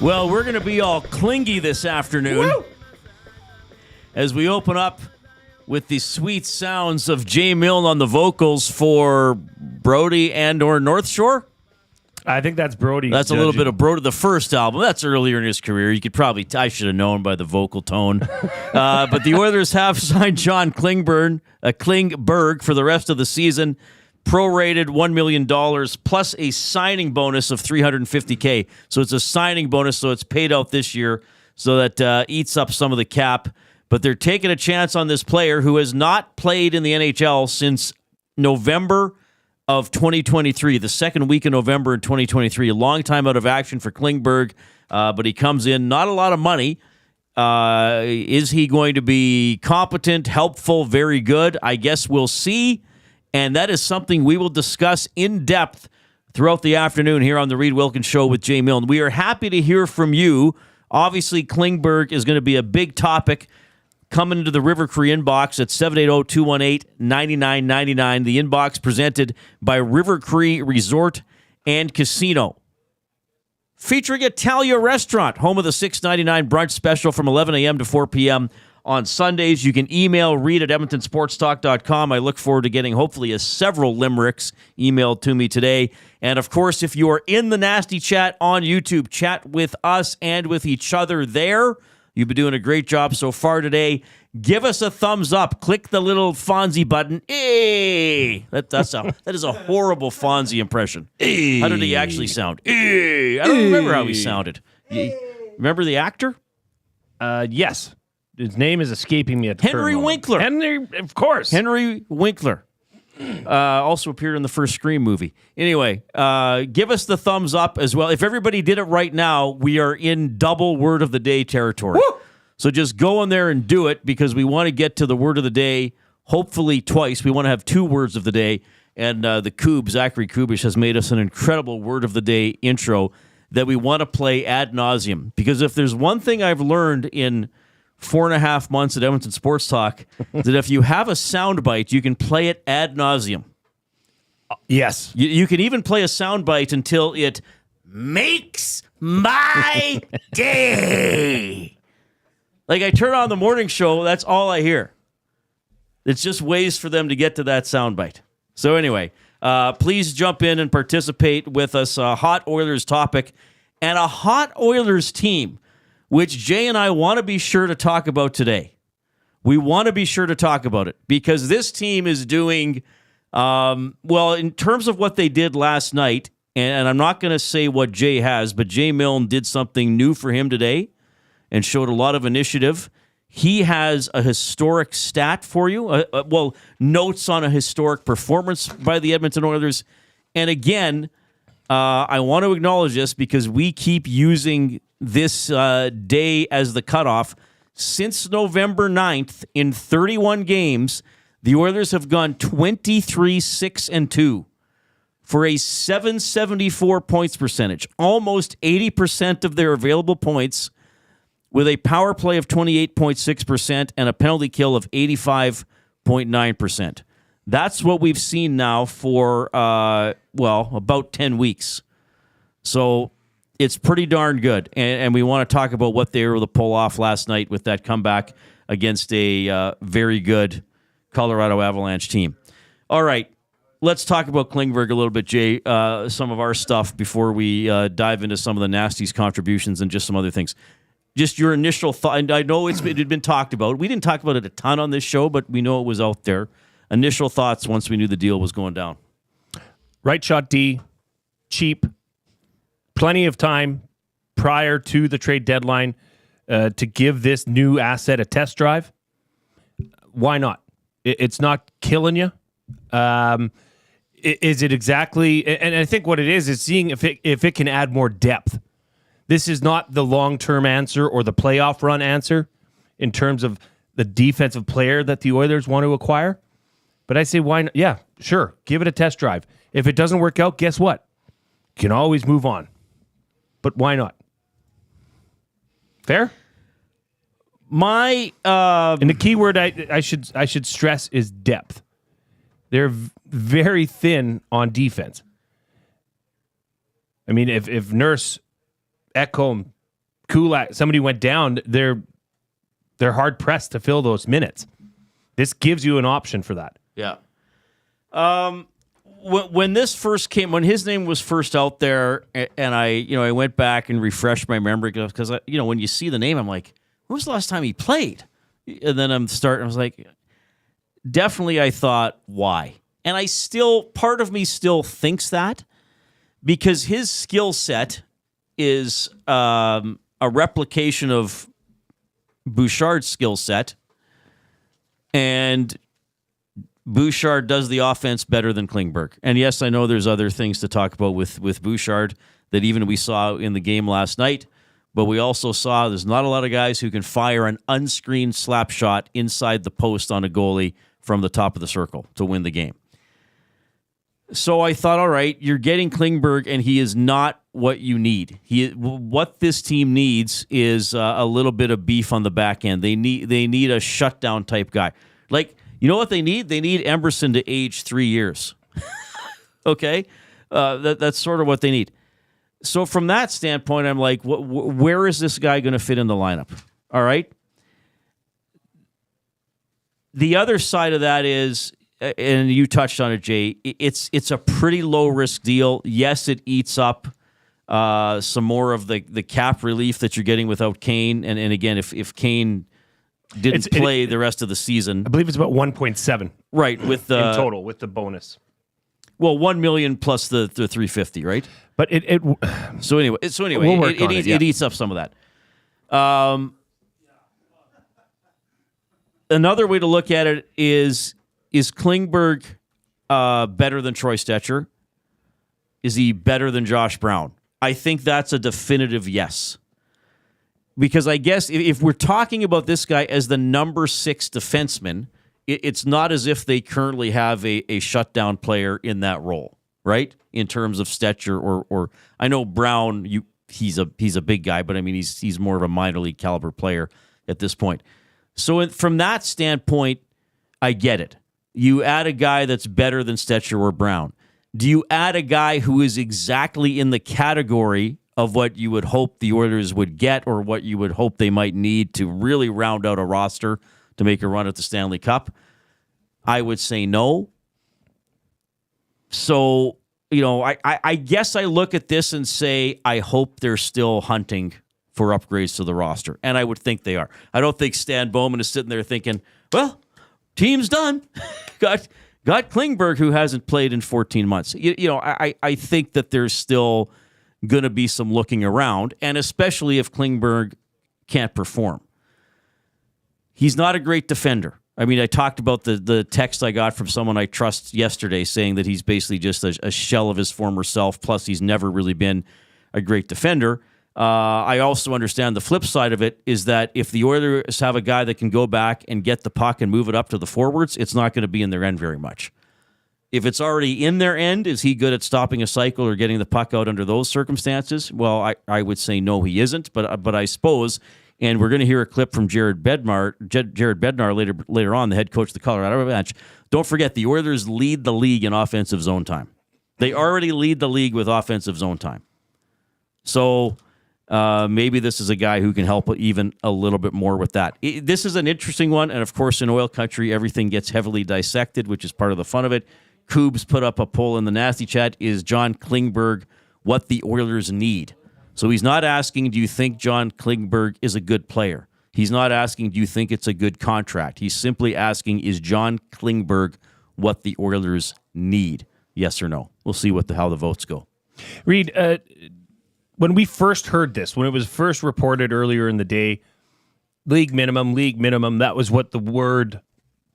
Well, we're going to be all clingy this afternoon. Woo! As we open up with the sweet sounds of Jay Milne on the vocals for Brody and or North Shore. I think that's Brody. That's a little bit of Brody, the first album. That's earlier in his career. You could probably, I should have known by the vocal tone. But the Oilers have signed John Klingberg for the rest of the season. Prorated $1 million plus a signing bonus of $350K. So it's a signing bonus, so it's paid out this year, so that eats up some of the cap. But they're taking a chance on this player who has not played in the NHL since November of 2023, the second week in November in 2023. A long time out of action for Klingberg, but he comes in, not a lot of money. Is he going to be competent, helpful, very good? I guess we'll see. And that is something we will discuss in depth throughout the afternoon here on the Reid Wilkins Show with Jay Milne. We are happy to hear from you. Obviously, Klingberg is going to be a big topic coming into the River Cree inbox at 780-218-9999. The inbox presented by River Cree Resort and Casino. Featuring Italia Restaurant, home of the $6.99 brunch special from 11 a.m. to 4 p.m. on Sundays. You can email Reid at EdmontonSportsTalk.com. I look forward to getting hopefully several limericks emailed to me today. And of course, if you are in the Nasty Chat on YouTube, chat with us and with each other there. You've been doing a great job so far today. Give us a thumbs up. Click the little Fonzie button. Hey! That is a horrible Fonzie impression. Hey. How did he actually sound? Hey. I don't remember how he sounded. Remember the actor? Yes. His name is escaping me at the Henry Winkler. Henry, of course. Henry Winkler. Also appeared in the first Scream movie. Anyway, give us the thumbs up as well. If everybody did it right now, we are in double word of the day territory. Woo! So just go in there and do it, because we want to get to the word of the day, hopefully twice. We want to have two words of the day. And Zachary Kubusch has made us an incredible word of the day intro that we want to play ad nauseum. Because if there's one thing I've learned in 4.5 months at Edmonton Sports Talk, that if you have a soundbite, you can play it ad nauseum. Yes. You can even play a soundbite until it makes my day. Like, I turn on the morning show, that's all I hear. It's just ways for them to get to that soundbite. So anyway, please jump in and participate with us. A hot Oilers topic and a hot Oilers team, which Jay and I want to be sure to talk about today. We want to be sure to talk about it because this team is doing, well, in terms of what they did last night, and I'm not going to say what Jay has, but Jay Milne did something new for him today and showed a lot of initiative. He has a historic stat for you, notes on a historic performance by the Edmonton Oilers. And again, I want to acknowledge this because we keep using this day as the cutoff. Since November 9th, in 31 games, the Oilers have gone 23-6-2 for a 774 points percentage, almost 80% of their available points, with a power play of 28.6% and a penalty kill of 85.9%. That's what we've seen now for, about 10 weeks. So it's pretty darn good. And we want to talk about what they were able to pull off last night with that comeback against a very good Colorado Avalanche team. All right, let's talk about Klingberg a little bit, Jay. Some of our stuff before we dive into some of the Nasties contributions and just some other things. Just your initial thought. And I know it had been talked about. We didn't talk about it a ton on this show, but we know it was out there. Initial thoughts once we knew the deal was going down. Right shot D, cheap, plenty of time prior to the trade deadline to give this new asset a test drive. Why not? It's not killing you. Is it exactly? And I think what it is seeing if it can add more depth. This is not the long-term answer or the playoff run answer in terms of the defensive player that the Oilers want to acquire. But I say, why not? Yeah, sure. Give it a test drive. If it doesn't work out, guess what? You can always move on. But why not? Fair? And the key word I should stress is depth. They're very thin on defense. I mean, if Nurse, Ekholm, Kulak, somebody went down, they're hard pressed to fill those minutes. This gives you an option for that. Yeah. When his name was first out there, and I went back and refreshed my memory because when you see the name, I'm like, when was the last time he played? And then I was like, definitely I thought, why? And part of me still thinks that because his skill set is a replication of Bouchard's skill set, and Bouchard does the offense better than Klingberg. And yes, I know there's other things to talk about with Bouchard that even we saw in the game last night, but we also saw there's not a lot of guys who can fire an unscreened slap shot inside the post on a goalie from the top of the circle to win the game. So I thought, all right, you're getting Klingberg, and he is not what you need. What this team needs is a little bit of beef on the back end. They need a shutdown type guy. Like, you know what they need? They need Emberson to age 3 years. Okay? That's sort of what they need. So from that standpoint, I'm like, where is this guy going to fit in the lineup? All right? The other side of that is, and you touched on it, Jay, it's a pretty low-risk deal. Yes, it eats up some more of the cap relief that you're getting without Kane. And again, if Kane didn't play the rest of the season, I believe it's about 1.7. Right, with the in total with the bonus. Well, $1 million plus the $350, right? But so anyway, we'll it eats up some of that. Another way to look at it is Klingberg better than Troy Stecher? Is he better than Josh Brown? I think that's a definitive yes. Because I guess if we're talking about this guy as the number 6 defenseman, it's not as if they currently have a shutdown player in that role, right? In terms of Stecher or I know Brown, he's a big guy, but I mean he's more of a minor league caliber player at this point. So from that standpoint, I get it. You add a guy that's better than Stecher or Brown. Do you add a guy who is exactly in the category of what you would hope the Oilers would get or what you would hope they might need to really round out a roster to make a run at the Stanley Cup? I would say no. So, I guess I look at this and say, I hope they're still hunting for upgrades to the roster. And I would think they are. I don't think Stan Bowman is sitting there thinking, well, team's done. Got Klingberg, who hasn't played in 14 months. I think that there's still going to be some looking around, and especially if Klingberg can't perform. He's not a great defender. I mean, I talked about the text I got from someone I trust yesterday saying that he's basically just a shell of his former self, plus he's never really been a great defender. I also understand the flip side of it is that if the Oilers have a guy that can go back and get the puck and move it up to the forwards, it's not going to be in their end very much. If it's already in their end, is he good at stopping a cycle or getting the puck out under those circumstances? Well, I would say no, he isn't. But I suppose, and we're going to hear a clip from Jared Bednar later on, the head coach of the Colorado Avalanche. Don't forget, the Oilers lead the league in offensive zone time. They already lead the league with offensive zone time. So maybe this is a guy who can help even a little bit more with that. This is an interesting one, and of course, in oil country, everything gets heavily dissected, which is part of the fun of it. Kubes put up a poll in the Nasty Chat. Is John Klingberg what the Oilers need? So he's not asking, do you think John Klingberg is a good player? He's not asking, do you think it's a good contract? He's simply asking, is John Klingberg what the Oilers need? Yes or no? We'll see how the votes go. Reid, when we first heard this, when it was first reported earlier in the day, league minimum, that was what the word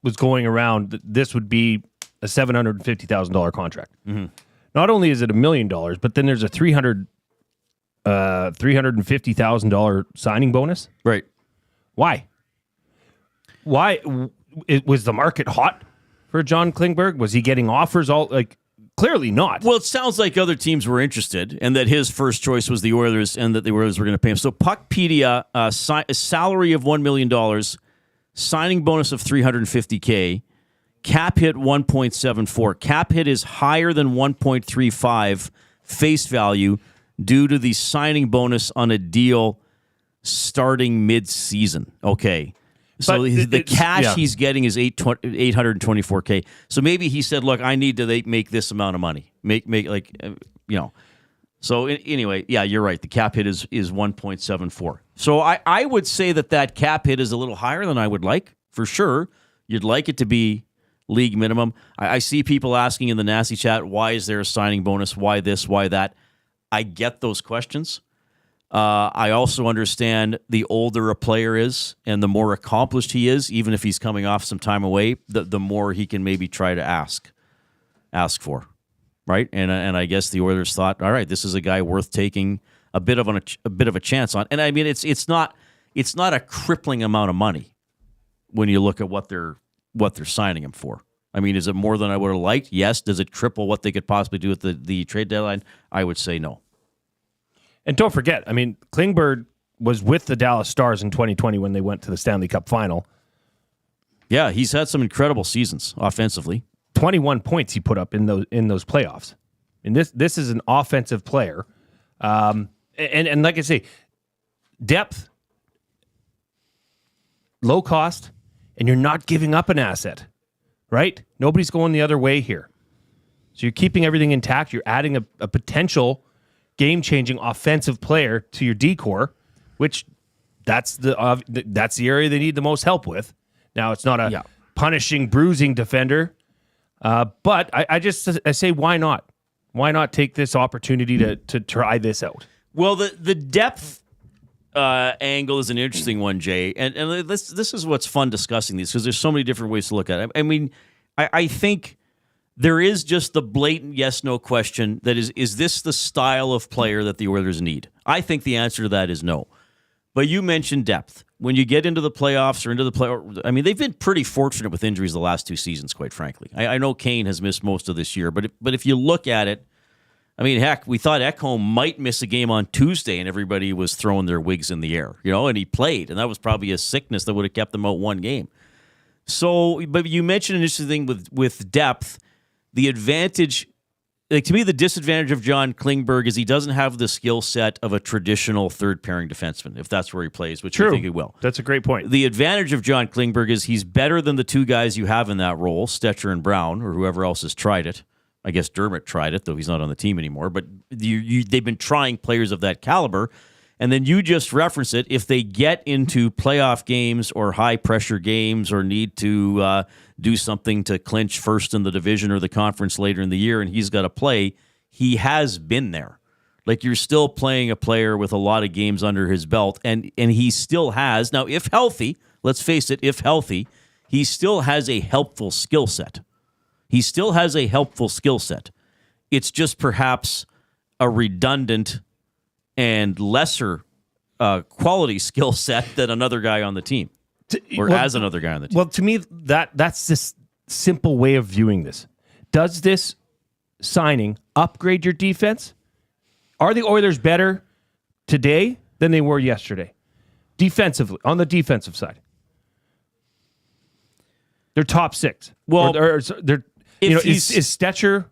was going around. This would be a $750,000 contract. Mm-hmm. Not only is it $1 million, but then there's a $350,000 signing bonus. Right. Why? Was the market hot for John Klingberg? Was he getting offers clearly not. Well, it sounds like other teams were interested and that his first choice was the Oilers and that the Oilers were going to pay him. So Puckpedia, a salary of $1 million, signing bonus of $350K, cap hit 1.74. Cap hit is higher than 1.35 face value due to the signing bonus on a deal starting mid-season. Okay. So But the cash yeah. he's getting is $824K. So maybe he said, look, I need to make this amount of money. Make like, So anyway, yeah, you're right. The cap hit is 1.74. So I would say that cap hit is a little higher than I would like, for sure. You'd like it to be league minimum. I see people asking in the nasty chat, why is there a signing bonus? Why this? Why that? I get those questions. I also understand the older a player is and the more accomplished he is, even if he's coming off some time away, the more he can maybe try to ask for. Right, and I guess the Oilers thought, all right, this is a guy worth taking a bit of a chance on. And I mean, it's not a crippling amount of money when you look at what they're signing him for. I mean, is it more than I would have liked? Yes. Does it triple what they could possibly do at the trade deadline? I would say no. And don't forget, I mean, Klingberg was with the Dallas Stars in 2020 when they went to the Stanley Cup final. Yeah, he's had some incredible seasons offensively. 21 points he put up in those playoffs. And this is an offensive player. And like I say, depth, low cost, and you're not giving up an asset, right? Nobody's going the other way here. So you're keeping everything intact. You're adding a potential game-changing offensive player to your decor, which that's the area they need the most help with. Now, it's not a punishing, bruising defender. But I say, why not? Why not take this opportunity to try this out? Well, the depth angle is an interesting one, Jay, and this is what's fun discussing these because there's so many different ways to look at it. I mean, I think there is just the blatant yes/no question that is this the style of player that the Oilers need? I think the answer to that is no. But you mentioned depth. When you get into the playoffs or into the play, I mean, they've been pretty fortunate with injuries the last two seasons, quite frankly. I know Kane has missed most of this year, but if you look at it, I mean, heck, we thought Ekholm might miss a game on Tuesday, and everybody was throwing their wigs in the air, and he played, and that was probably a sickness that would have kept them out one game. So, but you mentioned an interesting thing with depth. The advantage, like to me, the disadvantage of John Klingberg is he doesn't have the skill set of a traditional third pairing defenseman, if that's where he plays, which I think he will. That's a great point. The advantage of John Klingberg is he's better than the two guys you have in that role, Stetcher and Brown, or whoever else has tried it. I guess Dermott tried it, though he's not on the team anymore. But they've been trying players of that caliber. And then you just reference it. If they get into playoff games or high-pressure games or need to do something to clinch first in the division or the conference later in the year and he's got to play, he has been there. Like, you're still playing a player with a lot of games under his belt, and he still has. Now, if healthy, let's face it, if healthy, he still has a helpful skill set. He still has a helpful skill set. It's just perhaps a redundant and lesser quality skill set than another guy on the team, as another guy on the team. Well, to me, that's this simple way of viewing this. Does this signing upgrade your defense? Are the Oilers better today than they were yesterday? Defensively, on the defensive side. They're top six. Well, they're is Stetcher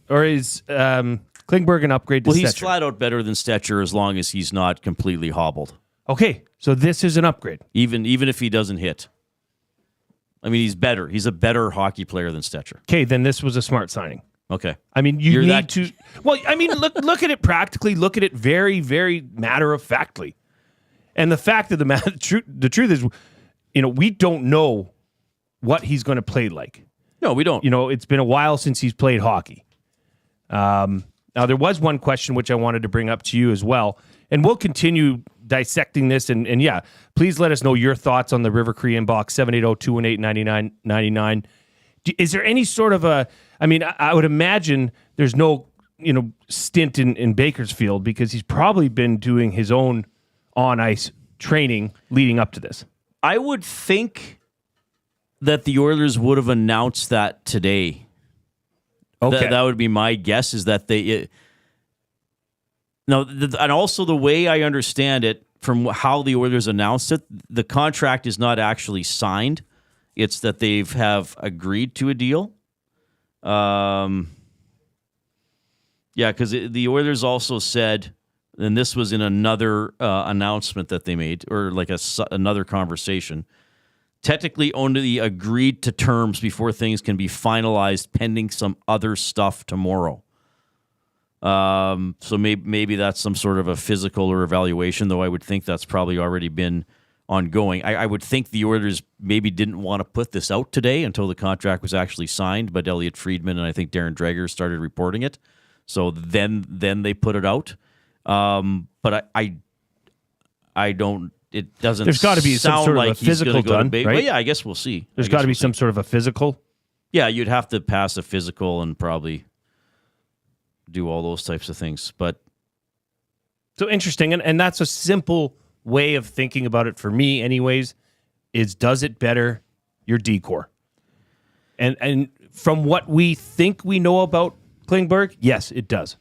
or is Klingberg an upgrade to Stetcher? Well, he's flat out better than Stetcher as long as he's not completely hobbled. Okay, so this is an upgrade. Even if he doesn't hit. I mean, he's better. He's a better hockey player than Stetcher. Okay, then this was a smart signing. Okay. I mean, you need to... Well, I mean, look at it practically. Look at it very, very matter-of-factly. And the fact of the truth is, we don't know what he's going to play like. No, we don't. It's been a while since he's played hockey. Now, there was one question which I wanted to bring up to you as well, and we'll continue dissecting this. And yeah, please let us know your thoughts on the River Cree inbox, 780-218-9999. Is there any sort of I would imagine there's no, stint in Bakersfield because he's probably been doing his own on-ice training leading up to this. I would think that the Oilers would have announced that today. Okay. That would be my guess, is that and also the way I understand it, from how the Oilers announced it, the contract is not actually signed. It's that they have agreed to a deal. Yeah, because the Oilers also said, and this was in another announcement that they made, or like another conversation. Technically only agreed to terms before things can be finalized pending some other stuff tomorrow. So maybe that's some sort of a physical or evaluation, though I would think that's probably already been ongoing. I would think the Oilers maybe didn't want to put this out today until the contract was actually signed, but Elliot Friedman and I think Darren Dreger started reporting it. So then they put it out. But I don't. It doesn't. There's got to be some sort of a physical done, right? Well, yeah, I guess we'll see. There's got to be some sort of a physical. Yeah, you'd have to pass a physical and probably do all those types of things. But so interesting, and that's a simple way of thinking about it for me, anyways. Is does it better your decor? And from what we think we know about Klingberg, yes, it does.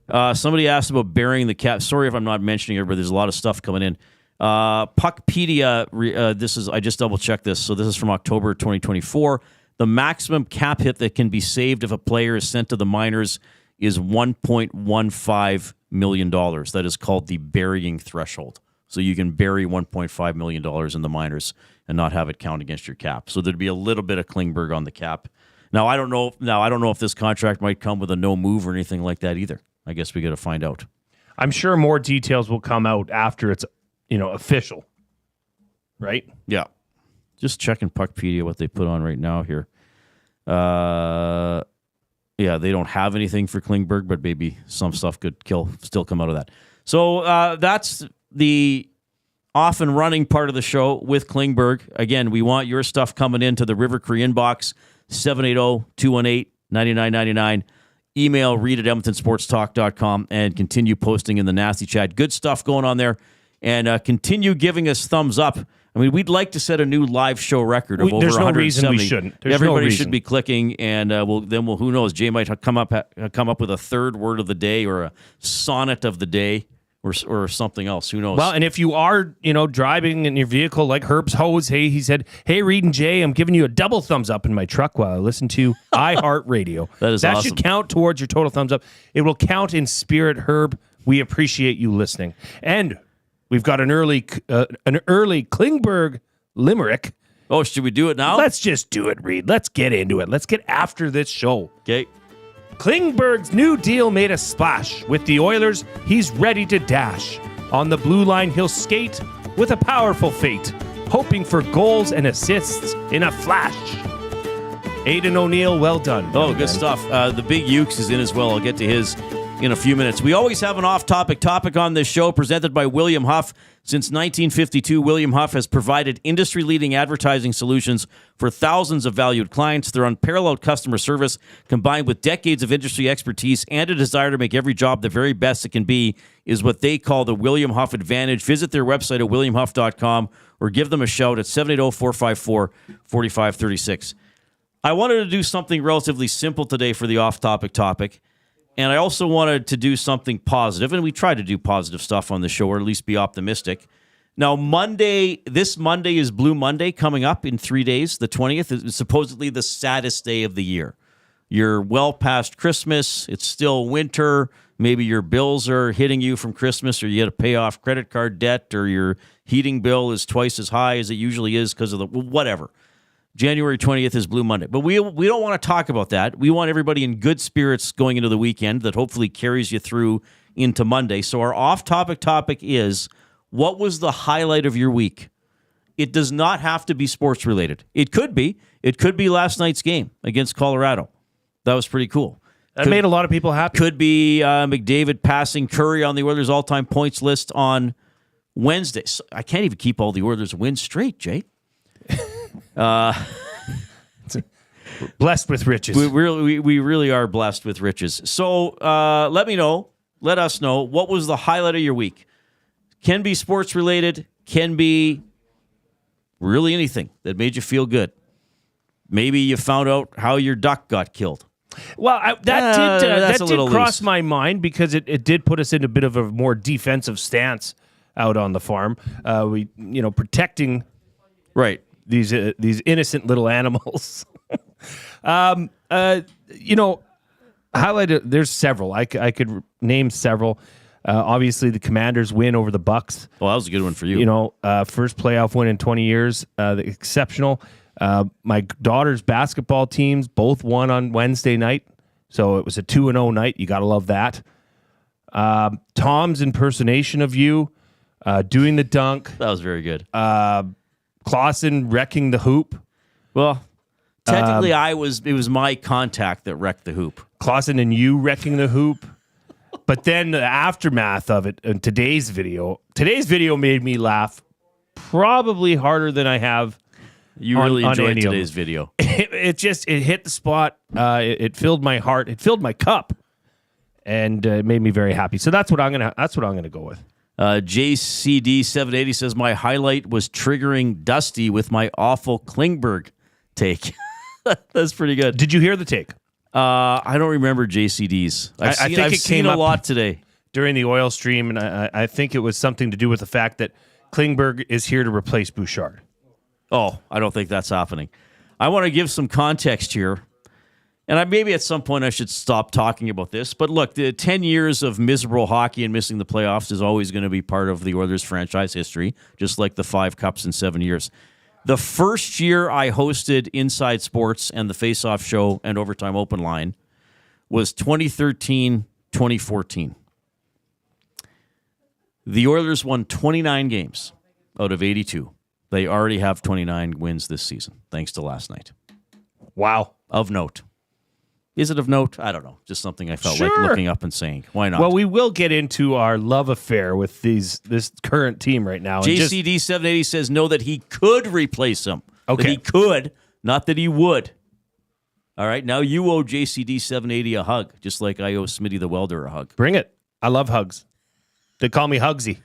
Somebody asked about burying the cap. Sorry if I'm not mentioning it, but there's a lot of stuff coming in. Puckpedia, this is, I just double checked this. So this is from October 2024. The maximum cap hit that can be saved if a player is sent to the minors is $1.15 million. That is called the burying threshold. So you can bury $1.5 million in the minors and not have it count against your cap. So there'd be a little bit of Klingberg on the cap. Now I don't know if this contract might come with a no move or anything like that either. I guess we got to find out. I'm sure more details will come out after it's, official. Right? Yeah. Just checking Puckpedia what they put on right now here. Yeah, they don't have anything for Klingberg, but maybe some stuff could still come out of that. So that's the off and running part of the show with Klingberg. Again, we want your stuff coming into the River Cree inbox, 780-218-9999. Email Reid at EdmontonSportsTalk.com and continue posting in the nasty chat. Good stuff going on there. And continue giving us thumbs up. I mean, we'd like to set a new live show record of over 170. There's no reason we shouldn't. Everybody should be clicking, and who knows? Jay might come up with a third word of the day or a sonnet of the day or something else. Who knows? Well, and if you are, driving in your vehicle like Herb's hose, he said, "Hey, Reid and Jay, I'm giving you a double thumbs up in my truck while I listen to iHeartRadio." That awesome. should count towards your total thumbs up. It will count in spirit, Herb. We appreciate you listening, and we've got an early Klingberg limerick. Oh, should we do it now? Let's just do it, Reid. Let's get into it. Let's get after this show. Okay. Klingberg's new deal made a splash. With the Oilers, he's ready to dash. On the blue line, he'll skate with a powerful fate, hoping for goals and assists in a flash. Aidan O'Neill, well done. Oh, good stuff. The Big Ukes is in as well. I'll get to his in a few minutes. We always have an off-topic topic on this show presented by William Huff. Since 1952, William Huff has provided industry-leading advertising solutions for thousands of valued clients. Their unparalleled customer service, combined with decades of industry expertise and a desire to make every job the very best it can be, is what they call the William Huff Advantage. Visit their website at williamhuff.com or give them a shout at 780-454-4536. I wanted to do something relatively simple today for the off-topic topic. And I also wanted to do something positive, and we try to do positive stuff on the show, or at least be optimistic. Now, this Monday is Blue Monday coming up in 3 days. The 20th is supposedly the saddest day of the year. You're well past Christmas. It's still winter. Maybe your bills are hitting you from Christmas, or you got to pay off credit card debt, or your heating bill is twice as high as it usually is because of whatever. January 20th is Blue Monday. But we don't want to talk about that. We want everybody in good spirits going into the weekend that hopefully carries you through into Monday. So our off-topic topic is, what was the highlight of your week? It does not have to be sports-related. It could be. It could be last night's game against Colorado. That was pretty cool. That made a lot of people happy. Could be McDavid passing Curry on the Oilers' all-time points list on Wednesday. So I can't even keep all the Oilers' wins straight, Jay. Blessed with riches. We really are blessed with riches. So let us know, what was the highlight of your week? Can be sports related, can be really anything that made you feel good. Maybe you found out how your duck got killed. Well, that did cross my mind, because it did put us in a bit of a more defensive stance out on the farm. We protecting right these innocent little animals. Highlighted. There's several. I could name several. Obviously, the Commanders win over the Bucks. Well, that was a good one for you. You know, first playoff win in 20 years. Exceptional. My daughter's basketball teams both won on Wednesday night. So it was a 2-0 night. You got to love that. Tom's impersonation of you, doing the dunk. That was very good. Clausen wrecking the hoop. Well, technically, it was my contact that wrecked the hoop. Clausen and you wrecking the hoop. But then the aftermath of it in today's video made me laugh probably harder than I have. You really enjoyed today's video. It hit the spot. It filled my heart. It filled my cup, and it made me very happy. So that's what I'm gonna go with. JCD 780 says my highlight was triggering Dusty with my awful Klingberg take. That's pretty good. Did you hear the take? I don't remember JCD's. I've seen a lot today during the oil stream, and I think it was something to do with the fact that Klingberg is here to replace Bouchard. Oh, I don't think that's happening. I want to give some context here, and maybe at some point I should stop talking about this. But look, the 10 years of miserable hockey and missing the playoffs is always going to be part of the Oilers franchise history, just like the 5 cups in 7 years. The first year I hosted Inside Sports and the Face-Off Show and Overtime Open Line was 2013-2014. The Oilers won 29 games out of 82. They already have 29 wins this season, thanks to last night. Wow. Of note. Is it of note? I don't know. Just something I felt like looking up and saying. Why not? Well, we will get into our love affair with this current team right now. JCD 780 says no, that he could replace him. Okay. That he could, not that he would. All right, now you owe JCD 780 a hug, just like I owe Smitty the Welder a hug. Bring it. I love hugs. They call me Hugsy.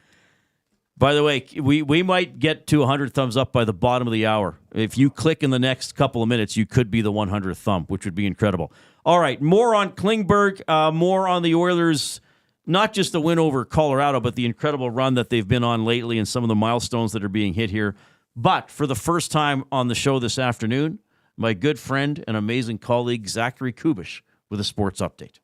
By the way, we might get to 100 thumbs up by the bottom of the hour. If you click in the next couple of minutes, you could be the 100th thumb, which would be incredible. All right, more on Klingberg, more on the Oilers, not just the win over Colorado, but the incredible run that they've been on lately and some of the milestones that are being hit here. But for the first time on the show this afternoon, my good friend and amazing colleague, Zachary Kubusch, with a sports update.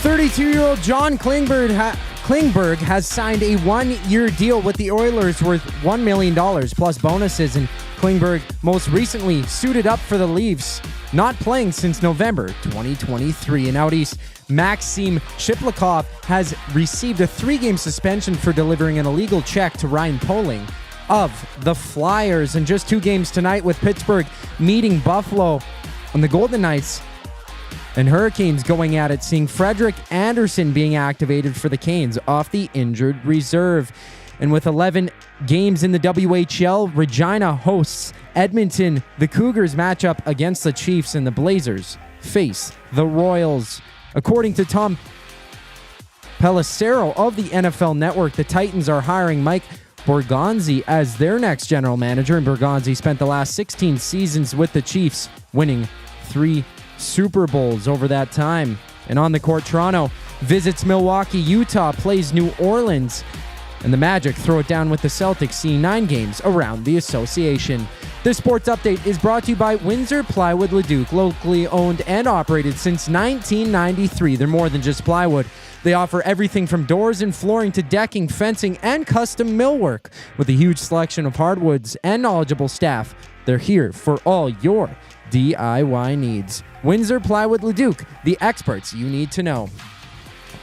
32-year-old John Klingberg has signed a one-year deal with the Oilers worth $1 million plus bonuses, and Klingberg most recently suited up for the Leafs, not playing since November 2023. And out east, Maxim Chiplikov has received a 3-game suspension for delivering an illegal check to Ryan Poehling of the Flyers. And just 2 games tonight with Pittsburgh meeting Buffalo, and the Golden Knights and Hurricanes going at it, seeing Frederik Andersen being activated for the Canes off the injured reserve. And with 11 games in the WHL, Regina hosts Edmonton. The Cougars match up against the Chiefs, and the Blazers face the Royals. According to Tom Pelissero of the NFL Network, the Titans are hiring Mike Borgonzi as their next general manager, and Borgonzi spent the last 16 seasons with the Chiefs, winning 3 Super Bowls over that time. And on the court, Toronto visits Milwaukee, Utah plays New Orleans, and the Magic throw it down with the Celtics, seeing 9 games around the association. This sports update is brought to you by Windsor Plywood Leduc, locally owned and operated since 1993. They're more than just plywood. They offer everything from doors and flooring to decking, fencing, and custom millwork. With a huge selection of hardwoods and knowledgeable staff, they're here for all your DIY needs. Windsor Plywood Leduc, the experts you need to know.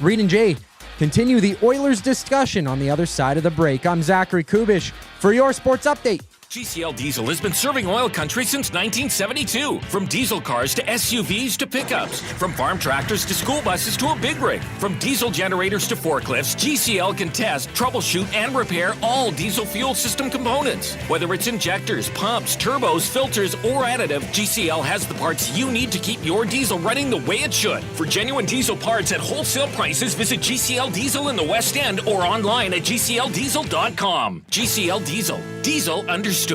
Reid and Jay continue the Oilers discussion on the other side of the break. I'm Zachary Kubusch for your sports update. GCL Diesel has been serving oil country since 1972. From diesel cars to SUVs to pickups. From farm tractors to school buses to a big rig. From diesel generators to forklifts, GCL can test, troubleshoot, and repair all diesel fuel system components. Whether it's injectors, pumps, turbos, filters, or additive, GCL has the parts you need to keep your diesel running the way it should. For genuine diesel parts at wholesale prices, visit GCL Diesel in the West End or online at GCLDiesel.com. GCL Diesel. Diesel understood.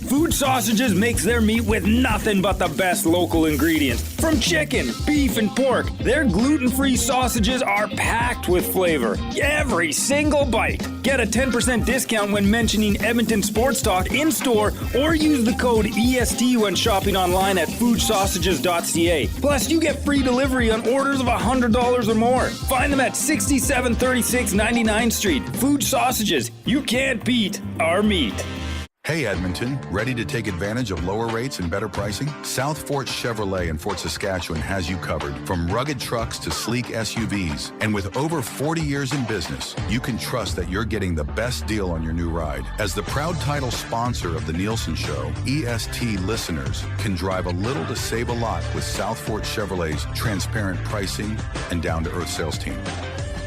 Food Sausages makes their meat with nothing but the best local ingredients. From chicken, beef, and pork, their gluten-free sausages are packed with flavor. Every single bite. Get a 10% discount when mentioning Edmonton Sports Talk in-store or use the code EST when shopping online at foodsausages.ca. Plus, you get free delivery on orders of $100 or more. Find them at 6736 99th Street. Food Sausages. You can't beat our meat. Hey Edmonton, ready to take advantage of lower rates and better pricing? South Fort Chevrolet in Fort Saskatchewan has you covered. From rugged trucks to sleek SUVs. And with over 40 years in business, you can trust that you're getting the best deal on your new ride. As the proud title sponsor of the Nielsen Show, EST listeners can drive a little to save a lot with South Fort Chevrolet's transparent pricing and down-to-earth sales team.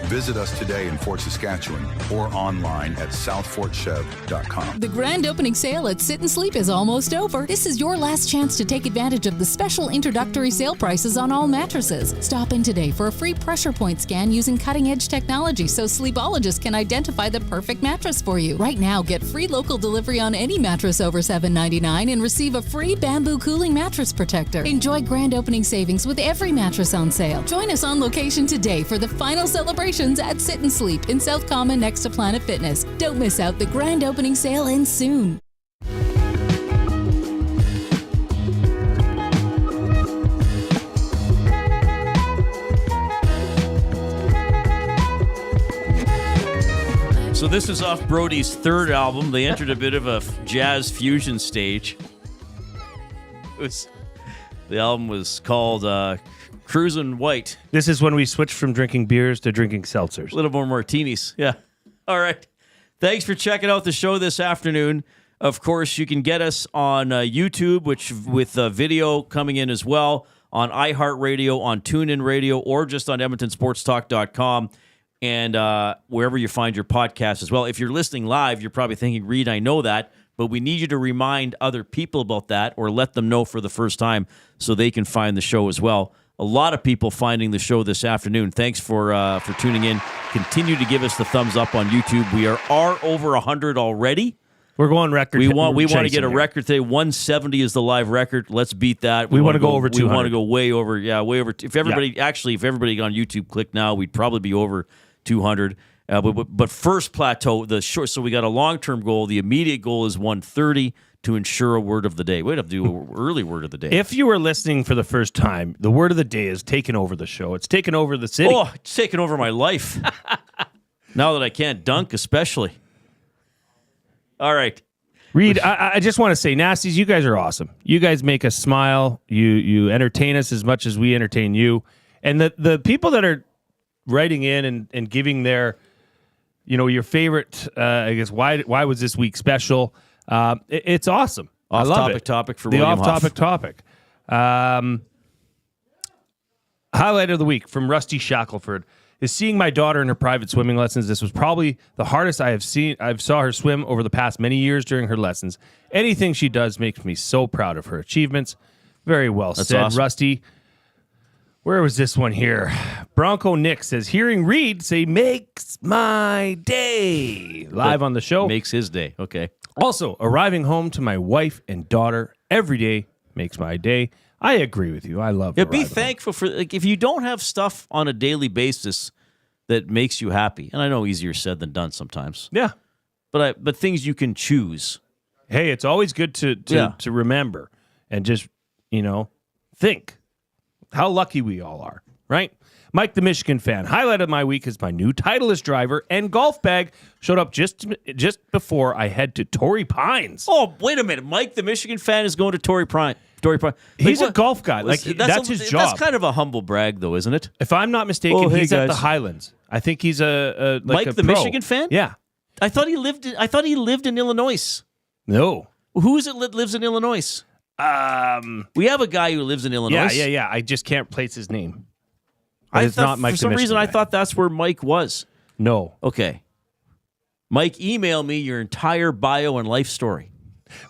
Visit us today in Fort Saskatchewan or online at southfortchev.com. The grand opening sale at Sit and Sleep is almost over. This is your last chance to take advantage of the special introductory sale prices on all mattresses. Stop in today for a free pressure point scan using cutting-edge technology so sleepologists can identify the perfect mattress for you. Right now, get free local delivery on any mattress over $7.99 and receive a free bamboo cooling mattress protector. Enjoy grand opening savings with every mattress on sale. Join us on location today for the final celebration at Sit and Sleep in South Common next to Planet Fitness. Don't miss out. The grand opening sale ends soon. So this is off Brody's third album. They entered a bit of a jazz fusion stage. The album was called Cruisin' White. This is when we switched from drinking beers to drinking seltzers. A little more martinis. Yeah. All right. Thanks for checking out the show this afternoon. Of course, you can get us on YouTube, which with video coming in as well, on iHeartRadio, on TuneIn Radio, or just on EdmontonSportsTalk.com, and wherever you find your podcast as well. If you're listening live, you're probably thinking, Reid, I know that, but we need you to remind other people about that or let them know for the first time so they can find the show as well. A lot of people finding the show this afternoon. Thanks for tuning in. Continue to give us the thumbs up on YouTube. We are over 100 already. We're going record. We want to get a record today. 170 is the live record. Let's beat that. We want to go over 200. We want to go way over. Yeah, way over. If everybody on YouTube clicked now, we'd probably be over 200. But first plateau, the short. So we got a long-term goal. The immediate goal is 130 to ensure a word of the day. We'd have to do an early word of the day. If you were listening for the first time, the word of the day is taken over the show. It's taken over the city. Oh, it's taken over my life. Now that I can't dunk, especially. All right. Reid, I just want to say, Nasties, you guys are awesome. You guys make us smile. You entertain us as much as we entertain you. And the people that are writing in and giving their, your favorite, I guess, why was this week special? It's awesome. I love it. Topic for the William off-topic topic. Highlight of the week from Rusty Shackelford is seeing my daughter in her private swimming lessons. This was probably the hardest I've saw her swim over the past many years during her lessons. Anything she does makes me so proud of her achievements. Very well said, awesome. Rusty. Where was this one here? Bronco Nick says, hearing Reid say makes my day. Live on the show. Makes his day. Okay. Also, arriving home to my wife and daughter every day makes my day. I agree with you. I love it. Be thankful for, if you don't have stuff on a daily basis that makes you happy, and I know easier said than done sometimes. Yeah. But things you can choose. Hey, it's always good to remember and just, think how lucky we all are, right? Mike, the Michigan fan. Highlight of my week is my new Titleist driver and golf bag showed up just before I head to Torrey Pines. Oh, wait a minute. Mike, the Michigan fan, is going to Torrey Pines. He's a golf guy. That's his job. That's kind of a humble brag, though, isn't it? If I'm not mistaken, he's at the Highlands. I think he's Mike, the Michigan fan. Yeah, I thought he lived in Illinois. No, who is it that lives in Illinois? We have a guy who lives in Illinois. Yeah. I just can't place his name. For some reason, I thought that's where Mike was. No. Okay. Mike, email me your entire bio and life story.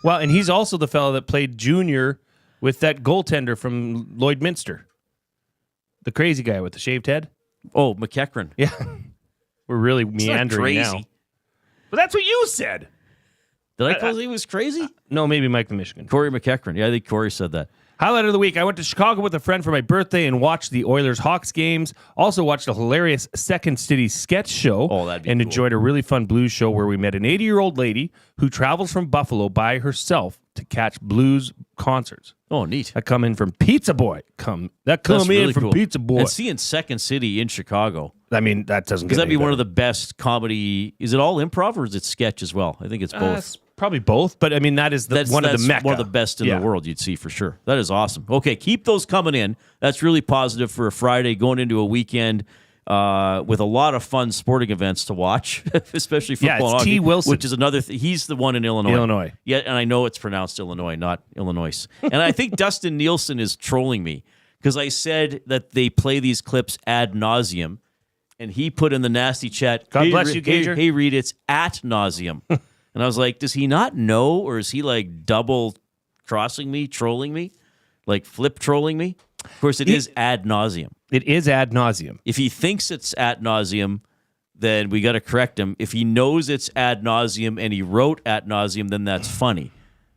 Well, and he's also the fellow that played junior with that goaltender from Lloydminster. The crazy guy with the shaved head. Oh, McEachran. Yeah. We're really meandering now. But that's what you said. Did I call he was crazy? No, maybe Mike the Michigan. Corey McEachran. Yeah, I think Corey said that. Highlight of the week. I went to Chicago with a friend for my birthday and watched the Oilers-Hawks games. Also watched a hilarious Second City sketch show. Oh, that'd be and cool. enjoyed a really fun blues show where we met an 80-year-old lady who travels from Buffalo by herself to catch blues concerts. Oh, neat. That come in from Pizza Boy. That come That's in really from cool. Pizza Boy. And seeing Second City in Chicago. I mean, that doesn't get Because that'd be any one of better. the best comedy. Is it all improv or is it sketch as well? I think it's both. It's probably both, but I mean, that is one of the mecca. One of the best in Yeah. the world, you'd see for sure. That is awesome. Okay, keep those coming in. That's really positive for a Friday going into a weekend with a lot of fun sporting events to watch, especially football Yeah, and it's hockey, T. Wilson. which is another he's the one in Illinois. Illinois. Yeah, and I know it's pronounced Illinois, not Illinois. And I think Dustin Nielsen is trolling me because I said that they play these clips ad nauseum, and he put in the nasty chat, God bless Re- you, Gager. Hey, Reid, it's at nauseum. And I was like, does he not know, or is he like double crossing me, trolling me, like flip trolling me? Of course, it is ad nauseum. It is ad nauseum. If he thinks it's ad nauseum, then we got to correct him. If he knows it's ad nauseum and he wrote ad nauseum, then that's funny.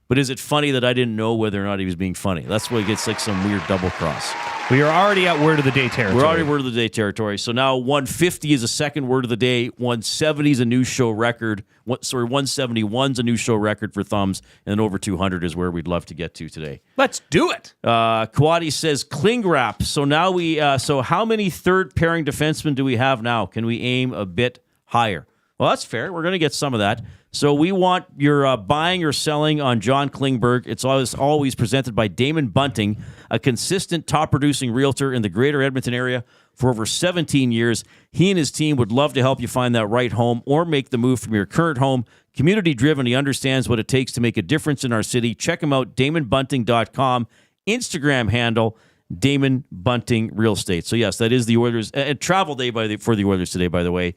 But is it funny that I didn't know whether or not he was being funny? That's why he gets like some weird double cross. We are already at word of the day territory. We're already word of the day territory. So now 150 is a second word of the day. 170 is a new show record. 171's a new show record for thumbs. And then over 200 is where we'd love to get to today. Let's do it. Kwadi says Klingberg. So now so how many third pairing defensemen do we have now? Can we aim a bit higher? Well, that's fair. We're going to get some of that. So we want your buying or selling on John Klingberg. It's always presented by Damon Bunting, a consistent top-producing realtor in the greater Edmonton area for over 17 years. He and his team would love to help you find that right home or make the move from your current home. Community-driven, he understands what it takes to make a difference in our city. Check him out, DamonBunting.com. Instagram handle, Damon Bunting Real Estate. So, yes, that is the Oilers. Travel day for the Oilers today, by the way.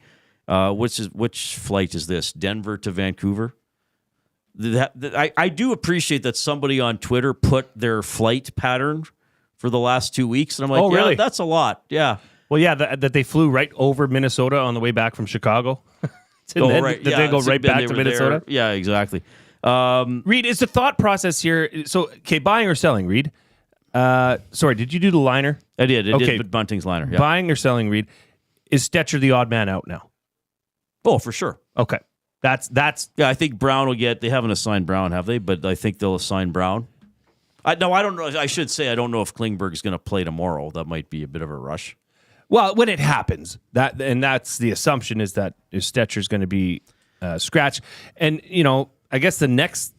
Which flight is this? Denver to Vancouver? I do appreciate that somebody on Twitter put their flight pattern for the last 2 weeks, and I'm like, Oh, really? Yeah, that's a lot. Yeah. Well, yeah, that they flew right over Minnesota on the way back from Chicago. And then did they go right back to Minnesota? There. Yeah, exactly. Reid, is the thought process here, so, okay, buying or selling, Reid? Sorry, did you do the liner? I did. Okay. Did Bunting's liner. Yeah. Buying or selling, Reid? Is Stetcher the odd man out now? Oh, for sure. Okay. That's Yeah, I think Brown will get. They haven't assigned Brown, have they? But I think they'll assign Brown. I don't know. I should say I don't know if Klingberg's going to play tomorrow. That might be a bit of a rush. well, when it happens, that's the assumption is that Stetcher's going to be scratched. And, I guess the next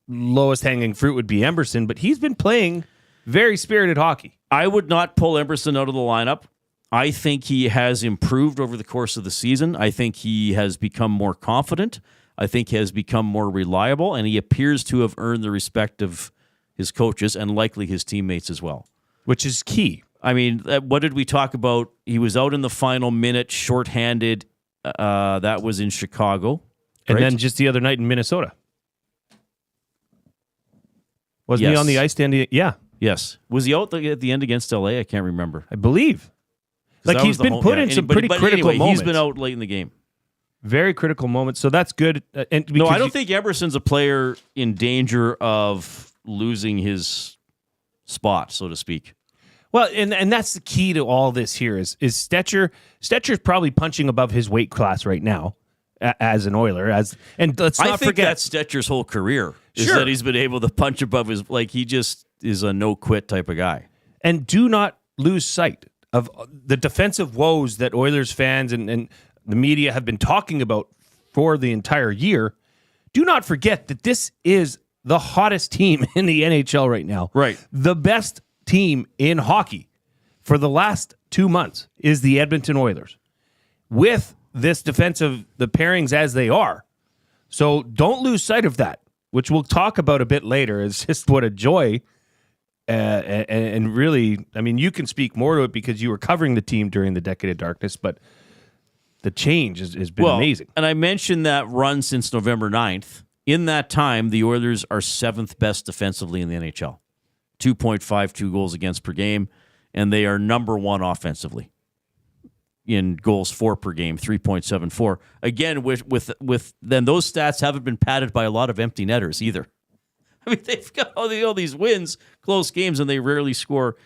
lowest hanging fruit would be Emberson, but he's been playing very spirited hockey. I would not pull Emberson out of the lineup. I think he has improved over the course of the season. I think he has become more confident. I think he has become more reliable, and he appears to have earned the respect of his coaches and likely his teammates as well. Which is key. I mean, what did we talk about? He was out in the final minute, shorthanded. That was in Chicago. And right? then just the other night in Minnesota. Wasn't he Yes. on the ice standing? Yeah, Yes. Was he out at the end against LA? I can't remember. I believe. Like, That he's was the been home- put yeah, in some but pretty critical anyway, moments. He's been out late in the game. Very critical moments. So that's good. And No, I because don't think Emerson's a player in danger of losing his spot, so to speak. Well, and that's the key to all this here is Stetcher. Stetcher's probably punching above his weight class right now as an Oiler. And let's not I think forget that's Stetcher's whole career is Sure. that he's been able to punch above his, like he just is a no-quit type of guy. And do not lose sight of the defensive woes that Oilers fans and the media have been talking about for the entire year. Do not forget that this is the hottest team in the NHL right now. Right. The best team in hockey for the last 2 months is the Edmonton Oilers. With this defensive, the pairings as they are. So don't lose sight of that, which we'll talk about a bit later. It's just what a joy. And really, I mean, you can speak more to it because you were covering the team during the Decade of Darkness, but the change has been amazing. And I mentioned that run since November 9th. In that time, the Oilers are 7th best defensively in the NHL. 2.52 goals against per game, and they are number 1 offensively. in goals for per game, 3.74. Again, with then those stats haven't been padded by a lot of empty netters either. I mean, they've got all these wins, close games, and they rarely score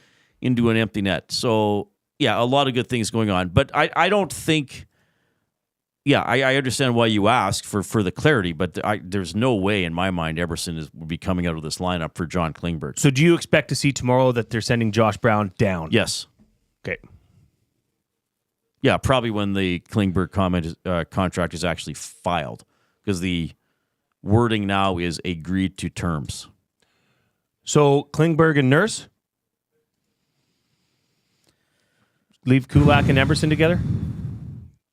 into an empty net. So, yeah, a lot of good things going on. But I don't think, I understand why you ask for the clarity, but there's no way in my mind Eberson would be coming out of this lineup for John Klingberg. So do you expect to see tomorrow that they're sending Josh Brown down? Yes. Okay. Yeah, probably when the Klingberg contract is actually filed, because the wording now is agreed to terms. So Klingberg and Nurse? Leave Kulak and Eberson together?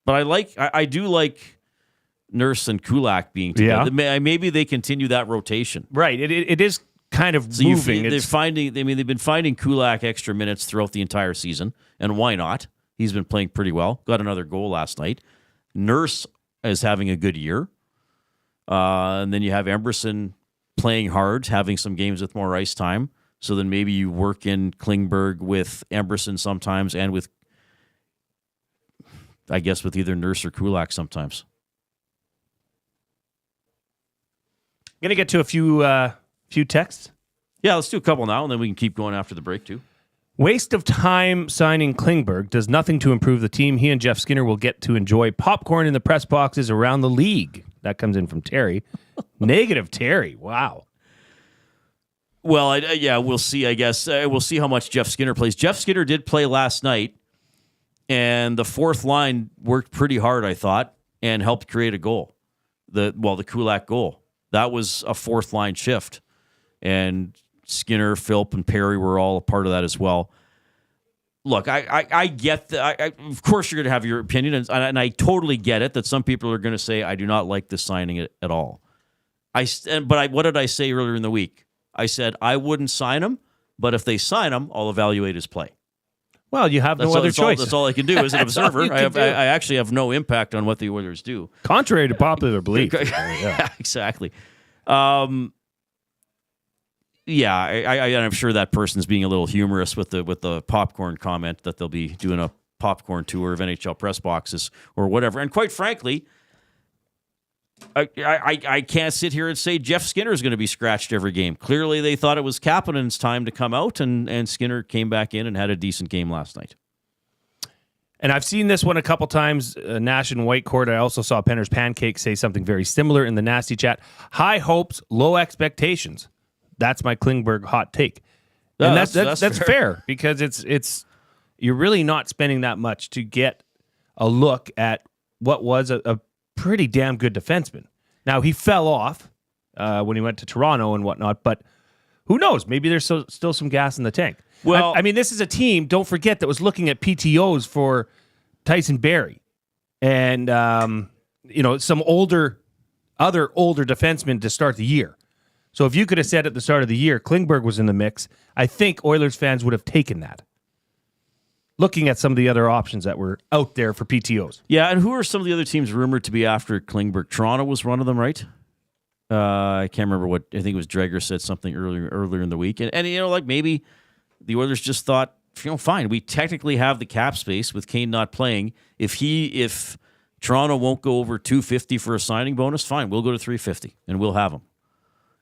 But I do like Nurse and Kulak being together. Yeah. Maybe they continue that rotation. Right. It is kind of moving. They've been finding Kulak extra minutes throughout the entire season, and why not? He's been playing pretty well. Got another goal last night. Nurse is having a good year. And then you have Eberson playing hard, having some games with more ice time. So then maybe you work in Klingberg with Eberson sometimes, and with, I guess, with either Nurse or Kulak sometimes. Going to get to a few texts. Yeah, let's do a couple now, and then we can keep going after the break too. Waste of time signing Klingberg does nothing to improve the team. He and Jeff Skinner will get to enjoy popcorn in the press boxes around the league. That comes in from Terry. Negative Terry. Wow. Well, we'll see, I guess. We'll see how much Jeff Skinner plays. Jeff Skinner did play last night, and the fourth line worked pretty hard, I thought, and helped create a goal. The Kulak goal. That was a fourth line shift. And Skinner, Philp, and Perry were all a part of that as well. Look, I get that. Of course, you're going to have your opinion, and I totally get it that some people are going to say, I do not like this signing at all. But what did I say earlier in the week? I said I wouldn't sign him, but if they sign him, I'll evaluate his play. Well, you have no other choice. That's all I can do as an observer. I actually have no impact on what the Oilers do. Contrary to popular belief. Yeah, exactly. I'm sure that person's being a little humorous with the popcorn comment that they'll be doing a popcorn tour of NHL press boxes or whatever. And quite frankly, I can't sit here and say Jeff Skinner is going to be scratched every game. Clearly, they thought it was Kapanen's time to come out, and Skinner came back in and had a decent game last night. And I've seen this one a couple times, Nash and Whitecourt. I also saw Penner's Pancake say something very similar in the Nasty Chat. High hopes, low expectations. That's my Klingberg hot take. And that's fair, because it's you're really not spending that much to get a look at what was a pretty damn good defenseman. Now, he fell off when he went to Toronto and whatnot, but who knows? Maybe there's still some gas in the tank. Well, I mean, this is a team, don't forget, that was looking at PTOs for Tyson Barrie and some other older defensemen to start the year. So if you could have said at the start of the year Klingberg was in the mix, I think Oilers fans would have taken that. Looking at some of the other options that were out there for PTOs. Yeah, and who are some of the other teams rumored to be after Klingberg? Toronto was one of them, right? I can't remember what. I think it was Dreger said something earlier in the week. And maybe the Oilers just thought, fine, we technically have the cap space with Kane not playing. If Toronto won't go over $250 for a signing bonus, fine, we'll go to $350 and we'll have him.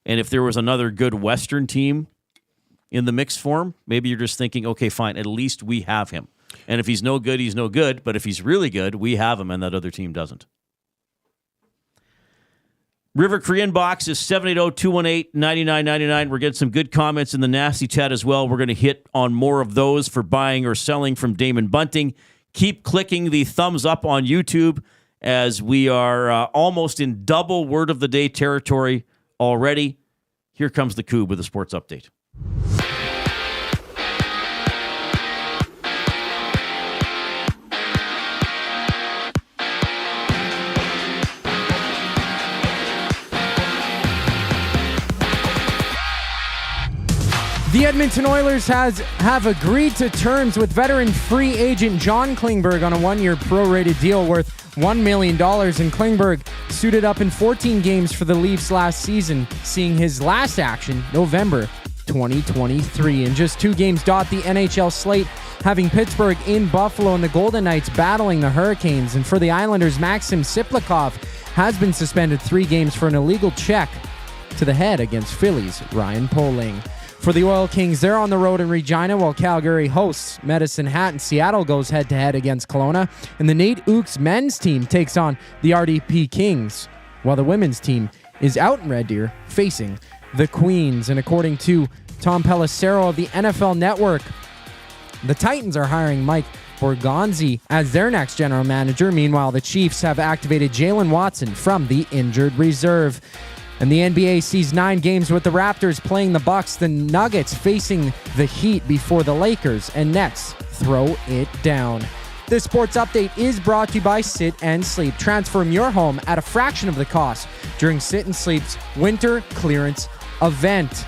And if there was another good Western team in the mix form, maybe you're just thinking, okay, fine, at least we have him. And if he's no good, he's no good. But if he's really good, we have him, and that other team doesn't. River Korean box is 780-218-9999. We're getting some good comments in the Nasty Chat as well. We're going to hit on more of those for buying or selling from Damon Bunting. Keep clicking the thumbs up on YouTube as we are almost in double word of the day territory already. Here comes the Koob with a sports update. The Edmonton Oilers have agreed to terms with veteran free agent John Klingberg on a one-year prorated deal worth $1 million, and Klingberg suited up in 14 games for the Leafs last season, seeing his last action November 2023. In just 2 games dot the NHL slate having Pittsburgh in Buffalo and the Golden Knights battling the Hurricanes. And for the Islanders, Maxim Siplikov has been suspended 3 games for an illegal check to the head against Philly's Ryan Poehling. For the Oil Kings, they're on the road in Regina, while Calgary hosts Medicine Hat, and Seattle goes head-to-head against Kelowna. And the Nate Ook's men's team takes on the RDP Kings, while the women's team is out in Red Deer facing the Queens. And according to Tom Pelissero of the NFL Network, the Titans are hiring Mike Borgonzi as their next general manager. Meanwhile, the Chiefs have activated Jalen Watson from the injured reserve. And the NBA sees 9 games with the Raptors playing the Bucks, the Nuggets facing the Heat before the Lakers and Nets throw it down. This sports update is brought to you by Sit and Sleep. Transform your home at a fraction of the cost during Sit and Sleep's winter clearance event.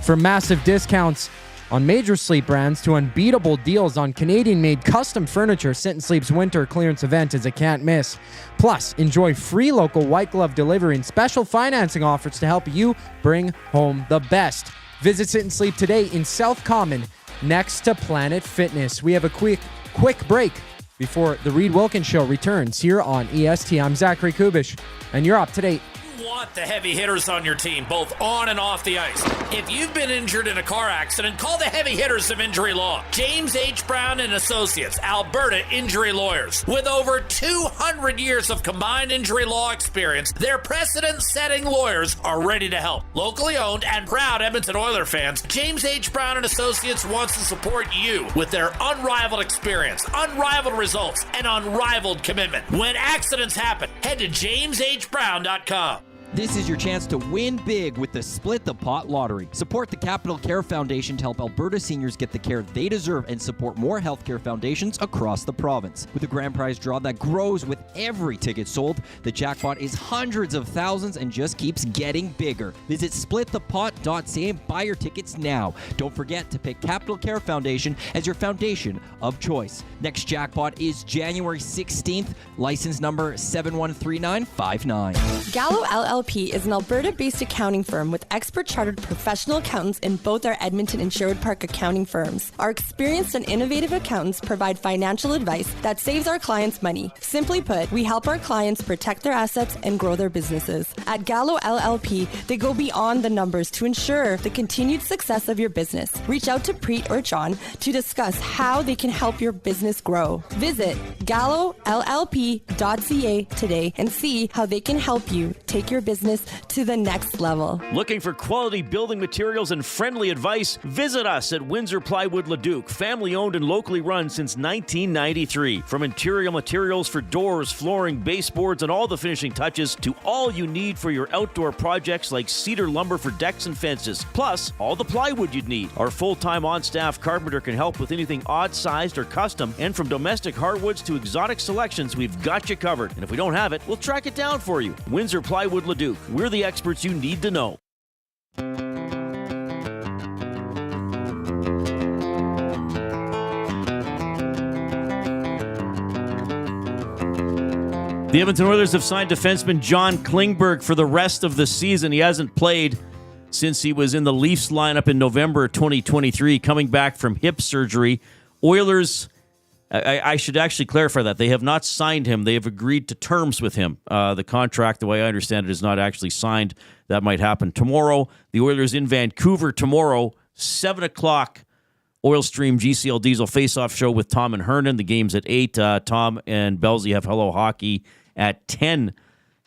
From massive discounts on major sleep brands to unbeatable deals on Canadian-made custom furniture, Sit and Sleep's winter clearance event is a can't miss. Plus, enjoy free local white glove delivery and special financing offers to help you bring home the best. Visit Sit and Sleep today in South Common, next to Planet Fitness. We have a quick break before the Reid Wilkins Show returns here on EST. I'm Zachary Kubusch, and you're up to date. The heavy hitters on your team, both on and off the ice. If you've been injured in a car accident, call the heavy hitters of injury law. James H. Brown and Associates, Alberta Injury Lawyers. With over 200 years of combined injury law experience, their precedent-setting lawyers are ready to help. Locally owned and proud Edmonton Oilers fans, James H. Brown and Associates wants to support you with their unrivaled experience, unrivaled results, and unrivaled commitment. When accidents happen, head to jameshbrown.com. This is your chance to win big with the Split the Pot Lottery. Support the Capital Care Foundation to help Alberta seniors get the care they deserve and support more healthcare foundations across the province. With a grand prize draw that grows with every ticket sold, the jackpot is hundreds of thousands and just keeps getting bigger. Visit splitthepot.ca and buy your tickets now. Don't forget to pick Capital Care Foundation as your foundation of choice. Next jackpot is January 16th, license number 713959. Gallo LLP is an Alberta-based accounting firm with expert chartered professional accountants in both our Edmonton and Sherwood Park accounting firms. Our experienced and innovative accountants provide financial advice that saves our clients money. Simply put, we help our clients protect their assets and grow their businesses. At Gallo LLP, they go beyond the numbers to ensure the continued success of your business. Reach out to Preet or John to discuss how they can help your business grow. Visit gallollp.ca today and see how they can help you take your business to the next level. Looking for quality building materials and friendly advice? Visit us at Windsor Plywood Leduc, family owned and locally run since 1993. From interior materials for doors, flooring, baseboards, and all the finishing touches to all you need for your outdoor projects like cedar lumber for decks and fences, plus all the plywood you'd need. Our full-time on-staff carpenter can help with anything odd-sized or custom, and from domestic hardwoods to exotic selections, we've got you covered. And if we don't have it, we'll track it down for you. Windsor Plywood Leduc. We're the experts you need to know. The Edmonton Oilers have signed defenseman John Klingberg for the rest of the season. He hasn't played since he was in the Leafs lineup in November 2023, coming back from hip surgery. Oilers, I should actually clarify that. They have not signed him. They have agreed to terms with him. The contract, the way I understand it, is not actually signed. That might happen tomorrow. The Oilers in Vancouver tomorrow, 7 o'clock, Oil Stream GCL Diesel face-off show with Tom and Hernan. The game's at 8. Tom and Belzy have Hello Hockey at 10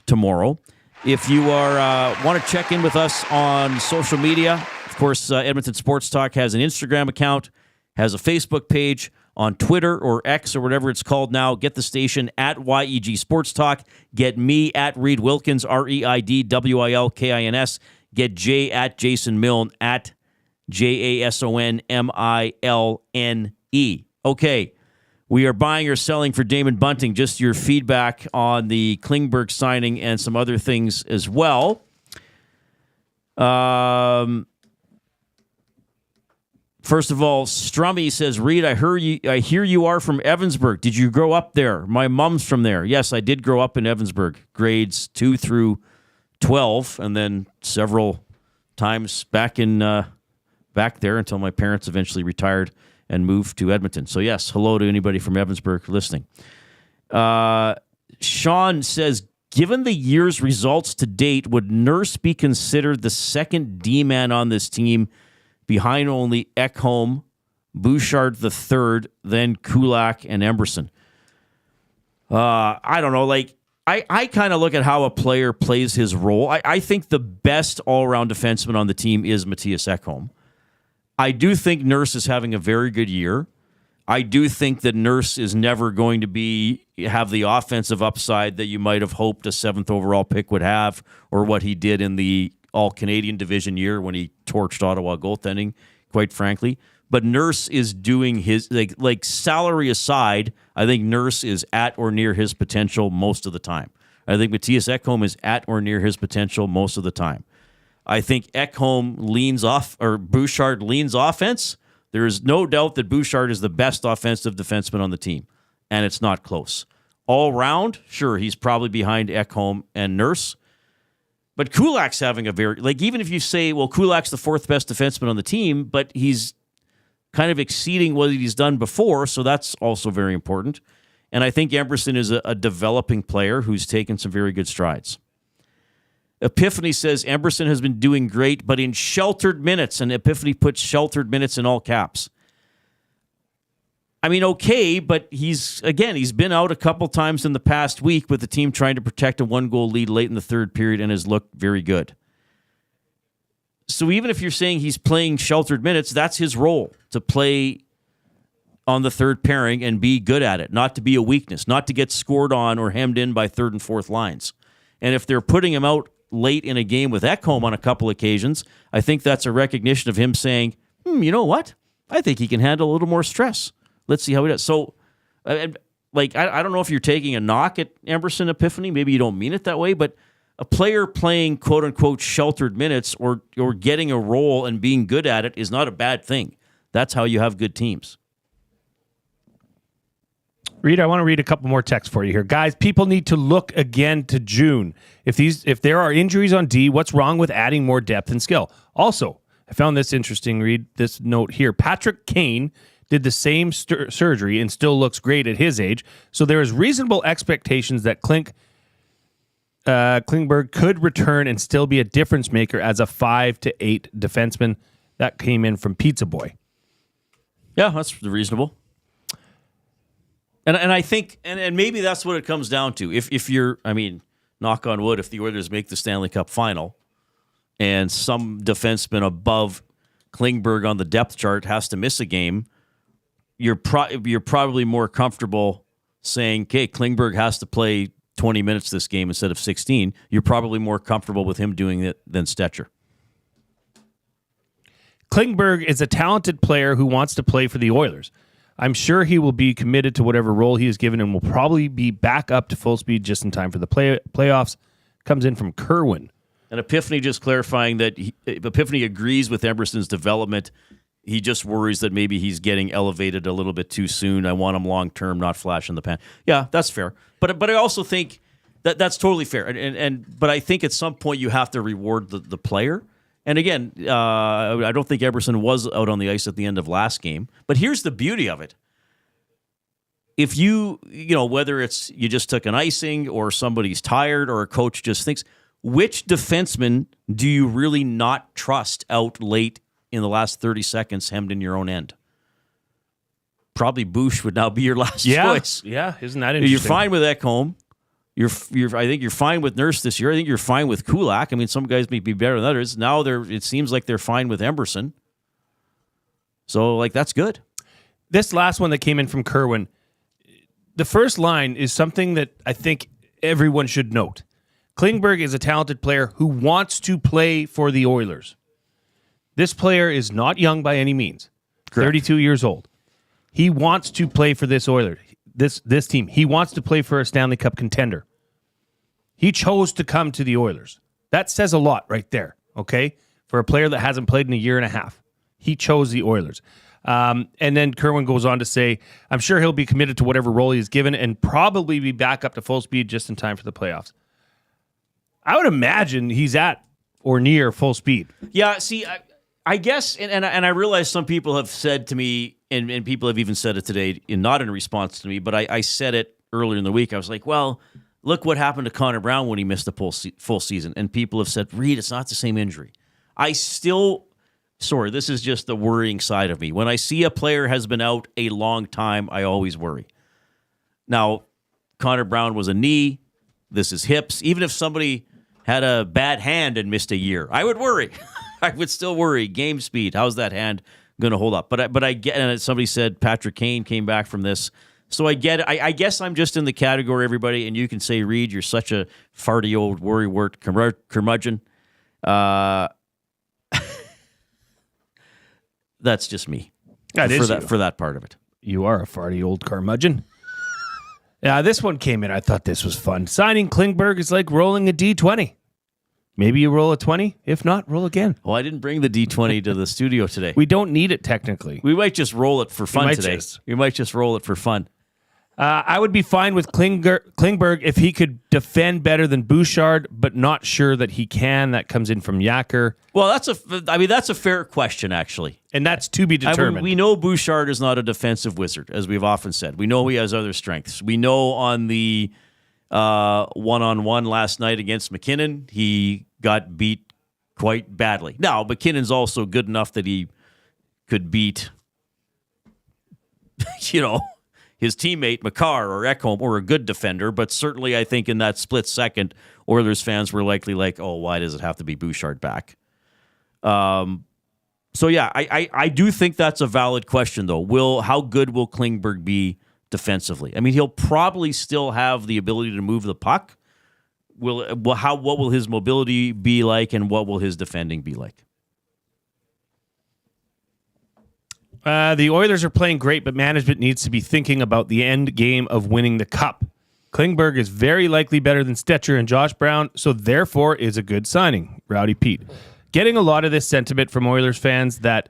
tomorrow. If you are want to check in with us on social media, of course, Edmonton Sports Talk has an Instagram account, has a Facebook page, on Twitter or X or whatever it's called now. Get the station at YEG Sports Talk. Get me at Reid Wilkins, ReidWilkins. Get Jay at Jason Milne, at JasonMilne. Okay, we are buying or selling for Damon Bunting. Just your feedback on the Klingberg signing and some other things as well. First of all, Strummy says, Reid, I hear you are from Evansburg. Did you grow up there? My mom's from there. Yes, I did grow up in Evansburg, grades 2 through 12, and then several times back there until my parents eventually retired and move to Edmonton. So yes, hello to anybody from Evansburg listening. Sean says, given the year's results to date, would Nurse be considered the second D-man on this team behind only Ekholm, Bouchard the third, then Kulak and Emberson? I don't know. Like, I kind of look at how a player plays his role. I think the best all-around defenseman on the team is Matthias Ekholm. I do think Nurse is having a very good year. I do think that Nurse is never going to have the offensive upside that you might have hoped a 7th overall pick would have, or what he did in the All-Canadian division year when he torched Ottawa goaltending, quite frankly. But Nurse is doing his, like salary aside, I think Nurse is at or near his potential most of the time. I think Matthias Ekholm is at or near his potential most of the time. I think Ekholm leans off, or Bouchard leans offense. There is no doubt that Bouchard is the best offensive defenseman on the team, and it's not close. All round, sure, he's probably behind Ekholm and Nurse. But Kulak's having a very, even if you say, well, Kulak's the 4th best defenseman on the team, but he's kind of exceeding what he's done before, so that's also very important. And I think Emberson is a developing player who's taken some very good strides. Epiphany says Emberson has been doing great, but in sheltered minutes, and Epiphany puts sheltered minutes in all caps. I mean, okay, but he's been out a couple times in the past week with the team trying to protect a 1-goal lead late in the third period and has looked very good. So even if you're saying he's playing sheltered minutes, that's his role, to play on the third pairing and be good at it, not to be a weakness, not to get scored on or hemmed in by third and fourth lines. And if they're putting him out late in a game with Ekholm on a couple occasions, I think that's a recognition of him saying, you know what? I think he can handle a little more stress. Let's see how he does. So, I don't know if you're taking a knock at Emberson, Epiphany. Maybe you don't mean it that way, but a player playing quote-unquote sheltered minutes or getting a role and being good at it is not a bad thing. That's how you have good teams. Reid, I want to read a couple more texts for you here. Guys, people need to look again to June. If there are injuries on D, what's wrong with adding more depth and skill? Also, I found this interesting, Reid, this note here. Patrick Kane did the same surgery and still looks great at his age, so there is reasonable expectations that Klingberg could return and still be a difference maker as a 5 to 8 defenseman. That came in from Pizza Boy. Yeah, that's reasonable. And I think, and maybe that's what it comes down to. If you're, knock on wood, if the Oilers make the Stanley Cup final and some defenseman above Klingberg on the depth chart has to miss a game, you're probably more comfortable saying, okay, Klingberg has to play 20 minutes this game instead of 16. You're probably more comfortable with him doing it than Stetcher. Klingberg is a talented player who wants to play for the Oilers. I'm sure he will be committed to whatever role he is given and will probably be back up to full speed just in time for the playoffs. Comes in from Kerwin. And Epiphany just clarifying that Epiphany agrees with Emerson's development. He just worries that maybe he's getting elevated a little bit too soon. I want him long-term, not flash in the pan. Yeah, that's fair. But I also think that's totally fair. But I think at some point you have to reward the player. And again, I don't think Emerson was out on the ice at the end of last game. But here's the beauty of it. If whether it's you just took an icing or somebody's tired or a coach just thinks, which defenseman do you really not trust out late in the last 30 seconds hemmed in your own end? Probably Bush would now be your last choice. Yeah, isn't that interesting? You're fine with Ekholm. I think you're fine with Nurse this year. I think you're fine with Kulak. Some guys may be better than others. Now it seems like they're fine with Emberson. So, that's good. This last one that came in from Kerwin, the first line is something that I think everyone should note. Klingberg is a talented player who wants to play for the Oilers. This player is not young by any means. Correct. 32 years old. He wants to play for this Oilers, this team. He wants to play for a Stanley Cup contender. He chose to come to the Oilers. That says a lot right there, okay? For a player that hasn't played in a year and a half. He chose the Oilers. And then Kerwin goes on to say, I'm sure he'll be committed to whatever role he's given and probably be back up to full speed just in time for the playoffs. I would imagine he's at or near full speed. Yeah, see, I guess, and I realize some people have said to me, and people have even said it today, not in response to me, but I said it earlier in the week. I was like, well, look what happened to Connor Brown when he missed the full season. And people have said, Reid, it's not the same injury. Sorry, this is just the worrying side of me. When I see a player has been out a long time, I always worry. Now, Connor Brown was a knee. This is hips. Even if somebody had a bad hand and missed a year, I would worry. I would still worry. Game speed. How's that hand going to hold up? But I get, and somebody said Patrick Kane came back from this. So I get it. I guess I'm just in the category, everybody, and you can say, Reid, you're such a farty old worrywart curmudgeon. That's just me. For that part of it. You are a farty old curmudgeon. Yeah, this one came in. I thought this was fun. Signing Klingberg is like rolling a D20. Maybe you roll a 20. If not, roll again. Well, I didn't bring the D20 to the studio today. We don't need it technically. We might just roll it for fun today. We might just roll it for fun. I would be fine with Klingberg if he could defend better than Bouchard, but not sure that he can. That comes in from Yacker. Well, that's a fair question, actually. And that's to be determined. We know Bouchard is not a defensive wizard, as we've often said. We know he has other strengths. We know on the one-on-one last night against McKinnon, he got beat quite badly. Now, McKinnon's also good enough that he could beat, his teammate McCarr or Ekholm, or a good defender, but certainly I think in that split second, Oilers fans were likely like, oh, why does it have to be Bouchard back? So yeah, I do think that's a valid question, though. How good will Klingberg be defensively? I mean, he'll probably still have the ability to move the puck. What will his mobility be like, and what will his defending be like? The Oilers are playing great, but management needs to be thinking about the end game of winning the cup. Klingberg is very likely better than Stecher and Josh Brown, so therefore is a good signing. Rowdy Pete. Getting a lot of this sentiment from Oilers fans that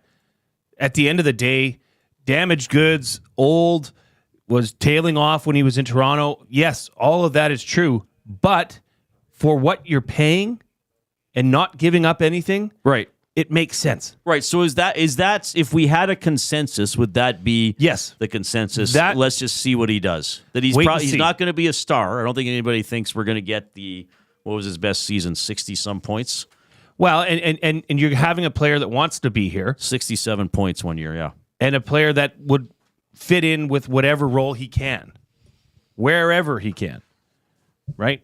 at the end of the day, damaged goods, old, was tailing off when he was in Toronto. Yes, all of that is true, but for what you're paying and not giving up anything, right? It makes sense. Right. So is that if we had a consensus, would that be the consensus? Let's just see what he does. That he's not going to be a star. I don't think anybody thinks we're going to get what was his best season, 60-some points? Well, and you're having a player that wants to be here. 67 points one year, yeah. And a player that would fit in with whatever role he can, wherever he can, right?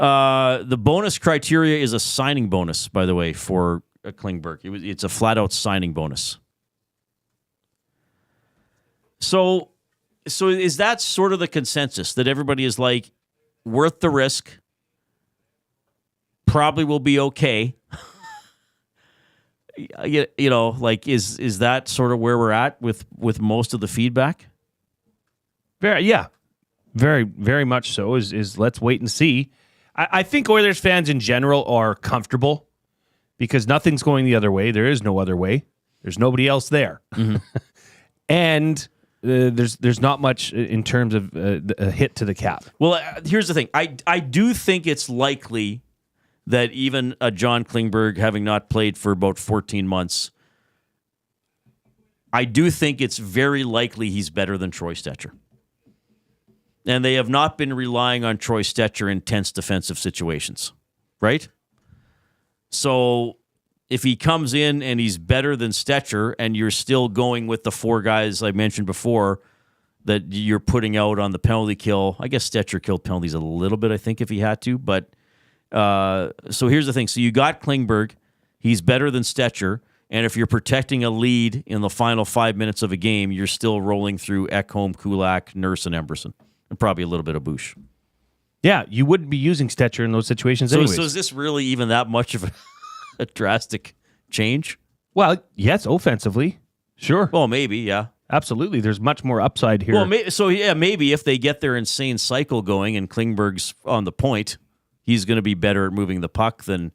The bonus criteria is a signing bonus, by the way, for Klingberg. It's a flat-out signing bonus. So is that sort of the consensus, that everybody is like, worth the risk, probably will be okay? Is that sort of where we're at with most of the feedback? Very, very much so. Is let's wait and see. I think Oilers fans in general are comfortable because nothing's going the other way. There is no other way. There's nobody else there. Mm-hmm. And there's not much in terms of a hit to the cap. Well, here's the thing. I do think it's likely that even a John Klingberg, having not played for about 14 months, I do think it's very likely he's better than Troy Stecher. And they have not been relying on Troy Stecher in tense defensive situations, right? So if he comes in and he's better than Stecher, and you're still going with the four guys I mentioned before that you're putting out on the penalty kill, I guess Stecher killed penalties a little bit, I think, if he had to. But so here's the thing. So you got Klingberg. He's better than Stecher. And if you're protecting a lead in the final 5 minutes of a game, you're still rolling through Ekholm, Kulak, Nurse, and Emberson. And probably a little bit of Bush. Yeah, you wouldn't be using Stecher in those situations anyways. So is this really even that much of a drastic change? Well, yes, offensively. Sure. Well, maybe, yeah. Absolutely. There's much more upside here. Well, maybe if they get their insane cycle going and Klingberg's on the point, he's going to be better at moving the puck than...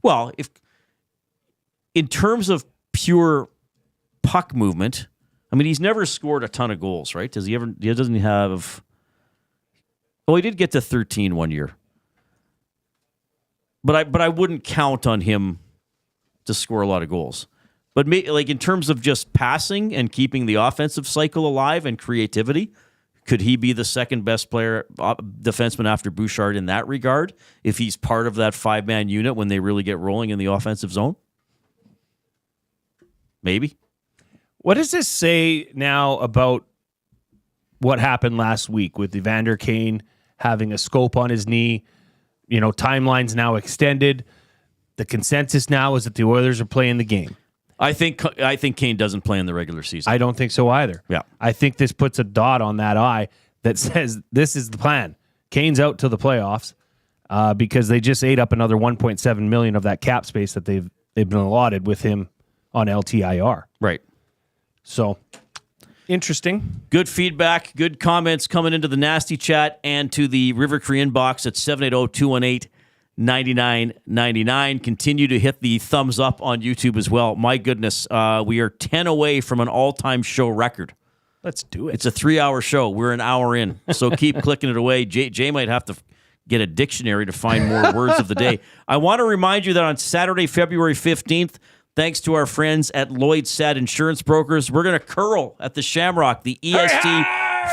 Well, if in terms of pure puck movement, I mean, he's never scored a ton of goals, right? Does he ever? He doesn't have... Well, he did get to 13 one year. But I wouldn't count on him to score a lot of goals. But like in terms of just passing and keeping the offensive cycle alive and creativity, could he be the second best player, defenseman after Bouchard in that regard, if he's part of that 5-man unit when they really get rolling in the offensive zone? Maybe. What does this say now about what happened last week with Evander Kane having a scope on his knee? You know, timeline's now extended. The consensus now is that the Oilers are playing the game. I think Kane doesn't play in the regular season. I don't think so either. Yeah. I think this puts a dot on that I that says this is the plan. Kane's out to the playoffs because they just ate up another $1.7 million of that cap space that they've been allotted with him on LTIR. Right. So, interesting. Good feedback, good comments coming into the Nasty Chat and to the River Cree inbox at 780-218-9999. Continue to hit the thumbs up on YouTube as well. My goodness, we are 10 away from an all-time show record. Let's do it. It's a 3-hour show. We're an hour in, so keep clicking it away. Jay might have to get a dictionary to find more words of the day. I want to remind you that on Saturday, February 15th, thanks to our friends at Lloyd Sad Insurance Brokers, we're going to curl at the Shamrock, the EST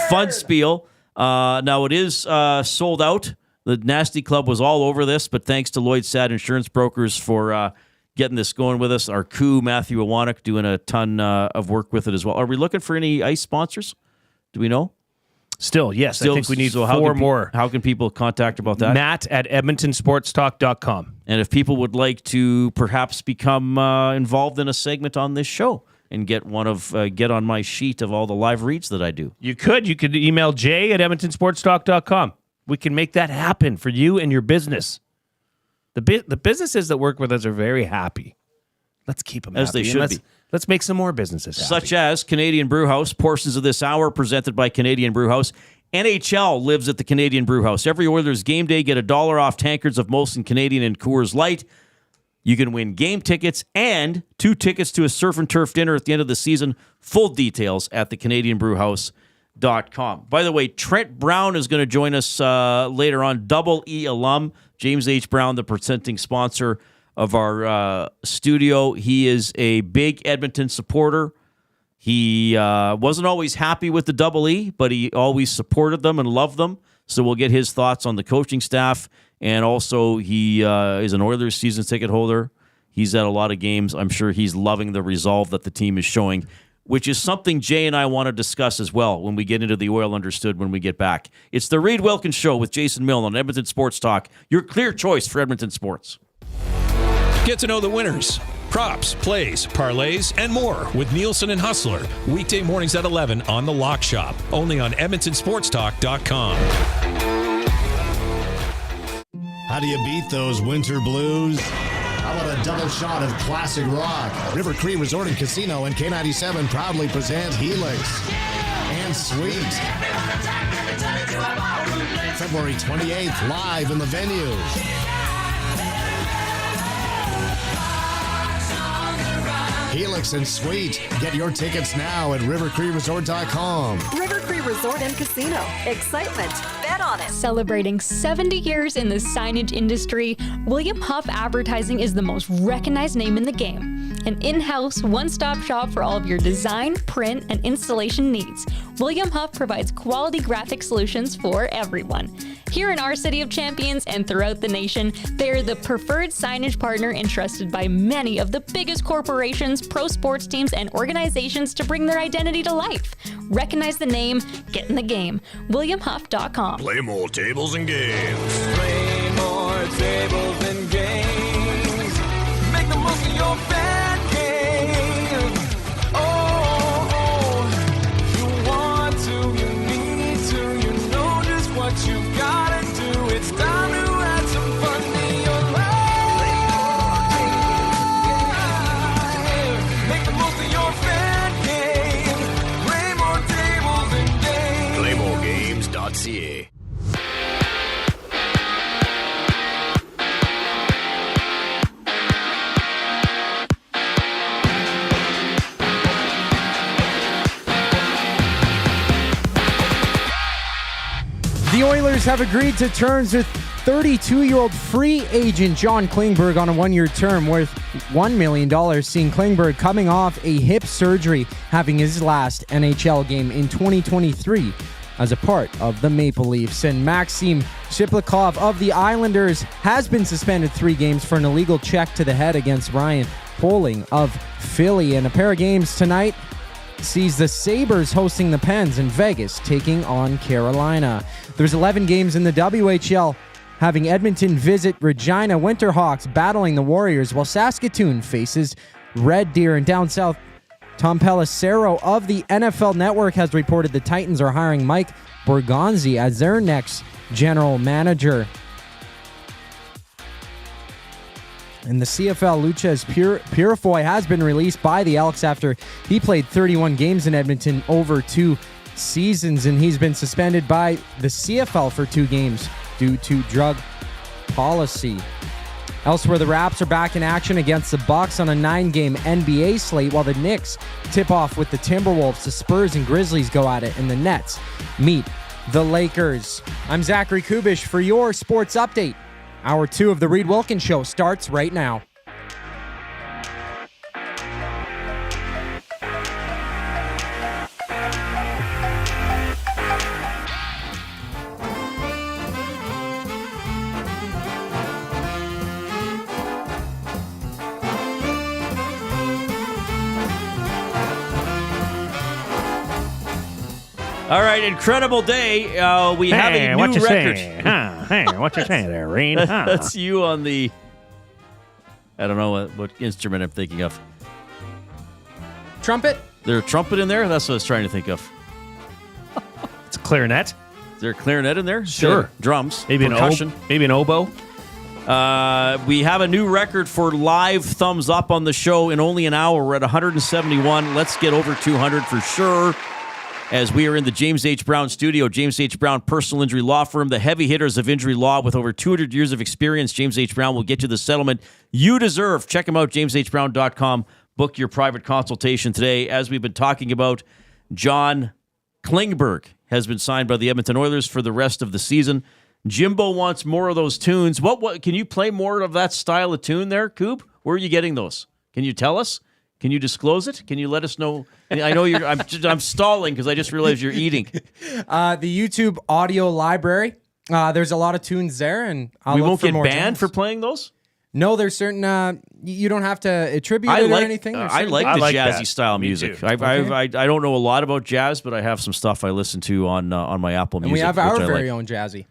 Fun Spiel. Now, it is sold out. The Nasty Club was all over this, but thanks to Lloyd Sad Insurance Brokers for getting this going with us. Our coup, Matthew Iwanek, doing a ton of work with it as well. Are we looking for any ice sponsors? Do we know? Still, yes. I think we need so four more. How can people contact about that? Matt at EdmontonSportsTalk.com. And if people would like to perhaps become involved in a segment on this show and get get on my sheet of all the live reads that I do. You could email Jay at EdmontonSportsTalk.com. We can make that happen for you and your business. The businesses that work with us are very happy. Let's keep them as happy. They should be. Let's make some more businesses happy. Such as Canadian Brewhouse. Portions of this hour presented by Canadian Brewhouse. NHL lives at the Canadian Brewhouse. Every Oilers game day, get $1 off tankards of Molson Canadian and Coors Light. You can win game tickets and 2 tickets to a surf and turf dinner at the end of the season. Full details at thecanadianbrewhouse.com. By the way, Trent Brown is going to join us later on. Double E alum. James H. Brown, the presenting sponsor of our studio. He is a big Edmonton supporter. He wasn't always happy with the Double E, but he always supported them and loved them. So we'll get his thoughts on the coaching staff. And also, he is an Oilers season ticket holder. He's at a lot of games. I'm sure he's loving the resolve that the team is showing, which is something Jay and I want to discuss as well when we get into the Oil Understood when we get back. It's the Reid Wilkins Show with Jason Milne on Edmonton Sports Talk, your clear choice for Edmonton sports. Get to know the winners, props, plays, parlays, and more with Nielsen and Hustler. Weekday mornings at 11 on The Lock Shop. Only on EdmontonSportsTalk.com. How do you beat those winter blues? How about a double shot of classic rock? River Cree Resort and Casino and K97 proudly present Helix and Sweet. February 28th, live in the venue. Helix and Sweet. Get your tickets now at rivercreeresort.com. River Cree Resort and Casino. Excitement. Bet on it. Celebrating 70 years in the signage industry, William Huff Advertising is the most recognized name in the game. An in-house, one-stop shop for all of your design, print, and installation needs. William Huff provides quality graphic solutions for everyone. Here in our City of Champions and throughout the nation, they are the preferred signage partner entrusted by many of the biggest corporations, pro sports teams, and organizations to bring their identity to life. Recognize the name, get in the game. WilliamHuff.com. Playmore Tables and Games. Playmore Tables and Games. Make the most of your fan game. Oh, you want to, you need to, you know just what you gotta do. It's time to add some fun to your life. Make the most of your fan game. Playmore Tables and Games. PlaymoreGames.ca. The Oilers have agreed to terms with 32-year-old free agent John Klingberg on a 1-year term worth $1 million, seeing Klingberg coming off a hip surgery, having his last NHL game in 2023 as a part of the Maple Leafs. And Maxim Shiplikov of the Islanders has been suspended 3 games for an illegal check to the head against Ryan Poehling of Philly. And a pair of games tonight sees the Sabres hosting the Pens and Vegas taking on Carolina. There's 11 games in the WHL, having Edmonton visit Regina Winterhawks battling the Warriors, while Saskatoon faces Red Deer. And down south, Tom Pelissero of the NFL Network has reported the Titans are hiring Mike Borgonzi as their next general manager. And the CFL Luches Purifoy has been released by the Elks after he played 31 games in Edmonton over 2 seasons, and he's been suspended by the CFL for 2 games due to drug policy. Elsewhere, the Raps are back in action against the Bucks on a 9-game NBA slate, while the Knicks tip off with the Timberwolves. The Spurs and Grizzlies go at it, and the Nets meet the Lakers. I'm Zachary Kubusch for your sports update. Hour 2 of the Reid Wilkins Show starts right now. All right, incredible day. We have a new record. Hey, what you saying there, Reid? That's you on the... I don't know what instrument I'm thinking of. Trumpet? There a trumpet in there? That's what I was trying to think of. It's a clarinet. Is there a clarinet in there? Sure. Drums. Maybe percussion. Maybe an oboe. We have a new record for live thumbs up on the show in only an hour. We're at 171. Let's get over 200 for sure, as we are in the James H. Brown studio. James H. Brown Personal Injury Law Firm, the heavy hitters of injury law with over 200 years of experience. James H. Brown will get you the settlement you deserve. Check him out, jameshbrown.com. Book your private consultation today. As we've been talking about, John Klingberg has been signed by the Edmonton Oilers for the rest of the season. Jimbo wants more of those tunes. What can you play more of that style of tune there, Koob? Where are you getting those? Can you tell us? Can you disclose it? Can you let us know? I know you're. I'm stalling because I just realized you're eating. The YouTube audio library. There's a lot of tunes there, and we won't get banned for playing those. No, there's certain. You don't have to attribute it or anything. I like the jazzy style music. I don't know a lot about jazz, but I have some stuff I listen to on my Apple Music. And we have our very own jazzy.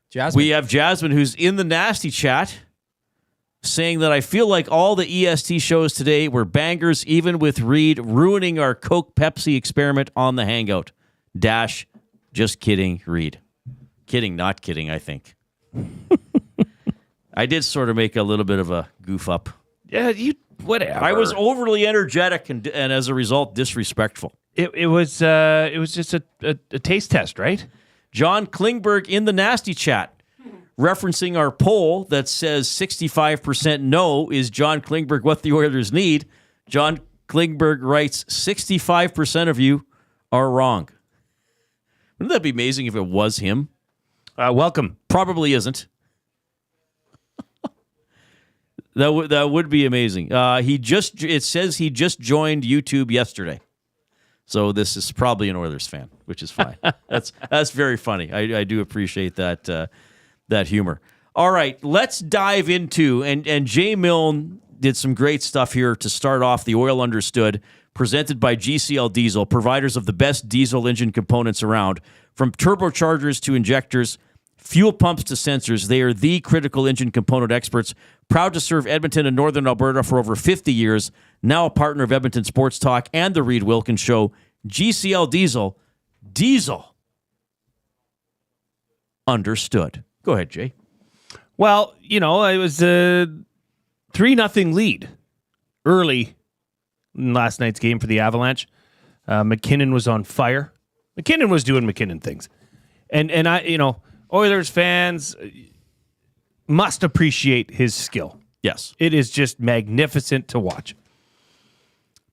Jasmine. We have Jasmine, who's in the nasty chat, saying that I feel like all the EST shows today were bangers, even with Reid ruining our Coke Pepsi experiment on the Hangout. Dash, just kidding, Reid. Kidding, not kidding, I think. I did sort of make a little bit of a goof up. Yeah, whatever. I was overly energetic and as a result, disrespectful. It was just a taste test, right? John Klingberg in the nasty chat, referencing our poll that says 65% no is John Klingberg what the Oilers need. John Klingberg writes, 65% of you are wrong. Wouldn't that be amazing if it was him? Welcome. Probably isn't. That would be amazing. It says he just joined YouTube yesterday. So this is probably an Oilers fan, which is fine. That's very funny. I do appreciate that humor. All right, let's dive into, and Jay Milne did some great stuff here to start off the Oil Understood, presented by GCL Diesel, providers of the best diesel engine components around. From turbochargers to injectors, fuel pumps to sensors, they are the critical engine component experts, proud to serve Edmonton and Northern Alberta for over 50 years, now a partner of Edmonton Sports Talk and the Reid Wilkins Show. GCL Diesel. Understood. Go ahead, Jay. Well, it was a 3-0 lead early in last night's game for the Avalanche. McKinnon was on fire. McKinnon was doing McKinnon things. And I, Oilers fans must appreciate his skill. Yes. It is just magnificent to watch.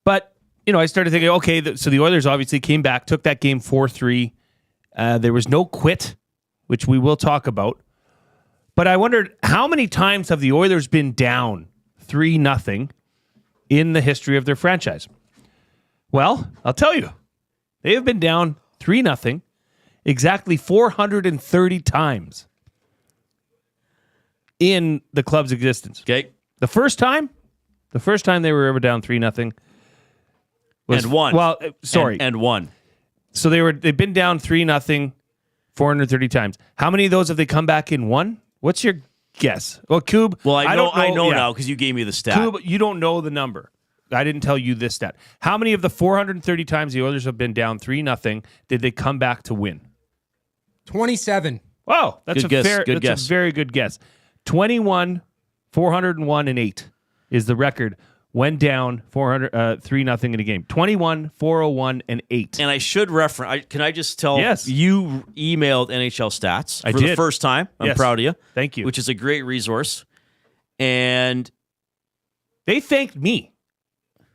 But, I started thinking, okay, so the Oilers obviously came back, took that game 4-3. There was no quit, which we will talk about. But I wondered, how many times have the Oilers been down 3-0 in the history of their franchise? Well, I'll tell you. They have been down 3-0 exactly 430 times in the club's existence. Okay. The first time they were ever down 3-0 was and won. Well, sorry, and won. So they've been down 3-0 430 times. How many of those have they come back and won? What's your guess? Well, Kub. Well, I know yeah. now because you gave me the stat. Kub, you don't know the number. I didn't tell you this stat. How many of the 430 times the Oilers have been down 3-0 did they come back to win? 27. Wow, that's Good a guess. very good guess. 21, 401, and 8 is the record when down 3-0 in a game. 21, 401, and 8. And I should reference. Can I just tell? Yes. You emailed NHL Stats I for did. the first time. I'm Yes. proud of you. Thank you. Which is a great resource. And they thanked me.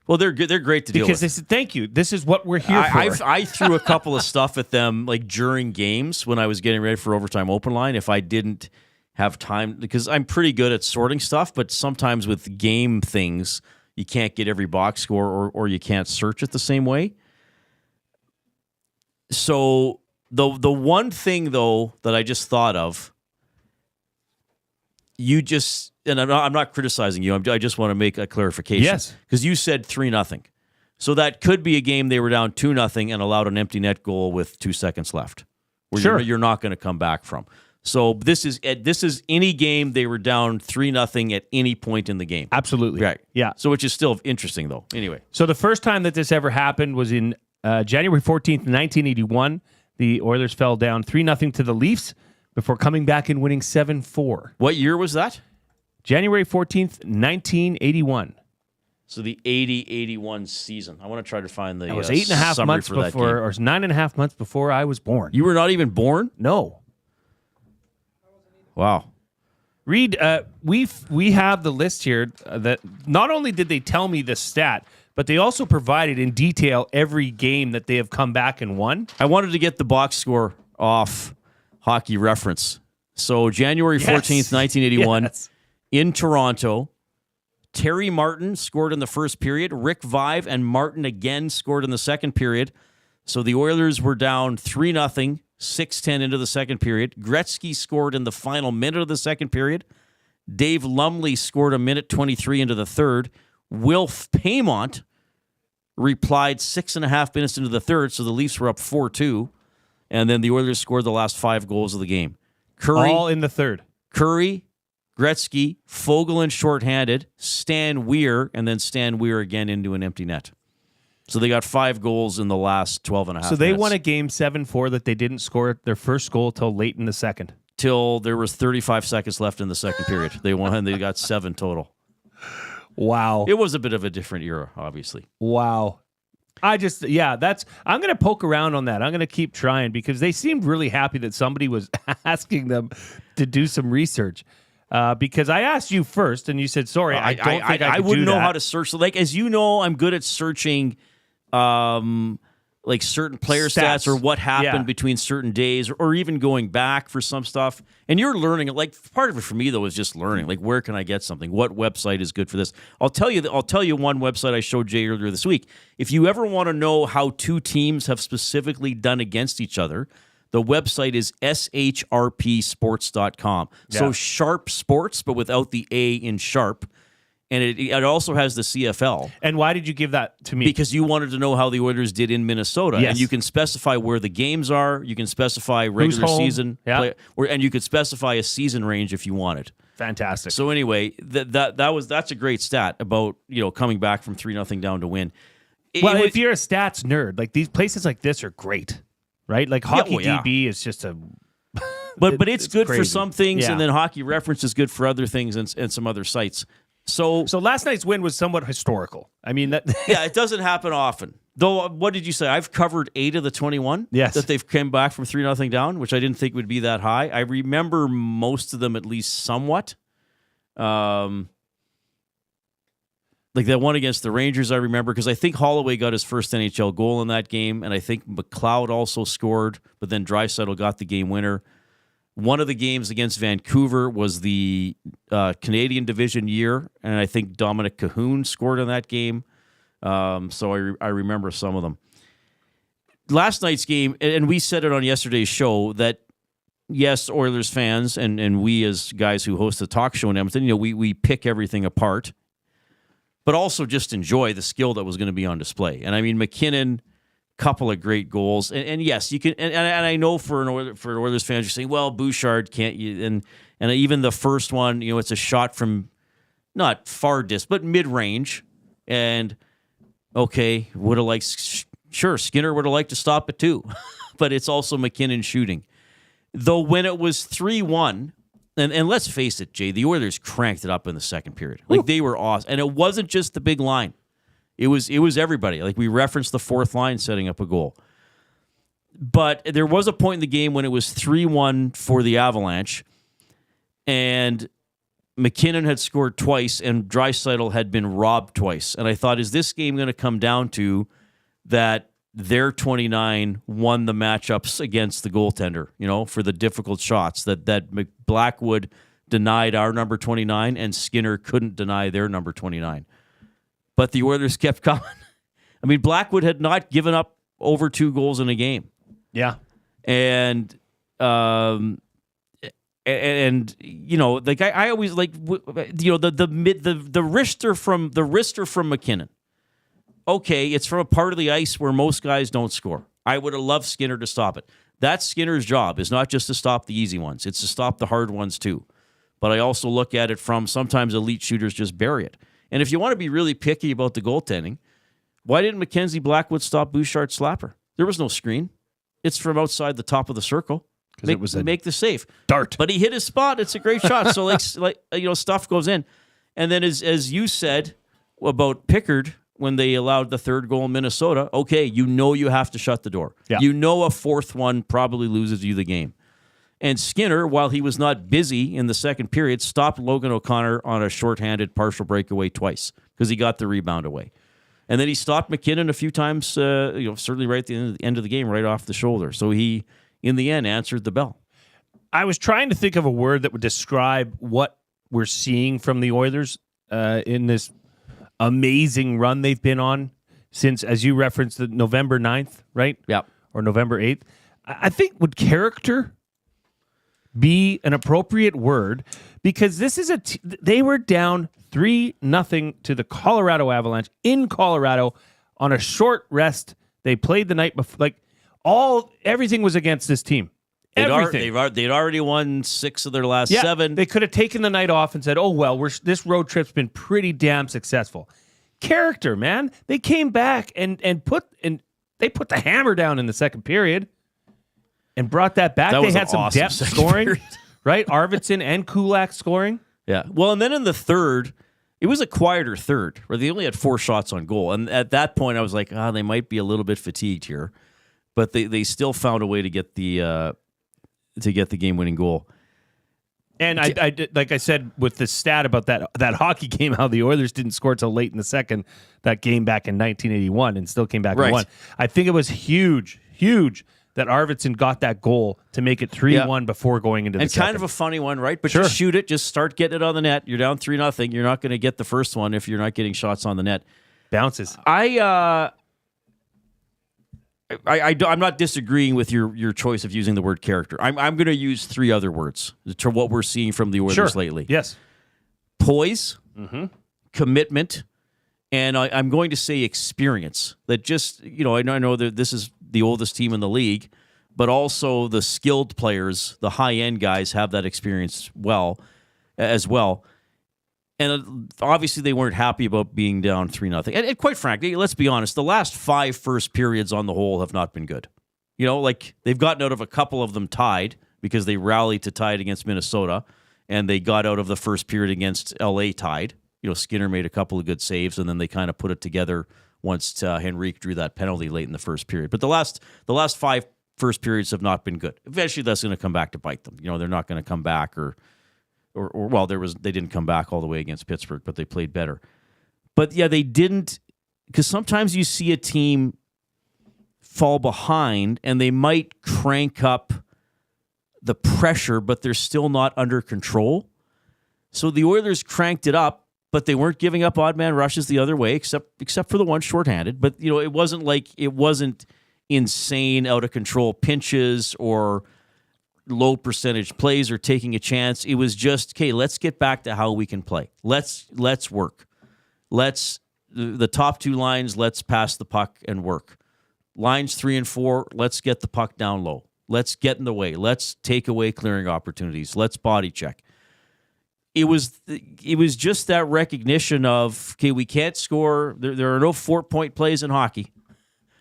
Well, they're good. They're great to deal Because with. they said, thank you. This is what we're here for. I threw a couple of stuff at them like during games when I was getting ready for Overtime Open Line. If I didn't have time, because I'm pretty good at sorting stuff, but sometimes with game things, you can't get every box score or you can't search it the same way. So the one thing, though, that I just thought of, and I'm not criticizing you. I just want to make a clarification. Yes. Because you said 3-0. So that could be a game they were down 2-0 and allowed an empty net goal with 2 seconds left. Where Sure. you're not going to come back from. So this is any game they were down 3-0 at any point in the game. Absolutely. Right. Yeah. So which is still interesting, though. Anyway. So the first time that this ever happened was in January 14th, 1981. The Oilers fell down 3-0 to the Leafs before coming back and winning 7-4. What year was that? January 14th, 1981. So the 80-81 season. I want to try to find the It was 8.5 months before, or 9.5 months before I was born. You were not even born? No. Wow. Reid, we have the list here that not only did they tell me the stat, but they also provided in detail every game that they have come back and won. I wanted to get the box score off Hockey Reference. So January 14th, 1981, Yes. in Toronto, Terry Martin scored in the first period. Rick Vive and Martin again scored in the second period. So the Oilers were down 3-0, 6:10 into the second period. Gretzky scored in the final minute of the second period. Dave Lumley scored a minute 23 into the third. Wilf Paymont replied 6.5 minutes into the third, so the Leafs were up 4-2. And then the Oilers scored the last 5 goals of the game. Curry, All in the third. Curry, Gretzky, Fogelin shorthanded, Stan Weir, and then Stan Weir again into an empty net. So they got 5 goals in the last 12 and a half So they minutes. won a game 7-4 that they didn't score their first goal till late in the second. Till there was 35 seconds left in the second period. They won and they got 7 total. Wow. It was a bit of a different era, obviously. Wow. I'm going to poke around on that. I'm going to keep trying because they seemed really happy that somebody was asking them to do some research. Because I asked you first and you said, sorry, I don't think I could I wouldn't do know that. how to search. Like, as you know, I'm good at searching like certain player stats or what happened between certain days or even going back for some stuff. And you're learning. Like, part of it for me, though, is just learning. Like, where can I get something? What website is good for this? I'll tell you one website I showed Jay earlier this week. If you ever want to know how 2 teams have specifically done against each other, the website is shrpsports.com. Yeah. So Sharp Sports, but without the A in Sharp. And it also has the CFL. And why did you give that to me? Because you wanted to know how the Oilers did in Minnesota. Yes. And you can specify where the games are. You can specify regular home. season. Yeah. And you could specify a season range if you wanted. Fantastic. So anyway, that's a great stat about coming back from 3-0 down to win. If you're a stats nerd, like these places like this are great, right? Like Hockey yeah. DB is just a... But it's good crazy. for some things, Yeah. and then Hockey Reference is good for other things and some other sites. So last night's win was somewhat historical. I mean, that yeah, it doesn't happen often. Though, what did you say? I've covered 8 of the 21 Yes. that they've come back from 3-0 down, which I didn't think would be that high. I remember most of them at least somewhat. Like that one against the Rangers, I remember, because I think Holloway got his first NHL goal in that game, and I think McLeod also scored, but then Draisaitl got the game winner. One of the games against Vancouver was the Canadian Division year, and I think Dominic Cahoon scored in that game. So I remember some of them. Last night's game, and we said it on yesterday's show, that yes, Oilers fans and we as guys who host the talk show in Edmonton, we pick everything apart, but also just enjoy the skill that was going to be on display. And I mean, McKinnon, couple of great goals, and yes, you can. And I know for Oilers fans, you're saying, well, Bouchard can't you? And even the first one, it's a shot from not far distance, but mid range, and okay, would have liked. Sure, Skinner would have liked to stop it too, but it's also McKinnon shooting. Though when it was 3-1, and let's face it, Jay, the Oilers cranked it up in the second period. Like, they were awesome. And it wasn't just the big line. It was everybody. Like, we referenced the fourth line setting up a goal. But there was a point in the game when it was 3-1 for the Avalanche, and McKinnon had scored twice, and Draisaitl had been robbed twice. And I thought, is this game going to come down to that their 29 won the matchups against the goaltender, for the difficult shots that Blackwood denied our number 29 and Skinner couldn't deny their number 29. But the Oilers kept coming. I mean, Blackwood had not given up over 2 goals in a game. Yeah. And I always like, the wrister from McKinnon. Okay, it's from a part of the ice where most guys don't score. I would have loved Skinner to stop it. That's Skinner's job, is not just to stop the easy ones. It's to stop the hard ones too. But I also look at it from sometimes elite shooters just bury it. And if you want to be really picky about the goaltending, why didn't Mackenzie Blackwood stop Bouchard's slapper? There was no screen. It's from outside the top of the circle. Make the save. Dart. But he hit his spot. It's a great shot. So stuff goes in. And then as you said about Pickard, when they allowed the third goal in Minnesota, okay, you have to shut the door. Yeah. A fourth one probably loses you the game. And Skinner, while he was not busy in the second period, stopped Logan O'Connor on a shorthanded partial breakaway twice because he got the rebound away. And then he stopped McKinnon a few times, certainly right at the end of the game, right off the shoulder. So he, in the end, answered the bell. I was trying to think of a word that would describe what we're seeing from the Oilers in this amazing run they've been on since, as you referenced, the November 9th, right? Yeah. Or November 8th. I think would character be an appropriate word, because this is they were down 3-0 to the Colorado Avalanche in Colorado on a short rest. They played the night before. Everything was against this team. They'd already won 6 of their last 7. They could have taken the night off and said, "Oh well, this road trip's been pretty damn successful." Character, man. They came back and put the hammer down in the second period and brought that back. They had some awesome depth scoring, right? Arvidsson and Kulak scoring. Yeah. Well, and then in the third, it was a quieter third where they only had 4 shots on goal. And at that point, I was like, they might be a little bit fatigued here, but they still found a way to get the game-winning goal. And I did, like I said, with the stat about that hockey game, how the Oilers didn't score till late in the second, that game back in 1981, and still came back and won. I think it was huge that Arvidsson got that goal to make it 3-1 before going into the second. And kind of a funny one, right? But just shoot it, just start getting it on the net. You're down 3-0. You're not going to get the first one if you're not getting shots on the net. Bounces. I'm not disagreeing with your choice of using the word character. I'm going to use 3 other words to what we're seeing from the Oilers lately. Yes. Poise, commitment, and I'm going to say experience. That just, I know that this is the oldest team in the league, but also the skilled players, the high-end guys have that experience as well. And obviously they weren't happy about being down 3-0. And quite frankly, let's be honest, the last 5 first periods on the whole have not been good. They've gotten out of a couple of them tied because they rallied to tie it against Minnesota, and they got out of the first period against LA tied. Skinner made a couple of good saves, and then they kind of put it together once Henrique drew that penalty late in the first period. But the last 5 first periods have not been good. Eventually that's going to come back to bite them. They're not going to come back or they didn't come back all the way against Pittsburgh, but they played better. But yeah, they didn't, because sometimes you see a team fall behind and they might crank up the pressure, but they're still not under control. So the Oilers cranked it up, but they weren't giving up odd man rushes the other way, except for the one shorthanded. But it wasn't insane, out of control pinches or low percentage plays or taking a chance. It was just, okay, let's get back to how we can play. Let's work. The top two lines, let's pass the puck and work. Lines 3 and 4, let's get the puck down low. Let's get in the way. Let's take away clearing opportunities. Let's body check. It was just that recognition of, okay, we can't score. There are no 4-point plays in hockey.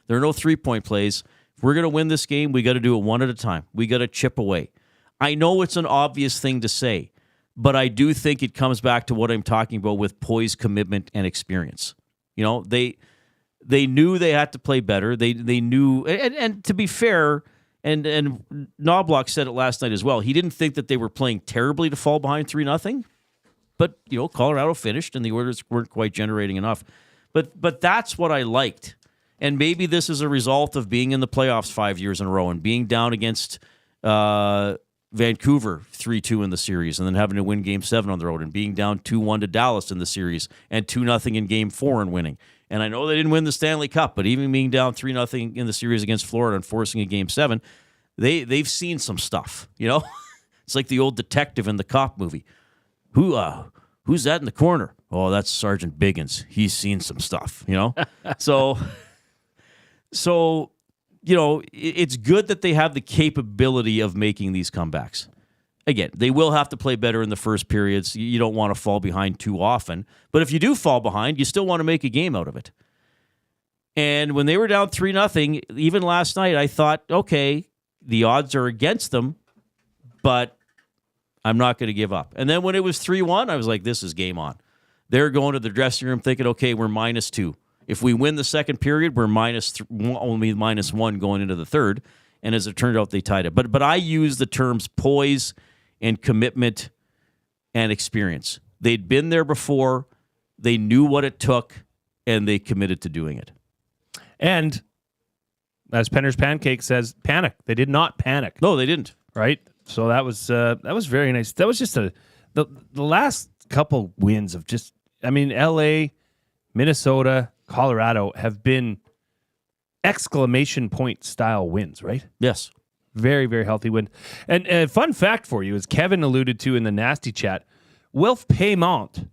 There are no 3-point plays. If we're going to win this game, we got to do it one at a time. We got to chip away. I know it's an obvious thing to say, but I do think it comes back to what I'm talking about with poise, commitment, and experience. They knew they had to play better. They knew, and to be fair, and Knobloch said it last night as well. He didn't think that they were playing terribly to fall behind 3-0. But Colorado finished, and the Oilers weren't quite generating enough. But that's what I liked. And maybe this is a result of being in the playoffs 5 years in a row and being down against Vancouver 3-2 in the series, and then having to win Game 7 on the road, and being down 2-1 to Dallas in the series, and 2-0 in Game 4 and winning. And I know they didn't win the Stanley Cup, but even being down 3-0 in the series against Florida and forcing a Game 7, they've seen some stuff. It's like the old detective in the cop movie. Who's that in the corner? Oh, that's Sergeant Biggins. He's seen some stuff. So it's good that they have the capability of making these comebacks. Again, they will have to play better in the first periods. You don't want to fall behind too often. But if you do fall behind, you still want to make a game out of it. And when they were down 3-0, even last night, I thought, okay, the odds are against them, but I'm not going to give up. And then when it was 3-1, I was like, this is game on. They're going to the dressing room thinking, okay, we're -2. If we win the second period, we're only -1 going into the third. And as it turned out, they tied it. But I use the terms poise and commitment and experience. They'd been there before. They knew what it took, and they committed to doing it. And as Penner's Pancake says, panic. They did not panic. No, they didn't. Right? So that was very nice. That was just the last couple wins of LA, Minnesota, Colorado have been exclamation point style wins, right? Yes. Very, very healthy win. And a fun fact for you, as Kevin alluded to in the nasty chat, Wilf Paymont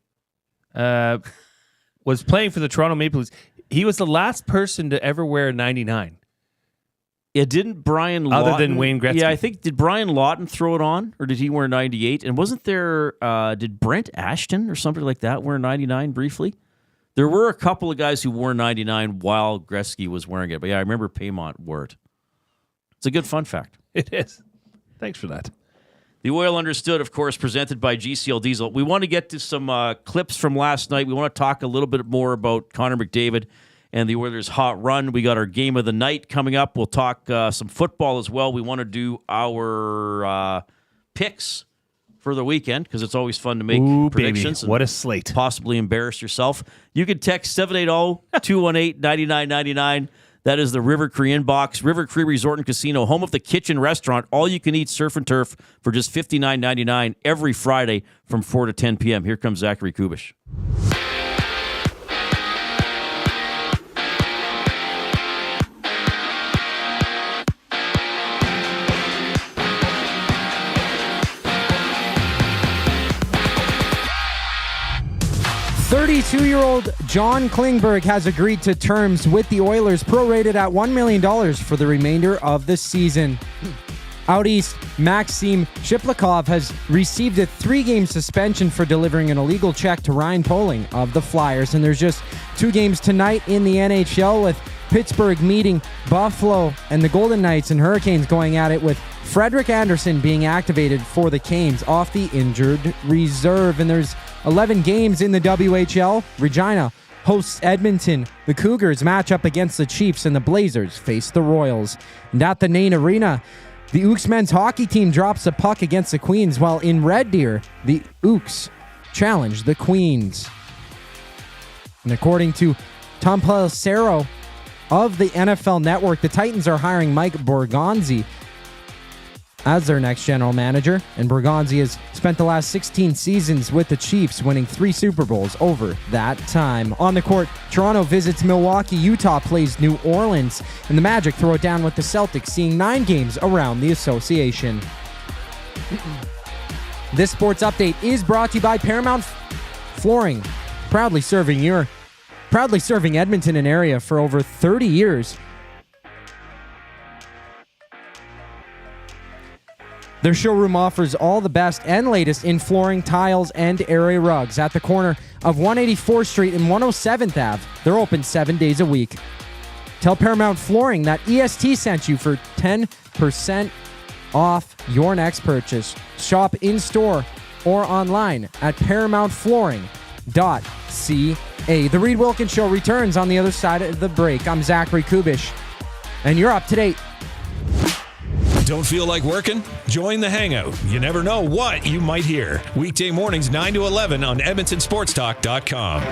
was playing for the Toronto Maple Leafs. He was the last person to ever wear a 99. Yeah, didn't Brian Lawton... Other than Wayne Gretzky. Yeah, I think, did Brian Lawton throw it on, or did he wear 98? And wasn't there... did Brent Ashton or somebody like that wear 99 briefly? There were a couple of guys who wore 99 while Gretzky was wearing it. But yeah, I remember Paymont wore it. It's a good fun fact. It is. Thanks for that. The Oil Understood, of course, presented by GCL Diesel. We want to get to some clips from last night. We want to talk a little bit more about Connor McDavid and the Oilers' hot run. We got our game of the night coming up. We'll talk some football as well. We want to do our picks for the weekend because it's always fun to make predictions. Baby. What a slate. Possibly embarrass yourself. You can text 780-218-9999. That is the River Cree inbox. River Cree Resort and Casino, home of the Kitchen Restaurant. All you can eat surf and turf for just $59.99 every Friday from 4 to 10 p.m. Here comes Zachary Kubusch. .32-year-old John Klingberg has agreed to terms with the Oilers, prorated at $1 million for the remainder of the season. Out east, Maxim Shiplikov has received a 3-game suspension for delivering an illegal check to Ryan Poehling of the Flyers. And there's just 2 games tonight in the NHL, with Pittsburgh meeting Buffalo and the Golden Knights, and Hurricanes going at it with Frederik Andersen being activated for the Canes off the injured reserve. And there's 11 games in the WHL. Regina hosts Edmonton. The Cougars match up against the Chiefs, and the Blazers face the Royals. And at the Nain Arena, the Ooks men's hockey team drops a puck against the Queens, while in Red Deer, the Ooks challenge the Queens. And according to Tom Pelissero of the NFL Network, the Titans are hiring Mike Borgonzi as their next general manager, and Bergonzi has spent the last 16 seasons with the Chiefs, winning 3 Super Bowls over that time. On the court, Toronto visits Milwaukee, Utah plays New Orleans, and the Magic throw it down with the Celtics, seeing 9 games around the association. This sports update is brought to you by Paramount Flooring, proudly serving Edmonton and area for over 30 years. Their showroom offers all the best and latest in flooring, tiles, and area rugs at the corner of 184th Street and 107th Ave. They're open 7 days a week. Tell Paramount Flooring that EST sent you for 10% off your next purchase. Shop in-store or online at paramountflooring.ca. The Reid Wilkins Show returns on the other side of the break. I'm Zachary Kubusch, and you're up to date. Don't feel like working? Join the Hangout. You never know what you might hear. Weekday mornings 9 to 11 on EdmontonSportsTalk.com.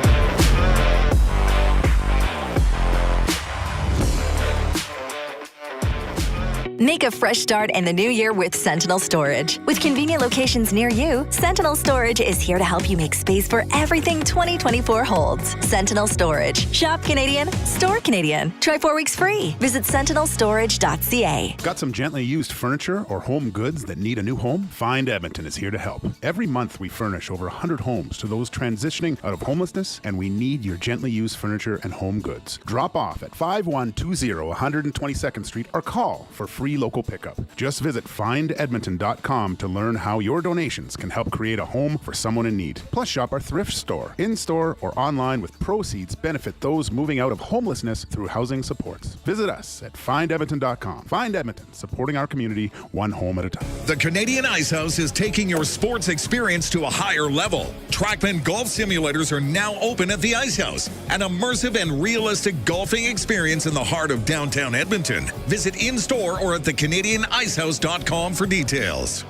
Make a fresh start in the new year with Sentinel Storage. With convenient locations near you, Sentinel Storage is here to help you make space for everything 2024 holds. Sentinel Storage. Shop Canadian, store Canadian. Try 4 weeks free. Visit sentinelstorage.ca. Got some gently used furniture or home goods that need a new home? Find Edmonton is here to help. Every month we furnish over 100 homes to those transitioning out of homelessness, and we need your gently used furniture and home goods. Drop off at 5120 122nd Street or call for free local pickup. Just visit findedmonton.com to learn how your donations can help create a home for someone in need. Plus, shop our thrift store, in-store or online, with proceeds benefit those moving out of homelessness through housing supports. Visit us at findedmonton.com. Find Edmonton, supporting our community one home at a time. The Canadian Ice House is taking your sports experience to a higher level. Trackman golf simulators are now open at the Ice House, an immersive and realistic golfing experience in the heart of downtown Edmonton. Visit in-store or at thecanadianicehouse.com for details.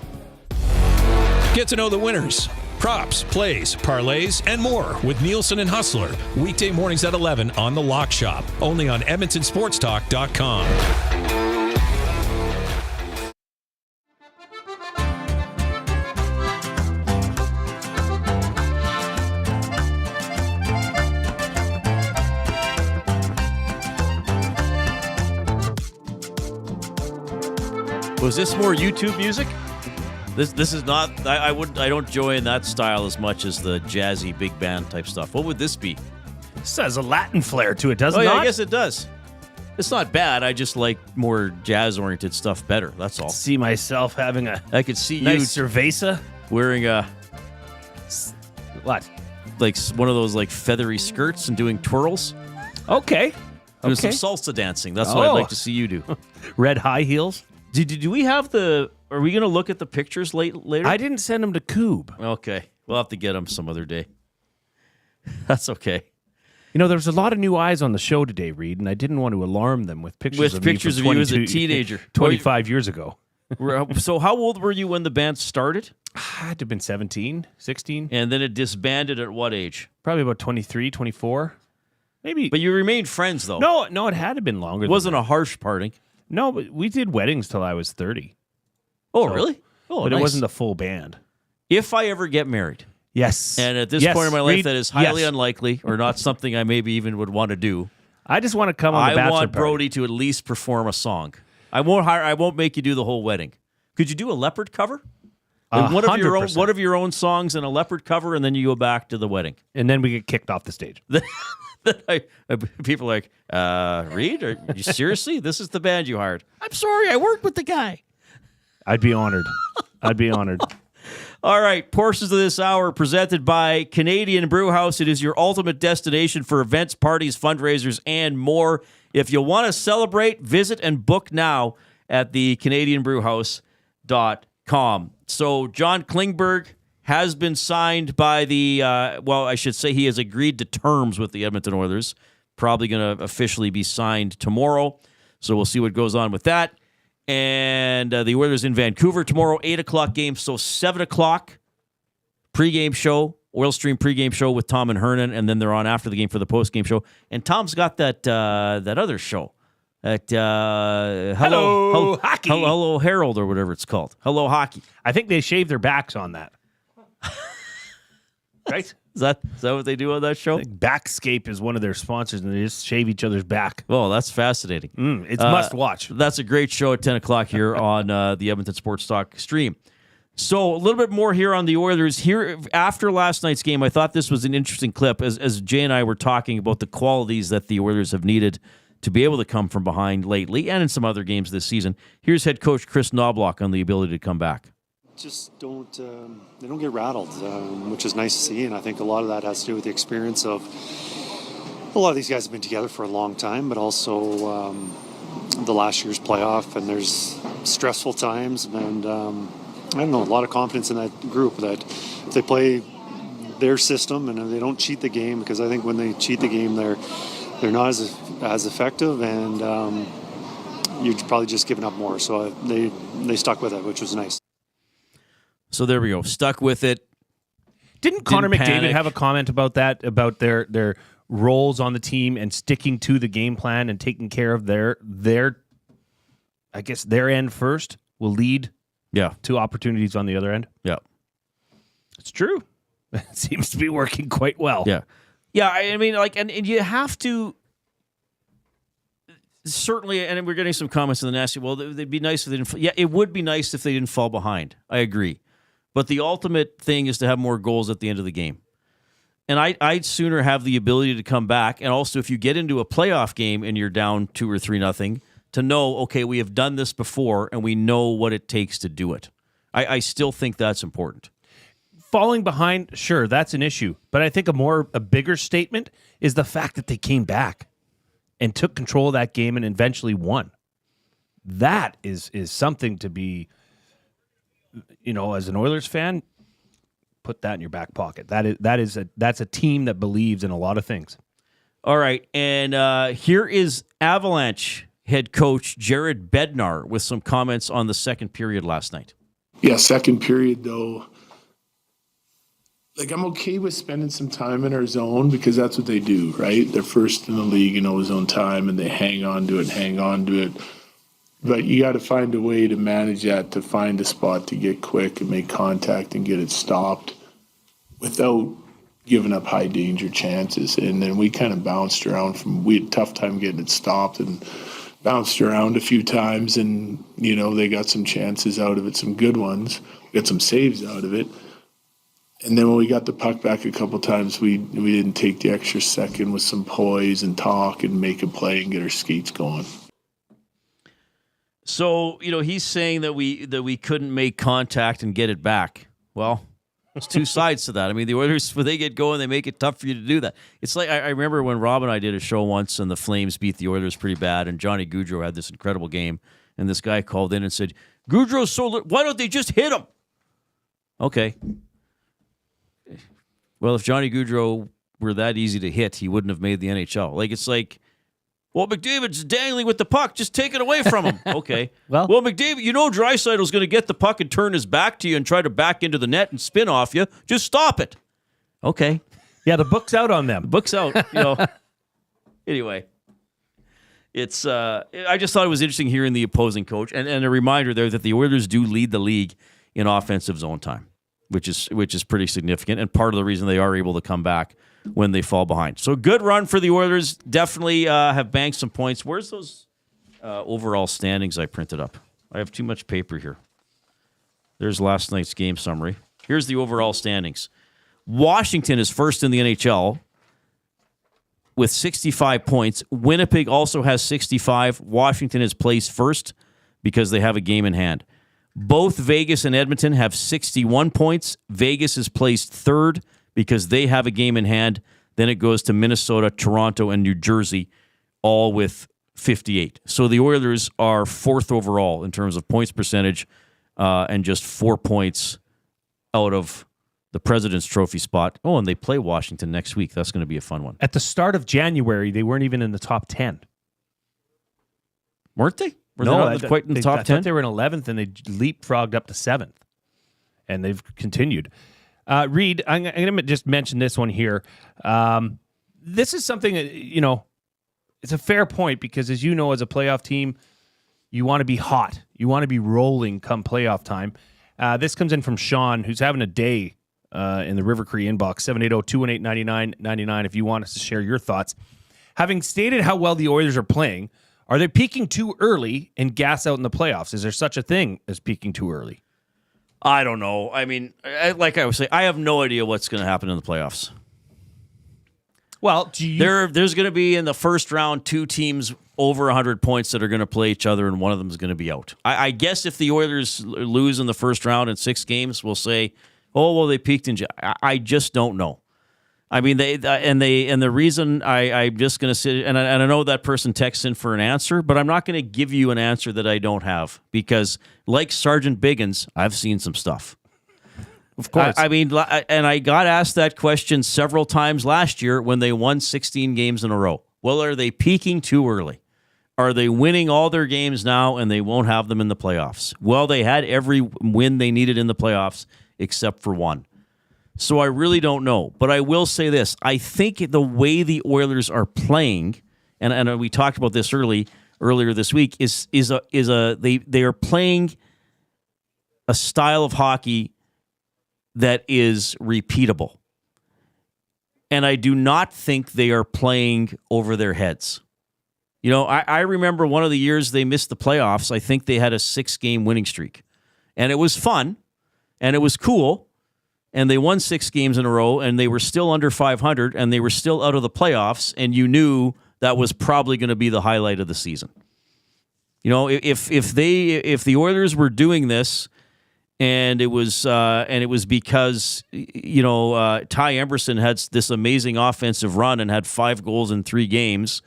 Get to know the winners, props, plays, parlays, and more with Nielsen and Hustler. Weekday mornings at 11 on The Lock Shop, only on EdmontonSportsTalk.com. Was this more YouTube music? This is not. I don't join that style as much as the jazzy big band type stuff. What would this be? This has a Latin flair to it, doesn't it? Oh yeah, I guess it does. It's not bad. I just like more jazz-oriented stuff better. That's all. See myself having a. I could see nice you cerveza wearing a what, like one of those like feathery skirts and doing twirls. Okay. Doing some salsa dancing. That's what I'd like to see you do. Red high heels. Do we have the? Are we going to look at the pictures later? I didn't send them to Koob. Okay, we'll have to get them some other day. That's okay. You know, there was a lot of new eyes on the show today, Reid, and I didn't want to alarm them with pictures of you as a teenager, 25 years ago. So how old were you when the band started? I had to have been 17, 16. And then it disbanded at what age? Probably about 23, 24. Maybe. But you remained friends, though. No, it had to have been longer. It wasn't a harsh parting. No, but we did weddings till I was 30. Oh, really? Oh, but nice. It wasn't the full band. If I ever get married. Yes. And at this point in my life, that is highly unlikely or not something I maybe even would want to do. I just want to come on the bachelor I want party. Brody to at least perform a song. I won't make you do the whole wedding. Could you do a Leopard cover? One of your own songs and a Leopard cover, and then you go back to the wedding. And then we get kicked off the stage. People are like, Reid, are you seriously? This is the band you hired. I'm sorry, I worked with the guy. I'd be honored. All right, portions of this hour presented by Canadian Brewhouse. It is your ultimate destination for events, parties, fundraisers, and more. If you want to celebrate, visit and book now at the CanadianBrewhouse.com. So John Klingberg has been signed by the, I should say he has agreed to terms with the Edmonton Oilers. Probably going to officially be signed tomorrow. So we'll see what goes on with that. And the Oilers in Vancouver tomorrow, 8 o'clock game. So 7 o'clock pregame show, Oil Stream pregame show with Tom and Hernan. And then they're on after the game for the postgame show. And Tom's got that other show at Hello, Hockey. Hello Herald or whatever it's called. Hello Hockey. I think they shave their backs on that. Right? Is that what they do on that show? Backscape is one of their sponsors, and they just shave each other's back. Oh, that's fascinating. It's must watch. That's a great show at 10 o'clock here on the Edmonton Sports Talk stream. So a little bit more here on the Oilers. Here after last night's game, I thought this was an interesting clip as Jay and I were talking about the qualities that the Oilers have needed to be able to come from behind lately and in some other games this season. Here's head coach Chris Knobloch on the ability to come back. Just don't get rattled, which is nice to see, and I think a lot of that has to do with the experience of a lot of these guys have been together for a long time, but also the last year's playoff, and there's stressful times, and I don't know, a lot of confidence in that group that if they play their system and they don't cheat the game, because I think when they cheat the game, they're not as effective, and you're probably just giving up more. So they stuck with it, which was nice. So there we go. Stuck with it. Didn't Connor McDavid panic. have a comment about that, about their roles on the team and sticking to the game plan and taking care of their I guess their end first will lead to opportunities on the other end? Yeah. It's true. It seems to be working quite well. Yeah. Yeah, I mean, like, and you have to certainly, and we're getting some comments in the nasty, well, it'd be nice if they didn't, it would be nice if they didn't fall behind. I agree. But the ultimate thing is to have more goals at the end of the game. And I'd sooner have the ability to come back, and also if you get into a playoff game and you're down 2 or 3-0, to know, okay, we have done this before, and we know what it takes to do it. I still think that's important. Falling behind, sure, that's an issue. But I think a bigger statement is the fact that they came back and took control of that game and eventually won. That is something to be, as an Oilers fan, put that in your back pocket. That's a team that believes in a lot of things. All right, and here is Avalanche head coach Jared Bednar with some comments on the second period last night. Yeah, second period though. Like, I'm okay with spending some time in our zone because that's what they do, right? They're first in the league in zone time, and they hang on to it. But you got to find a way to manage that, to find a spot to get quick and make contact and get it stopped without giving up high danger chances. And then we kind of bounced around we had a tough time getting it stopped and bounced around a few times, and, they got some chances out of it, some good ones, got some saves out of it. And then when we got the puck back a couple times, we didn't take the extra second with some poise and talk and make a play and get our skates going. So, he's saying that we couldn't make contact and get it back. Well, there's two sides to that. I mean, the Oilers, when they get going, they make it tough for you to do that. It's like, I remember when Rob and I did a show once and the Flames beat the Oilers pretty bad, and Johnny Gaudreau had this incredible game, and this guy called in and said, Gaudreau's why don't they just hit him? Okay. Well, if Johnny Gaudreau were that easy to hit, he wouldn't have made the NHL. It's like, well, McDavid's dangling with the puck. Just take it away from him. Okay. Well, McDavid, Draisaitl's going to get the puck and turn his back to you and try to back into the net and spin off you. Just stop it. Okay. Yeah, the book's out on them. The book's out. Anyway, it's. I just thought it was interesting hearing the opposing coach and a reminder there that the Oilers do lead the league in offensive zone time, which is pretty significant and part of the reason they are able to come back when they fall behind. So good run for the Oilers. Definitely have banked some points. Where's those overall standings I printed up? I have too much paper here. There's last night's game summary. Here's the overall standings. Washington is first in the NHL with 65 points. Winnipeg also has 65. Washington is placed first because they have a game in hand. Both Vegas and Edmonton have 61 points. Vegas is placed third because they have a game in hand. Then it goes to Minnesota, Toronto, and New Jersey, all with 58. So the Oilers are fourth overall in terms of points percentage and just 4 points out of the President's Trophy spot. Oh, and they play Washington next week. That's going to be a fun one. At the start of January, they weren't even in the top 10. Weren't they? Were no, they not quite in the top 10? They were in 11th, and they leapfrogged up to 7th. And they've continued. Reid, I'm going to just mention this one here. This is something, it's a fair point because, as you know, as a playoff team, you want to be hot. You want to be rolling come playoff time. This comes in from Sean, who's having a day in the River Cree inbox, 780-218-9999, if you want us to share your thoughts. Having stated how well the Oilers are playing, are they peaking too early and gas out in the playoffs? Is there such a thing as peaking too early? I don't know. I mean, like I was saying, I have no idea what's going to happen in the playoffs. Well, there's going to be in the first round 2 teams over 100 points that are going to play each other, and one of them is going to be out. I guess if the Oilers lose in the first round in 6 games, we'll say, oh, well, they peaked in. I just don't know. I mean, the reason I'm just going to sit and I know that person texts in for an answer, but I'm not going to give you an answer that I don't have because, like Sergeant Biggins, I've seen some stuff. Of course. I mean, and I got asked that question several times last year when they won 16 games in a row. Well, are they peaking too early? Are they winning all their games now and they won't have them in the playoffs? Well, they had every win they needed in the playoffs except for one. So I really don't know. But I will say this. I think the way the Oilers are playing, and we talked about this earlier this week, they are playing a style of hockey that is repeatable. And I do not think they are playing over their heads. You know, I remember one of the years they missed the playoffs. I think they had a 6-game winning streak. And it was fun, and it was cool, and they won 6 games in a row, and they were still under 500, and they were still out of the playoffs, and you knew that was probably going to be the highlight of the season. You know, if the Oilers were doing this, and it was because, you know, Ty Emberson had this amazing offensive run and had 5 goals in 3 games,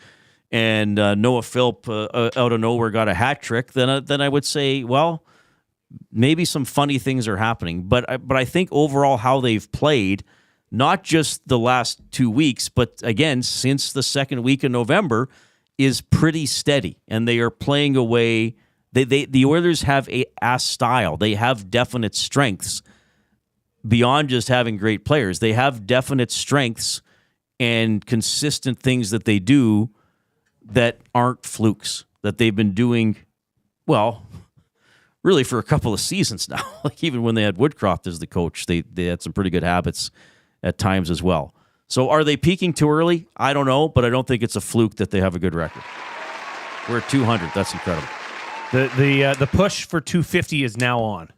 and Noah Philp out of nowhere got a hat trick, then I would say, well, maybe some funny things are happening. But I think overall how they've played, not just the last 2 weeks, but again since the second week of November, is pretty steady, and they are playing away. The Oilers have a style. They have definite strengths beyond just having great players. They have definite strengths and consistent things that they do that aren't flukes, that they've been doing, well, really for a couple of seasons now. Like even when they had Woodcroft as the coach, they had some pretty good habits at times as well. So are they peaking too early? I don't know, but I don't think it's a fluke that they have a good record. We're at 200. That's incredible. The push for 250 is now on.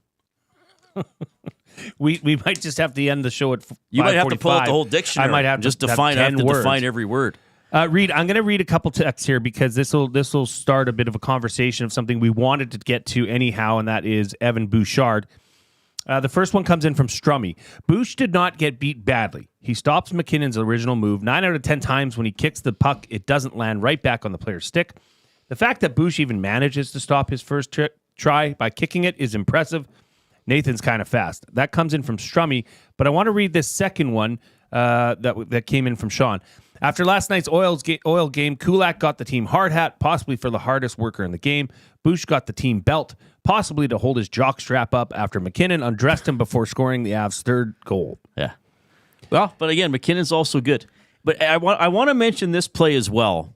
we might just have to end the show at 5:45. You might have to pull out the whole dictionary. I might have just to define. have 10 words. Define every word. Reid, I'm going to read a couple texts here because this will start a bit of a conversation of something we wanted to get to anyhow, and that is Evan Bouchard. The first one comes in from Strummy. Bouch did not get beat badly. He stops McKinnon's original move. 9 out of 10 times when he kicks the puck, it doesn't land right back on the player's stick. The fact that Bouch even manages to stop his first try by kicking it is impressive. Nathan's kind of fast. That comes in from Strummy, but I want to read this second one that came in from Sean. After last night's oil game, Kulak got the team hard hat, possibly for the hardest worker in the game. Bouch got the team belt, possibly to hold his jock strap up after McKinnon undressed him before scoring the Avs' third goal. Yeah. Well, but again, McKinnon's also good. But I want to mention this play as well.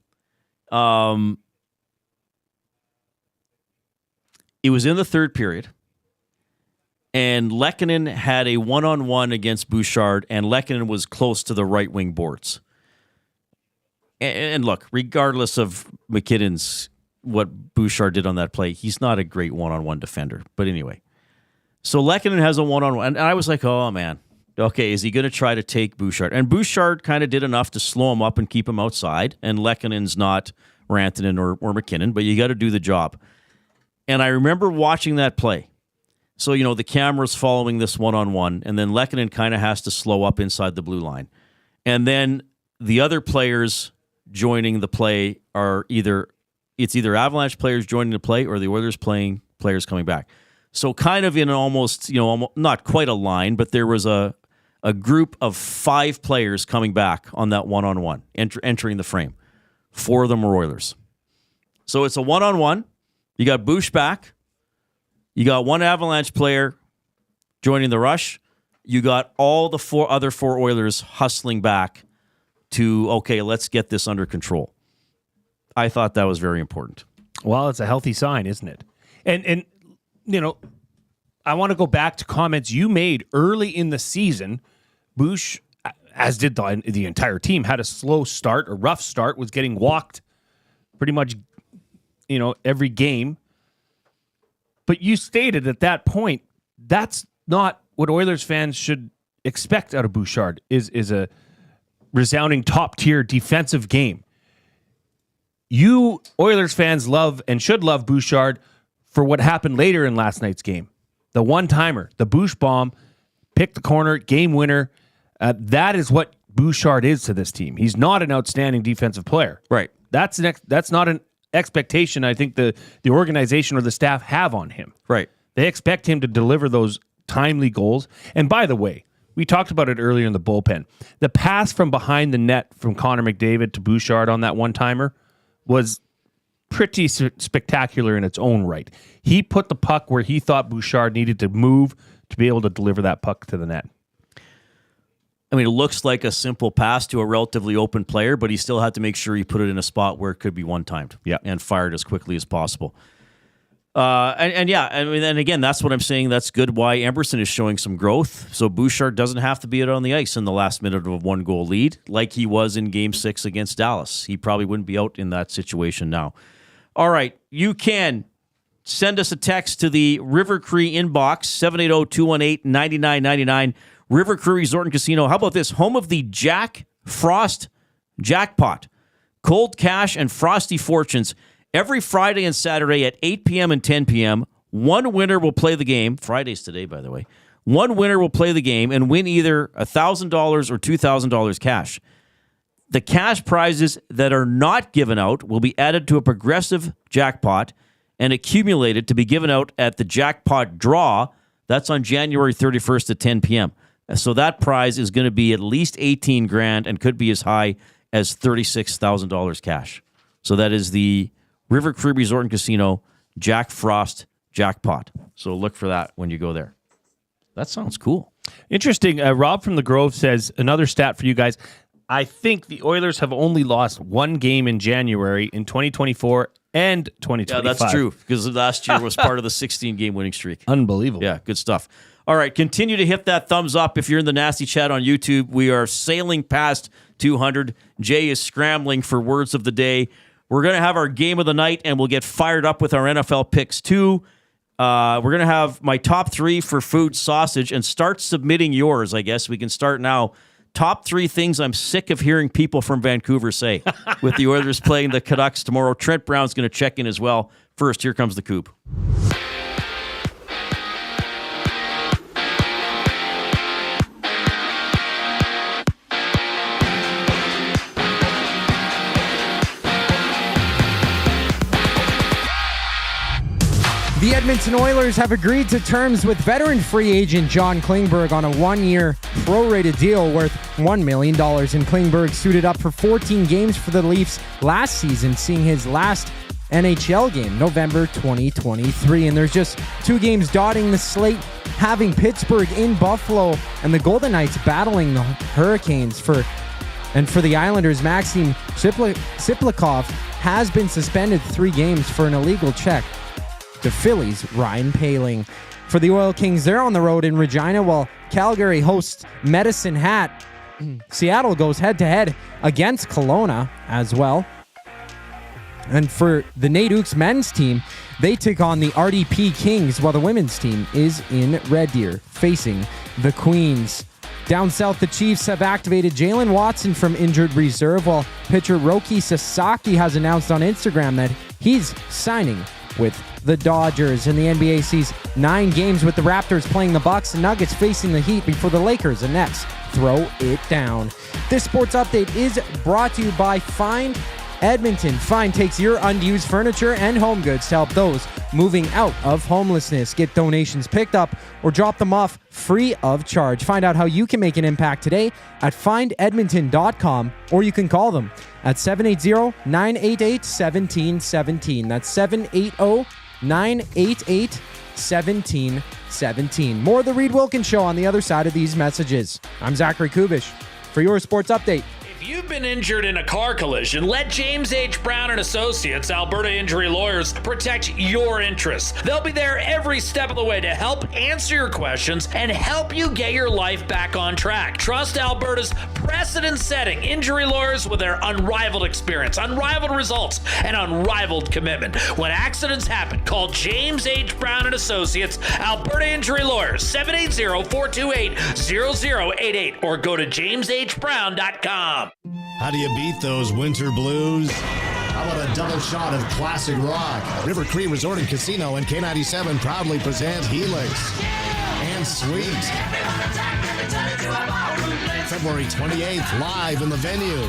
It was in the third period, and Lehkonen had a one-on-one against Bouchard, and Lehkonen was close to the right wing boards. And look, regardless of McKinnon's, what Bouchard did on that play, he's not a great one-on-one defender. But anyway, so Lehkonen has a one-on-one, and I was like, oh, man, okay, is he going to try to take Bouchard? And Bouchard kind of did enough to slow him up and keep him outside, and Lehkonen's not Rantanen or McKinnon, but you got to do the job. And I remember watching that play. So, you know, the camera's following this one-on-one, and then Lehkonen kind of has to slow up inside the blue line. And then the other players joining the play are either Avalanche players joining the play or the Oilers players coming back. So kind of in an almost, you know, not quite a line, but there was a group of 5 players coming back on that one-on-one, entering the frame. 4 of them were Oilers. So it's a one-on-one. You got Bush back. You got one Avalanche player joining the rush. You got all the other four Oilers hustling back to, okay, let's get this under control. I thought that was very important. Well, it's a healthy sign, isn't it? And I want to go back to comments you made early in the season. Kubusch, as did the entire team, had a slow start, a rough start, was getting walked pretty much, every game. But you stated at that point, that's not what Oilers fans should expect out of Bouchard, is a resounding top-tier defensive game. You Oilers fans love and should love Bouchard for what happened later in last night's game. The one-timer, the Bush bomb, pick the corner, game winner. That is what Bouchard is to this team. He's not an outstanding defensive player. Right. That's not an expectation I think the organization or the staff have on him. Right. They expect him to deliver those timely goals. And by the way, we talked about it earlier in the bullpen. The pass from behind the net from Connor McDavid to Bouchard on that one-timer was pretty spectacular in its own right. He put the puck where he thought Bouchard needed to move to be able to deliver that puck to the net. I mean, it looks like a simple pass to a relatively open player, but he still had to make sure he put it in a spot where it could be one-timed and fired as quickly as possible. And again, that's what I'm saying. That's good why Emberson is showing some growth. So Bouchard doesn't have to be out on the ice in the last minute of a 1-goal lead like he was in Game 6 against Dallas. He probably wouldn't be out in that situation now. All right, you can send us a text to the River Cree inbox, 780-218-9999. River Cree Resort and Casino. How about this? Home of the Jack Frost Jackpot. Cold cash and frosty fortunes. Every Friday and Saturday at 8 p.m. and 10 p.m., one winner will play the game. Friday's today, by the way. One winner will play the game and win either $1,000 or $2,000 cash. The cash prizes that are not given out will be added to a progressive jackpot and accumulated to be given out at the jackpot draw. That's on January 31st at 10 p.m. So that prize is going to be at least $18,000 and could be as high as $36,000 cash. So that is the River Cree Resort and Casino Jack Frost Jackpot. So look for that when you go there. That sounds cool. Interesting. Rob from the Grove says, another stat for you guys. I think the Oilers have only lost one game in January in 2024 and 2025. Yeah, that's true, because last year was part of the 16-game winning streak. Unbelievable. Yeah, good stuff. All right, continue to hit that thumbs up if you're in the Nasty Chat on YouTube. We are sailing past 200. Jay is scrambling for words of the day. We're going to have our game of the night, and we'll get fired up with our NFL picks, too. We're going to have my top 3 for food sausage, and start submitting yours, I guess. We can start now. Top 3 things I'm sick of hearing people from Vancouver say with the Oilers playing the Canucks tomorrow. Trent Brown's going to check in as well. First, here comes the Coop. The Edmonton Oilers have agreed to terms with veteran free agent John Klingberg on a 1-year prorated deal worth $1 million. And Klingberg suited up for 14 games for the Leafs last season, seeing his last NHL game, November 2023. And there's just 2 games dotting the slate, having Pittsburgh in Buffalo and the Golden Knights battling the Hurricanes. For the Islanders, Maxim Siplikov has been suspended 3 games for an illegal check to Philly's Ryan Poehling. For the Oil Kings, they're on the road in Regina while Calgary hosts Medicine Hat. Seattle goes head-to-head against Kelowna as well. And for the Nate Oakes men's team, they take on the RDP Kings while the women's team is in Red Deer facing the Queens. Down south, the Chiefs have activated Jalen Watson from injured reserve, while pitcher Roki Sasaki has announced on Instagram that he's signing with the Dodgers. And the NBA sees 9 games with the Raptors playing the Bucks and Nuggets facing the Heat before the Lakers and Nets throw it down. This sports update is brought to you by Find Edmonton. Find takes your unused furniture and home goods to help those moving out of homelessness. Get donations picked up or drop them off free of charge. Find out how you can make an impact today at findedmonton.com, or you can call them at 780-988-1717. That's 780-988-1717. More of the Reid Wilkins Show on the other side of these messages. I'm Zachary Kubusch for your sports update. If you've been injured in a car collision, let James H. Brown and Associates, Alberta Injury Lawyers, protect your interests. They'll be there every step of the way to help answer your questions and help you get your life back on track. Trust Alberta's precedent-setting injury lawyers with their unrivaled experience, unrivaled results, and unrivaled commitment. When accidents happen, call James H. Brown and Associates, Alberta Injury Lawyers, 780-428-0088, or go to jameshbrown.com. How do you beat those winter blues? How about a double shot of classic rock? River Cree Resort and Casino and K97 proudly present Helix and Sweet. February 28th, live in the venue.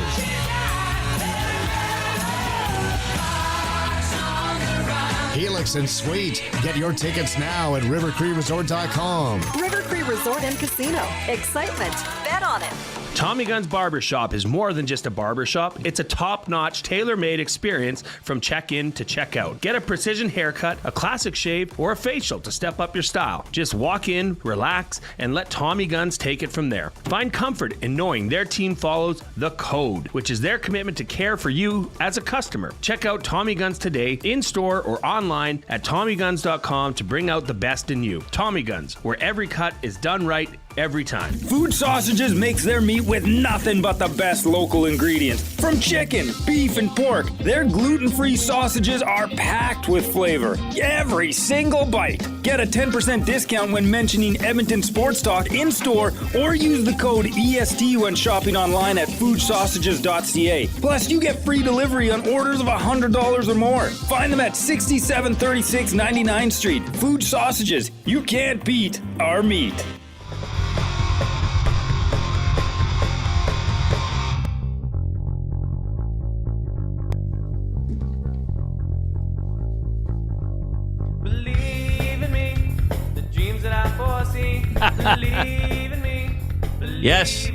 Helix and Sweet. Get your tickets now at rivercreeresort.com. River Cree Resort and Casino. Excitement. Bet on it. Tommy Gunn's Barbershop is more than just a barbershop. It's a top-notch, tailor-made experience from check-in to check-out. Get a precision haircut, a classic shave, or a facial to step up your style. Just walk in, relax, and let Tommy Guns take it from there. Find comfort in knowing their team follows the code, which is their commitment to care for you as a customer. Check out Tommy Guns today, in-store or online at TommyGuns.com to bring out the best in you. Tommy Guns, where every cut is done right every time. Food Sausages makes their meat with nothing but the best local ingredients. From chicken, beef, and pork, their gluten-free sausages are packed with flavor. Every single bite. Get a 10% discount when mentioning Edmonton Sports Talk in-store or use the code EST when shopping online at foodsausages.ca. Plus, you get free delivery on orders of $100 or more. Find them at 6736 99th Street. Food Sausages. You can't beat our meat. Yes.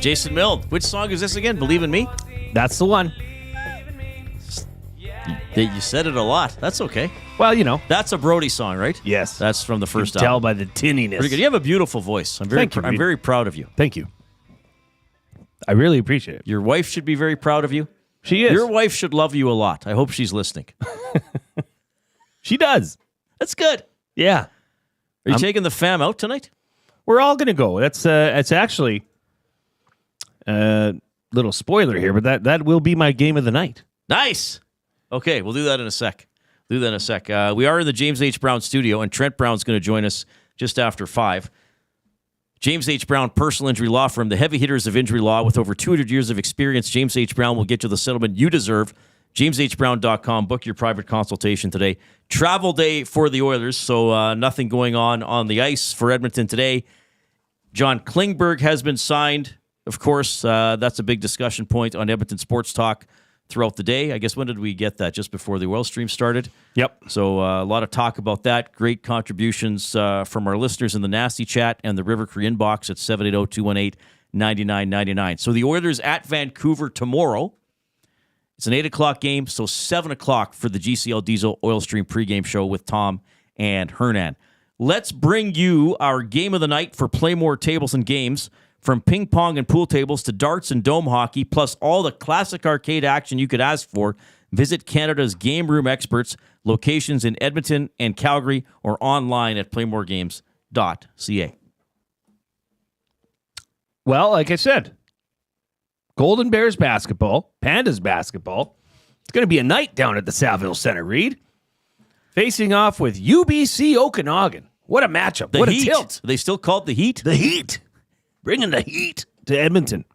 Jason Milne. Which song is this again? Believe in Me? That's the one. You said it a lot. That's okay. Well, you know. That's a Brody song, right? Yes. That's from the first You can album. tell by the tinniness. Pretty good. You have a beautiful voice. I'm very Thank you, I'm Reid. very proud of you. Thank you. I really appreciate it. Your wife should be very proud of you. She is. Your wife should love you a lot. I hope she's listening. She does. That's good. Yeah. Are you taking the fam out tonight? We're all going to go. It's actually a little spoiler here, but that will be my game of the night. Nice. Okay, we'll do that in a sec. We are in the James H. Brown studio, and Trent Brown's going to join us just after 5. James H. Brown Personal Injury Law Firm, the heavy hitters of injury law with over 200 years of experience. James H. Brown will get you the settlement you deserve. JamesHBrown.com. Book your private consultation today. Travel day for the Oilers, so nothing going on the ice for Edmonton today. John Klingberg has been signed. Of course, that's a big discussion point on Edmonton Sports Talk throughout the day. I guess, when did we get that? Just before the oil stream started? Yep. So a lot of talk about that. Great contributions from our listeners in the Nasty Chat and the River Cree inbox at 780-218-9999. So the Oilers at Vancouver tomorrow. It's an 8 o'clock game, so 7 o'clock for the GCL Diesel Oil Stream pregame show with Tom and Hernan. Let's bring you our game of the night for Playmore tables and games. From ping pong and pool tables to darts and dome hockey, plus all the classic arcade action you could ask for, visit Canada's Game Room experts, locations in Edmonton and Calgary, or online at playmoregames.ca. Well, like I said, Golden Bears basketball, Pandas basketball. It's going to be a night down at the Saville Center, Reid. Facing off with UBC Okanagan. What a matchup. The what Heat. a tilt. Are they still called the Heat? The Heat. Bringing the heat to Edmonton.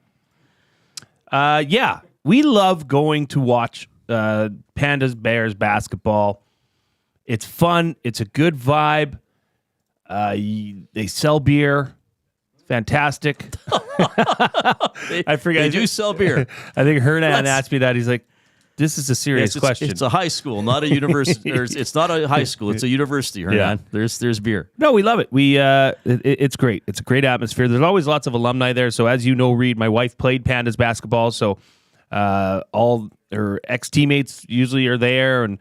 Yeah, we love going to watch Pandas Bears basketball. It's fun. It's a good vibe. They sell beer. Fantastic. I forget. They do sell beer. I think Hernan asked me that. He's like, this is a serious question. It's a high school, not a university. It's not a high school. It's a university, Hernan. Yeah. There's beer. No, we love it. It's great. It's a great atmosphere. There's always lots of alumni there. So as you know, Reid, my wife played Pandas basketball. So all her ex-teammates usually are there and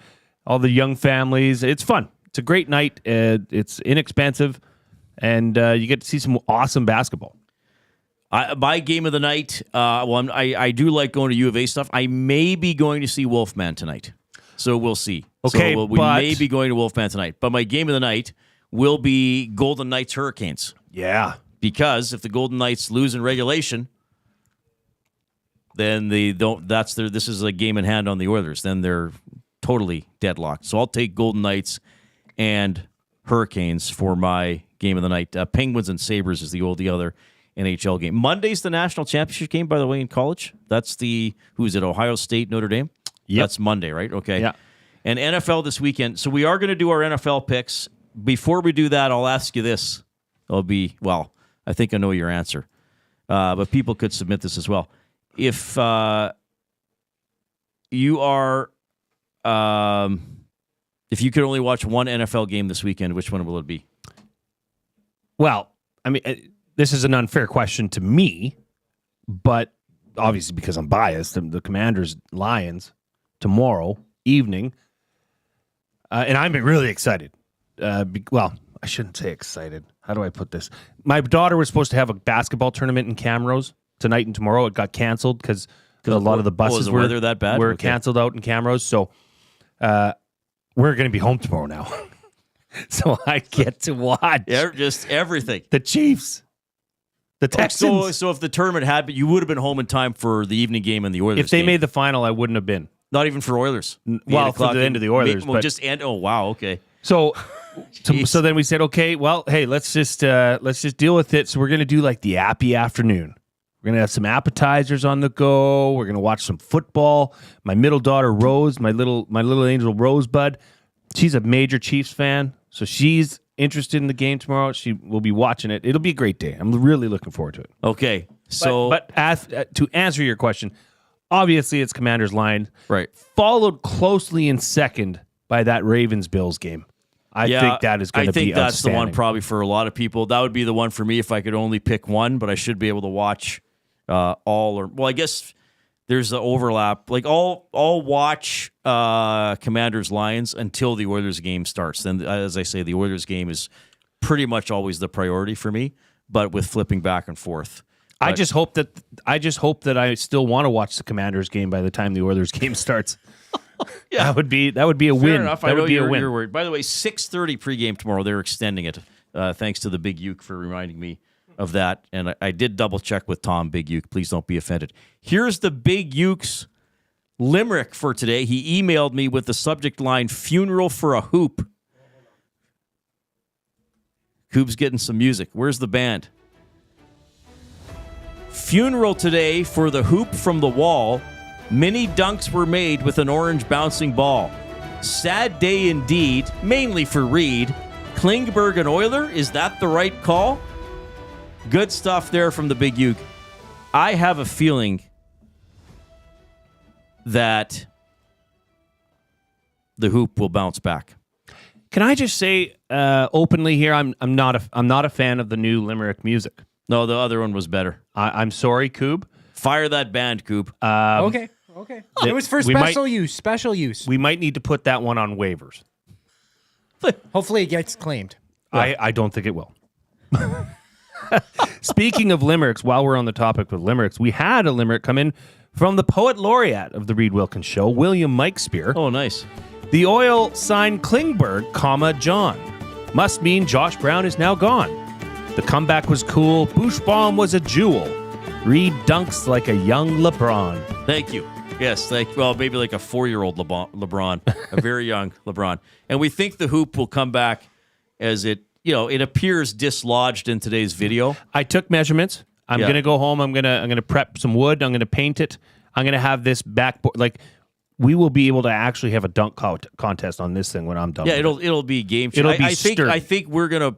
all the young families. It's fun. It's a great night. It's inexpensive. And you get to see some awesome basketball. My game of the night, I do like going to U of A stuff. I may be going to see Wolfman tonight. So we'll see. Okay, so we may be going to Wolfman tonight. But my game of the night will be Golden Knights Hurricanes. Yeah. Because if the Golden Knights lose in regulation, then they don't. This is a game in hand on the Oilers. Then they're totally deadlocked. So I'll take Golden Knights and Hurricanes for my game of the night. Penguins and Sabres is the other NHL game. Monday's the national championship game, by the way, in college. That's who's it? Ohio State, Notre Dame. Yep. That's Monday, right? Okay. Yeah. And NFL this weekend. So we are going to do our NFL picks. Before we do that, I'll ask you this. I think I know your answer, but people could submit this as well. If you could only watch one NFL game this weekend, which one will it be? Well, I mean, this is an unfair question to me, but obviously because I'm biased, the Commanders Lions tomorrow evening, and I'm really excited. I shouldn't say excited. How do I put this? My daughter was supposed to have a basketball tournament in Camrose tonight and tomorrow. It got canceled because a lot of the buses the weather that bad? were Okay. canceled out in Camrose. So we're going to be home tomorrow now. So I get to watch just everything. The Chiefs, the Texans. So if the tournament had, but you would have been home in time for the evening game and the Oilers. If they game. made the final, I wouldn't have been. Not even for Oilers. Well, for the end of the Oilers. Oh wow, okay. So then we said, okay, well, hey, let's just deal with it. So we're gonna do like the appy afternoon. We're gonna have some appetizers on the go. We're gonna watch some football. My middle daughter Rose, my little angel Rosebud, she's a major Chiefs fan, so she's interested in the game tomorrow. She will be watching it. It'll be a great day. I'm really looking forward to it. Okay, so but to answer your question, obviously it's Commanders Lions, right? Followed closely in second by that Ravens Bills game. I think that is going to be I think that's the one outstanding. probably for a lot of people. That would be the one for me if I could only pick one, but I should be able to watch I guess there's the overlap. Like I'll watch Commanders Lions until the Oilers game starts. Then, as I say, the Oilers game is pretty much always the priority for me, but with flipping back and forth. I just hope that I still want to watch the Commanders game by the time the Oilers game starts. Yeah, that would be a Fair win. enough. That I know would be a you're win. worried. By the way, 6:30 pregame tomorrow. They're extending it. Thanks to the Big Uke for reminding me of that. And I did double check with Tom, Big Uke. Please don't be offended. Here's the Big Uke's limerick for today. He emailed me with the subject line, "Funeral for a Hoop." Coop's getting some music. Where's the band? Funeral today for the hoop from the wall. Many dunks were made with an orange bouncing ball. Sad day indeed, mainly for Reid. Klingberg and Euler, is that the right call? Good stuff there from the Big Uke. I have a feeling that the hoop will bounce back. Can I just say openly here, I'm not a fan of the new limerick music. No, the other one was better. I'm sorry, Koob. Fire that band, Koob. Okay. It was for special use. We might need to put that one on waivers. Hopefully it gets claimed. I don't think it will. Speaking of limericks, while we're on the topic with limericks, we had a limerick come in from the poet laureate of the Reid Wilkins Show, William Mikespear. Oh, nice. The Oil signed Klingberg, John. Must mean Josh Brown is now gone. The comeback was cool. Bushbaum was a jewel. Reid dunks like a young LeBron. Thank you. Yes, maybe like a 4-year-old LeBron, a very young LeBron. And we think the hoop will come back as it appears dislodged in today's video. I took measurements. I'm going to go home. I'm going to prep some wood. I'm going to paint it. I'm going to have this backboard. Like, we will be able to actually have a dunk contest on this thing when I'm done. Yeah, with it'll be game changer. I think we're going to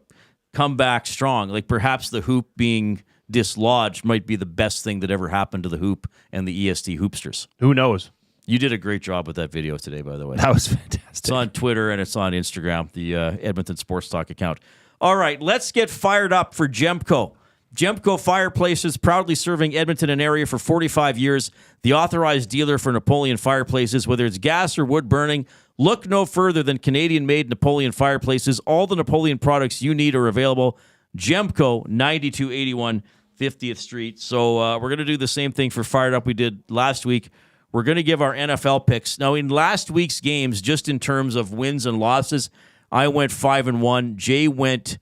come back strong. Like perhaps the hoop being dislodged might be the best thing that ever happened to the hoop and the EST hoopsters. Who knows? You did a great job with that video today, by the way. That was fantastic. It's on Twitter and it's on Instagram, the Edmonton Sports Talk account. All right, let's get fired up for Gemco. Gemco Fireplaces, proudly serving Edmonton and area for 45 years. The authorized dealer for Napoleon Fireplaces. Whether it's gas or wood burning, look no further than Canadian-made Napoleon Fireplaces. All the Napoleon products you need are available. Gemco, 9281 50th Street. So we're going to do the same thing for Fired Up we did last week. We're going to give our NFL picks. Now, in last week's games, just in terms of wins and losses, I went 5-1. Jay went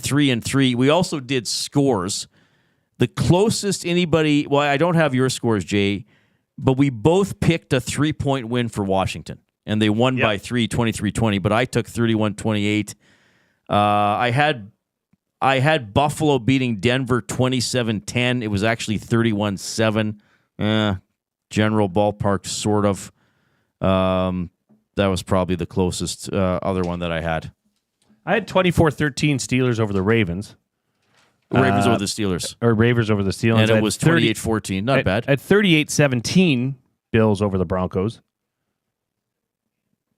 3-3. We also did scores. The closest anybody, well, I don't have your scores, Jay, but we both picked a 3-point win for Washington, and they won by 3, 23-20, but I took 31-28. I had Buffalo beating Denver 27-10. It was actually 31-7. General ballpark, sort of. That was probably the closest other one that I had. I had 24-13 Steelers over the Ravens. Ravens over the Steelers. Or Ravens over the Steelers. And it was 28-14. Not bad. At 38-17 Bills over the Broncos.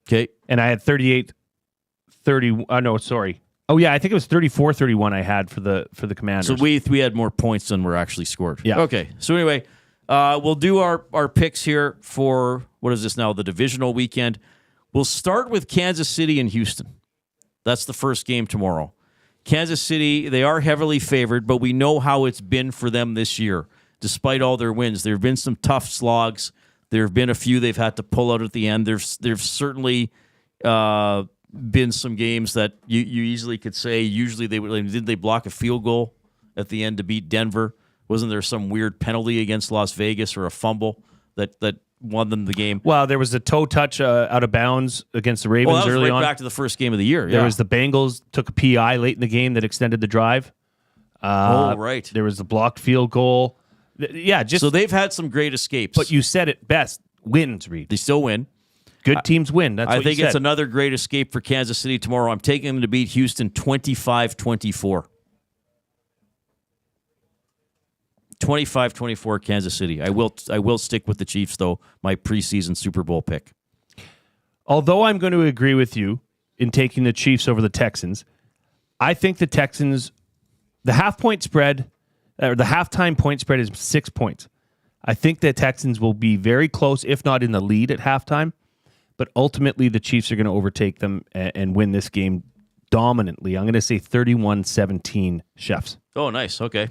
Okay. And I had 38-30. No, sorry. Oh, yeah, I think it was 34-31 I had for the Commanders. So we had more points than were actually scored. Yeah. Okay. So anyway, we'll do our picks here for, what is this now, the divisional weekend. We'll start with Kansas City and Houston. That's the first game tomorrow. Kansas City, they are heavily favored, but we know how it's been for them this year. Despite all their wins, there have been some tough slogs. There have been a few they've had to pull out at the end. There's certainly been some games that you easily could say, usually did they block a field goal at the end to beat Denver? Wasn't there some weird penalty against Las Vegas or a fumble that won them the game? Well, there was a toe touch out of bounds against the Ravens that was early right on. Back to the first game of the year. There Yeah. was the Bengals took a PI late in the game that extended the drive. Right. There was the blocked field goal. So they've had some great escapes. But you said it best. Wins, Reid. They still win. Good teams win. That's I what think you it's said. another great escape for Kansas City tomorrow. I'm taking them to beat Houston 25-24. 25-24 Kansas City. I will stick with the Chiefs, though, my preseason Super Bowl pick. Although I'm going to agree with you in taking the Chiefs over the Texans, I think the Texans, the half-point spread, or the halftime point spread is 6 points. I think the Texans will be very close, if not in the lead at halftime, but ultimately the Chiefs are going to overtake them and win this game dominantly. I'm going to say 31-17 Chefs. Oh, nice. Okay.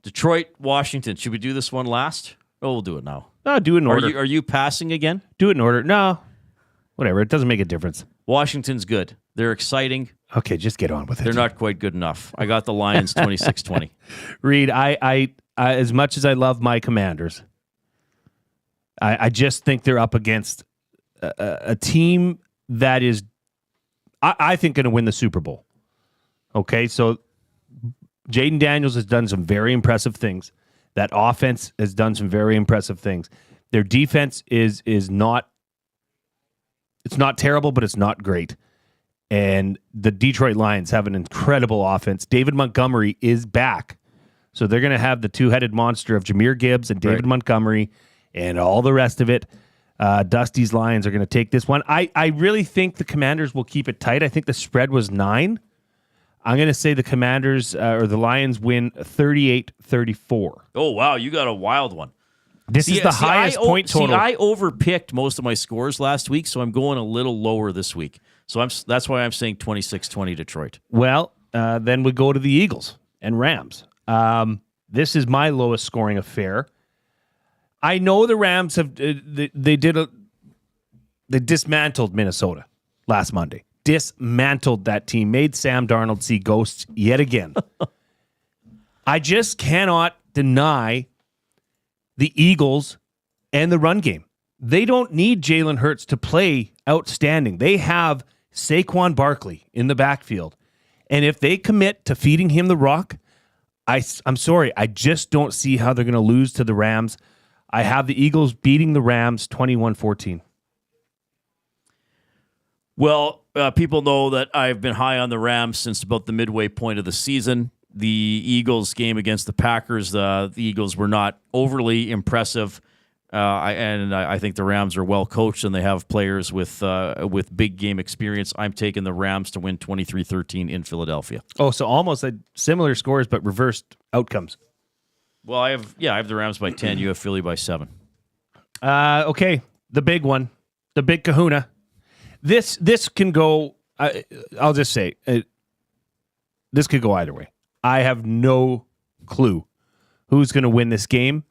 Detroit, Washington. Should we do this one last? Oh, we'll do it now. No, do it in order. Are you passing again? Do it in order. No. Whatever. It doesn't make a difference. Washington's good. They're exciting. Okay, just get on with it. They're not quite good enough. I got the Lions 26-20. Reid, I as much as I love my Commanders, I just think they're up against a team that is, I think, going to win the Super Bowl. Okay, so Jaden Daniels has done some very impressive things. That offense has done some very impressive things. Their defense is not, it's not terrible, but it's not great. And the Detroit Lions have an incredible offense. David Montgomery is back. So they're going to have the two-headed monster of Jahmyr Gibbs and David Montgomery and all the rest of it. Dusty's Lions are going to take this one. I really think the Commanders will keep it tight. I think the spread was 9. I'm going to say the Commanders or the Lions win 38-34. Oh, wow. You got a wild one. This is the highest point total. I overpicked most of my scores last week, so I'm going a little lower this week. So that's why I'm saying 26-20 Detroit. Well, then we go to the Eagles and Rams. This is my lowest scoring affair. I know the Rams have they dismantled Minnesota last Monday. Dismantled that team, made Sam Darnold see ghosts yet again. I just cannot deny the Eagles and the run game. They don't need Jalen Hurts to play outstanding. They have Saquon Barkley in the backfield. And if they commit to feeding him the rock, I'm sorry, I just don't see how they're going to lose to the Rams. I have the Eagles beating the Rams 21-14. Well, people know that I've been high on the Rams since about the midway point of the season. The Eagles game against the Packers, the Eagles were not overly impressive. I think the Rams are well coached and they have players with big game experience. I'm taking the Rams to win 23-13 in Philadelphia. Oh, so almost similar scores but reversed outcomes. Well, I have the Rams by 10. You have Philly by 7. Okay, the big one, the big kahuna. This can go. I'll just say this could go either way. I have no clue who's going to win this game.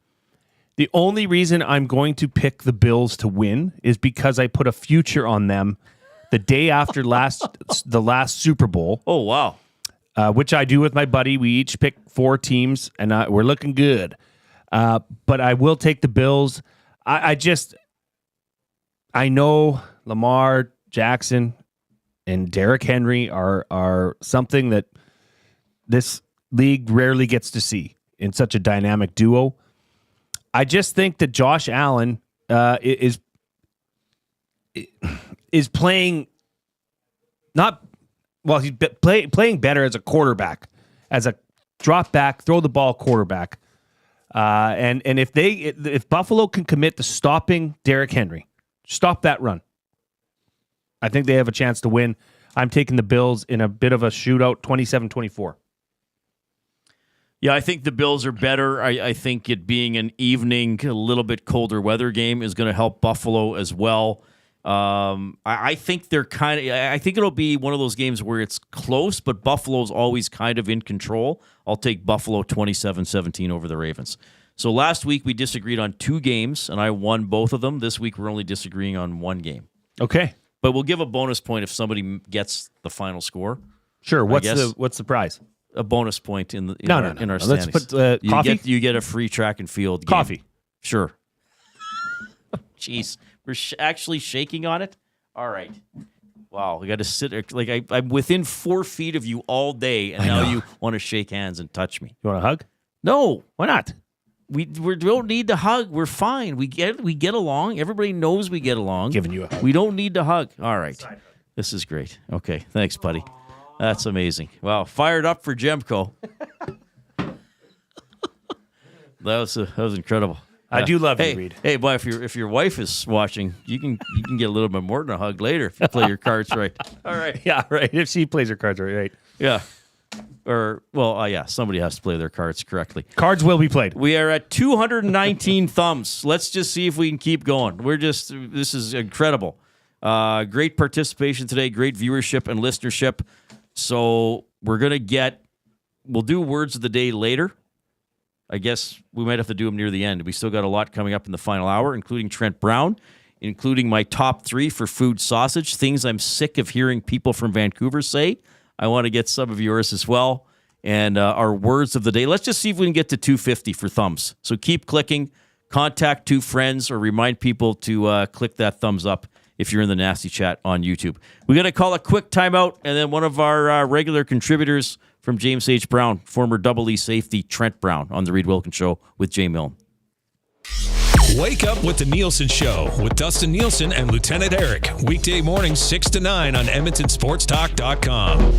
The only reason I'm going to pick the Bills to win is because I put a future on them the day after the last Super Bowl. Oh, wow. Which I do with my buddy. We each pick 4 teams, and we're looking good. But I will take the Bills. I know Lamar Jackson and Derrick Henry are something that this league rarely gets to see in such a dynamic duo. I just think that Josh Allen is playing he's playing better as a quarterback, as a drop back, throw the ball quarterback. And if Buffalo can commit to stopping Derrick Henry, stop that run, I think they have a chance to win. I'm taking the Bills in a bit of a shootout, 27-24. Yeah, I think the Bills are better. I think it being an evening, a little bit colder weather game is going to help Buffalo as well. I think they're I think it'll be one of those games where it's close, but Buffalo's always kind of in control. I'll take Buffalo 27-17 over the Ravens. So last week we disagreed on 2 games, and I won both of them. This week we're only disagreeing on 1 game. Okay. But we'll give a bonus point if somebody gets the final score. Sure. What's the prize? A bonus point in our standings. Let's put coffee. You get a free track and field game. Coffee. Sure. Jeez, we're actually shaking on it. All right. Wow, we got to sit like I'm within 4 feet of you all day, and now you want to shake hands and touch me. You want a hug? No, why not? We don't need to hug. We're fine. We get along. Everybody knows we get along. Giving you a hug. We don't need to hug. All right. This is great. Okay, thanks, buddy. That's amazing. Wow, fired up for Gemco. That was incredible. I do love you, Reid. Hey, boy, if your wife is watching, you can get a little bit more than a hug later if you play your cards right. All right. Yeah, right. If she plays her cards right. Yeah. Somebody has to play their cards correctly. Cards will be played. We are at 219 thumbs. Let's just see if we can keep going. This is incredible. Great participation today, great viewership and listenership. So we'll do words of the day later. I guess we might have to do them near the end. We still got a lot coming up in the final hour, including Trent Brown, including my top 3 for food sausage, things I'm sick of hearing people from Vancouver say. I want to get some of yours as well. And our words of the day. Let's just see if we can get to 250 for thumbs. So keep clicking, contact 2 friends, or remind people to click that thumbs up if you're in the Nasty Chat on YouTube. We're going to call a quick timeout, and then one of our regular contributors from James H. Brown, former Double E safety Trent Brown, on the Reid Wilkins Show with Jay Milne. Wake up with the Nielsen Show with Dustin Nielsen and Lieutenant Eric. Weekday mornings 6 to 9 on EdmontonSportsTalk.com.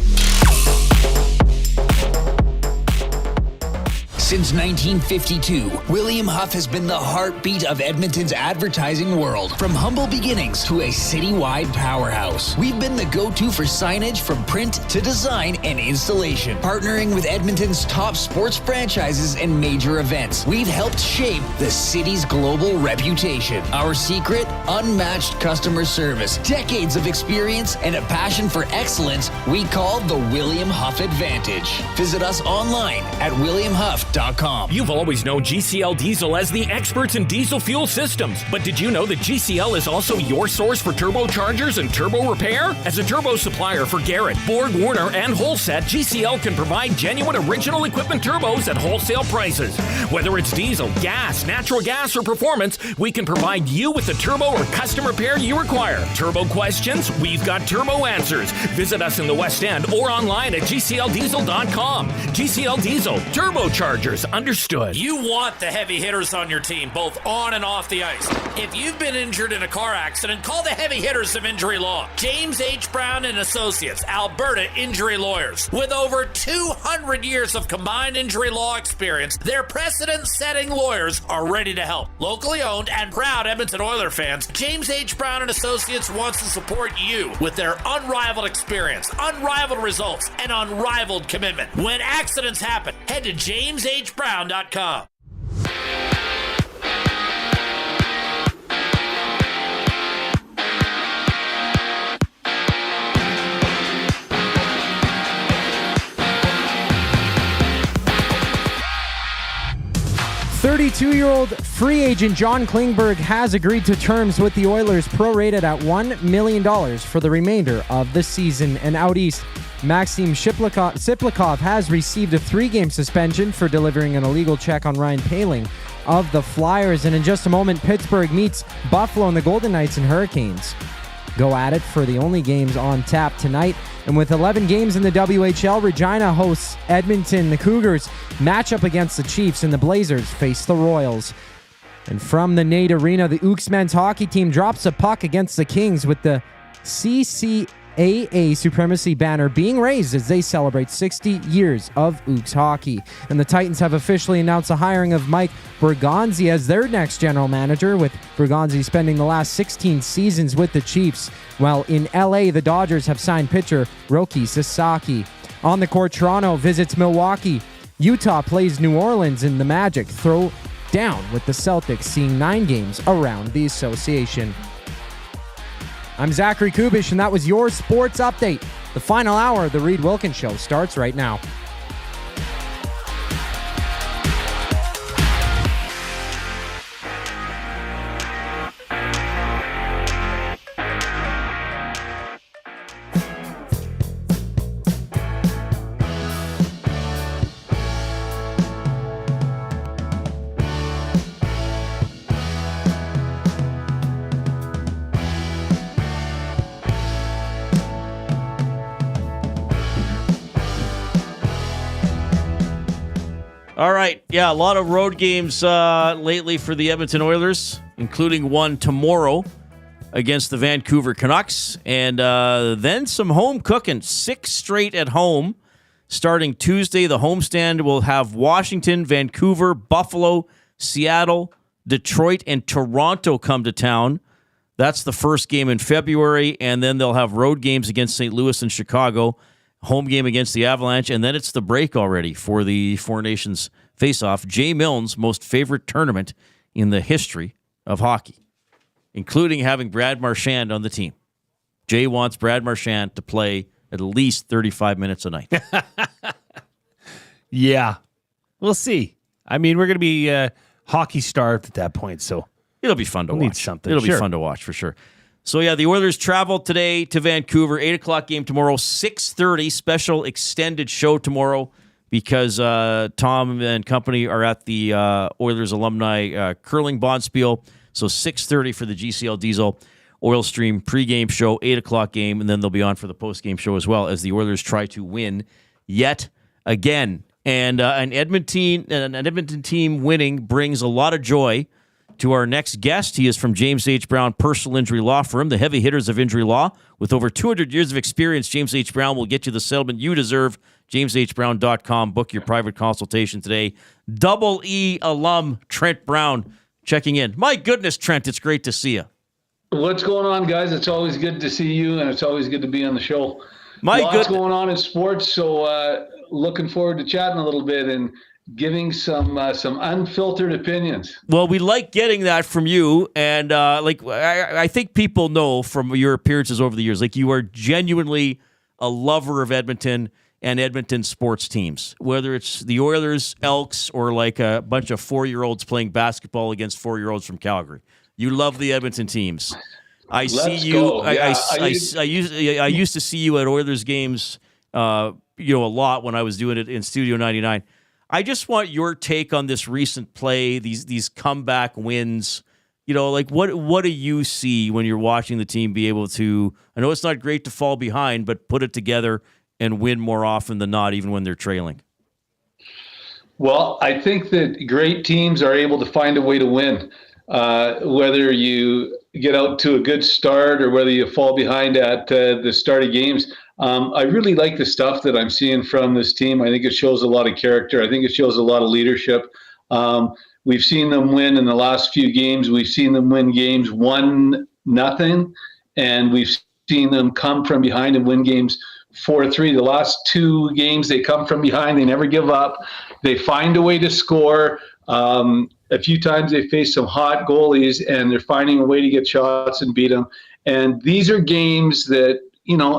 Since 1952, William Huff has been the heartbeat of Edmonton's advertising world. From humble beginnings to a citywide powerhouse, we've been the go-to for signage from print to design and installation. Partnering with Edmonton's top sports franchises and major events, we've helped shape the city's global reputation. Our secret? Unmatched customer service, decades of experience, and a passion for excellence we call the William Huff Advantage. Visit us online at williamhuff.com. You've always known GCL Diesel as the experts in diesel fuel systems, but did you know that GCL is also your source for turbochargers and turbo repair? As a turbo supplier for Garrett, Borg Warner, and Holset, GCL can provide genuine original equipment turbos at wholesale prices. Whether it's diesel, gas, natural gas, or performance, we can provide you with the turbo or custom repair you require. Turbo questions? We've got turbo answers. Visit us in the West End or online at GCLDiesel.com. GCL Diesel, turbochargers understood. You want the heavy hitters on your team, both on and off the ice. If you've been injured in a car accident, call the heavy hitters of injury law. James H. Brown and Associates, Alberta Injury Lawyers. With over 200 years of combined injury law experience, their precedent-setting lawyers are ready to help. Locally owned and proud Edmonton Oilers fans, James H. Brown and Associates wants to support you with their unrivaled experience, unrivaled results, and unrivaled commitment. When accidents happen, head to JamesHBrown.com. 32-year-old free agent John Klingberg has agreed to terms with the Oilers, prorated at $1 million for the remainder of the season. And out east, Maxim Siplikov has received a 3-game suspension for delivering an illegal check on Ryan Poehling of the Flyers. And in just a moment, Pittsburgh meets Buffalo and the Golden Knights and Hurricanes go at it for the only games on tap tonight. And with 11 games in the WHL, Regina hosts Edmonton. The Cougars match up against the Chiefs, and the Blazers face the Royals. And from the Nate Arena, the Ooks men's hockey team drops a puck against the Kings, with the CCAA Supremacy banner being raised as they celebrate 60 years of Ooks hockey. And the Titans have officially announced the hiring of Mike Borgonzi as their next general manager, with Borgonzi spending the last 16 seasons with the Chiefs, while in LA, the Dodgers have signed pitcher Roki Sasaki. On the court, Toronto visits Milwaukee. Utah plays New Orleans, and the Magic throw down with the Celtics, seeing 9 games around the association. I'm Zachary Kubusch, and that was your sports update. The final hour of the Reid Wilkins Show starts right now. All right. Yeah, a lot of road games lately for the Edmonton Oilers, including one tomorrow against the Vancouver Canucks. And then some home cooking. 6 straight at home. Starting Tuesday, the homestand will have Washington, Vancouver, Buffalo, Seattle, Detroit, and Toronto come to town. That's the first game in February. And then they'll have road games against St. Louis and Chicago. Home game against the Avalanche, and then it's the break already for the Four Nations face-off. Jay Milne's most favorite tournament in the history of hockey, including having Brad Marchand on the team. Jay wants Brad Marchand to play at least 35 minutes a night. Yeah. We'll see. I mean, we're going to be hockey starved at that point, so it'll be fun to watch. Need something. It'll be fun to watch for sure. So, yeah, the Oilers travel today to Vancouver. 8 o'clock game tomorrow. 6:30 special extended show tomorrow because Tom and company are at the Oilers alumni curling bonspiel. So 6:30 for the GCL Diesel Oil Stream pregame show. 8 o'clock game, and then they'll be on for the postgame show as well as the Oilers try to win yet again. And an Edmonton team winning brings a lot of joy to our next guest. He is from James H. Brown Personal Injury Law Firm, the heavy hitters of injury law. With over 200 years of experience, James H. Brown will get you the settlement you deserve. JamesHBrown.com. Book your private consultation today. Double E alum Trent Brown checking in. My goodness, Trent, it's great to see you. What's going on, guys? It's always good to see you, and it's always good to be on the show. Lots going on in sports, so looking forward to chatting a little bit and giving some unfiltered opinions. Well, we like getting that from you, and I think people know from your appearances over the years, like you are genuinely a lover of Edmonton and Edmonton sports teams, whether it's the Oilers, Elks, or like a bunch of 4-year-olds playing basketball against 4-year-olds from Calgary. You love the Edmonton teams. I used to see you at Oilers games, a lot when I was doing it in Studio 99. I just want your take on this recent play, these comeback wins. What do you see when you're watching the team be able to, I know it's not great to fall behind, but put it together and win more often than not, even when they're trailing? Well, I think that great teams are able to find a way to win, whether you get out to a good start or whether you fall behind at the start of games. I really like the stuff that I'm seeing from this team. I think it shows a lot of character. I think it shows a lot of leadership. We've seen them win in the last few games. We've seen them win games 1-0, and we've seen them come from behind and win games 4-3. The last 2 games, they come from behind. They never give up. They find a way to score. A few times they face some hot goalies, and they're finding a way to get shots and beat them. And these are games that,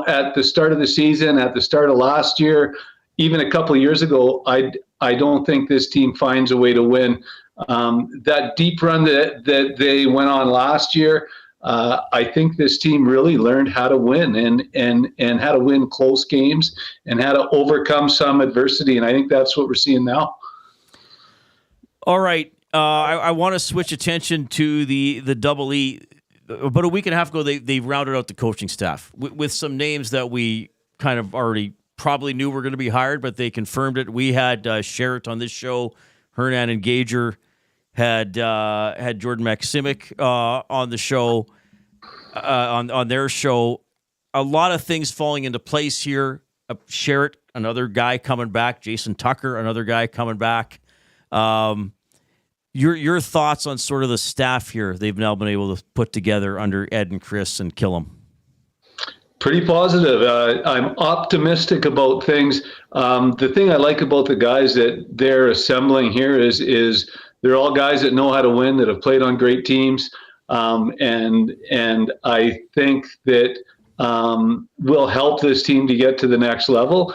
at the start of the season, at the start of last year, even a couple of years ago, I don't think this team finds a way to win. That deep run that they went on last year, I think this team really learned how to win and how to win close games and how to overcome some adversity. And I think that's what we're seeing now. All right. I want to switch attention to the Double E. About a week and a half ago, they rounded out the coaching staff with some names that we kind of already probably knew were going to be hired, but they confirmed it. We had Sherritt on this show, Hernan and Gager had Jordan Maksimic on the show, on their show. A lot of things falling into place here. Sherritt, another guy coming back. Jason Tucker, another guy coming back. Your thoughts on sort of the staff here they've now been able to put together under Ed and Chris and Killam? Pretty positive. I'm optimistic about things. The thing I like about the guys that they're assembling here is they're all guys that know how to win, that have played on great teams, and I think that will help this team to get to the next level.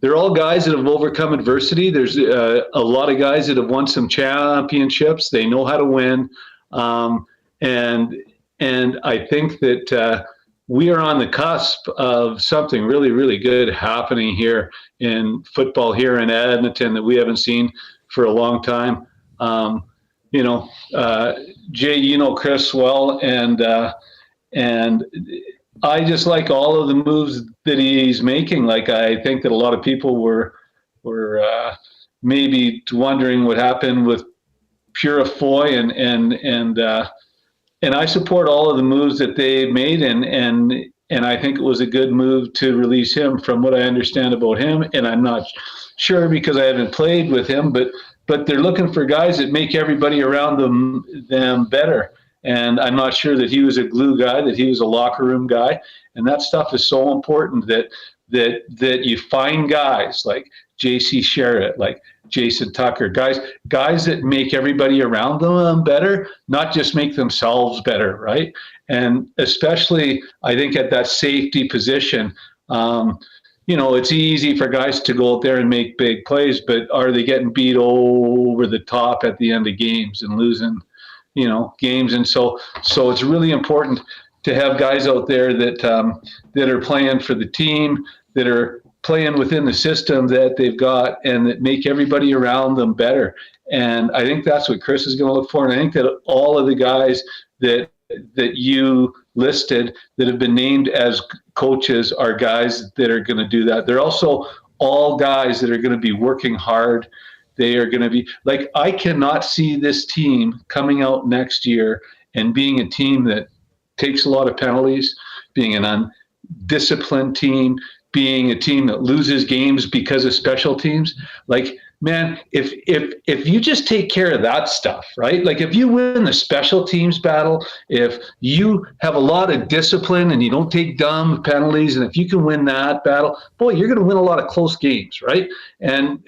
They're all guys that have overcome adversity. There's a lot of guys that have won some championships. They know how to win, and I think that we are on the cusp of something really, really good happening here in football here in Edmonton that we haven't seen for a long time. Jay, you know Chris well, and I just like all of the moves that he's making. Like, I think that a lot of people were maybe wondering what happened with Purifoy, and I support all of the moves that they made, and I think it was a good move to release him from what I understand about him. And I'm not sure because I haven't played with him, but they're looking for guys that make everybody around them better. And I'm not sure that he was a glue guy, that he was a locker room guy. And that stuff is so important that you find guys like J.C. Sherritt, like Jason Tucker, guys that make everybody around them better, not just make themselves better, right? And especially, I think, at that safety position, it's easy for guys to go out there and make big plays, but are they getting beat over the top at the end of games and losing games? And so it's really important to have guys out there that are playing for the team, that are playing within the system that they've got, and that make everybody around them better. And I think that's what Chris is going to look for. And I think that all of the guys that you listed that have been named as coaches are guys that are going to do that. They're also all guys that are going to be working hard. They are going to be like, I cannot see this team coming out next year and being a team that takes a lot of penalties, being an undisciplined team, being a team that loses games because of special teams. Like, man, if you just take care of that stuff, right? Like, if you win the special teams battle, if you have a lot of discipline and you don't take dumb penalties, and if you can win that battle, boy, you're going to win a lot of close games, right? And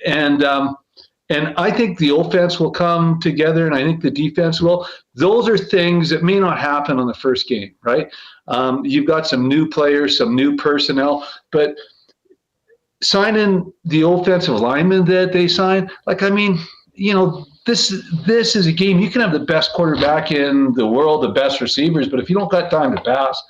I think the offense will come together, and I think the defense will. Those are things that may not happen on the first game, right? You've got some new players, some new personnel, but signing the offensive lineman that they signed, this is a game. You can have the best quarterback in the world, the best receivers, but if you don't got time to pass,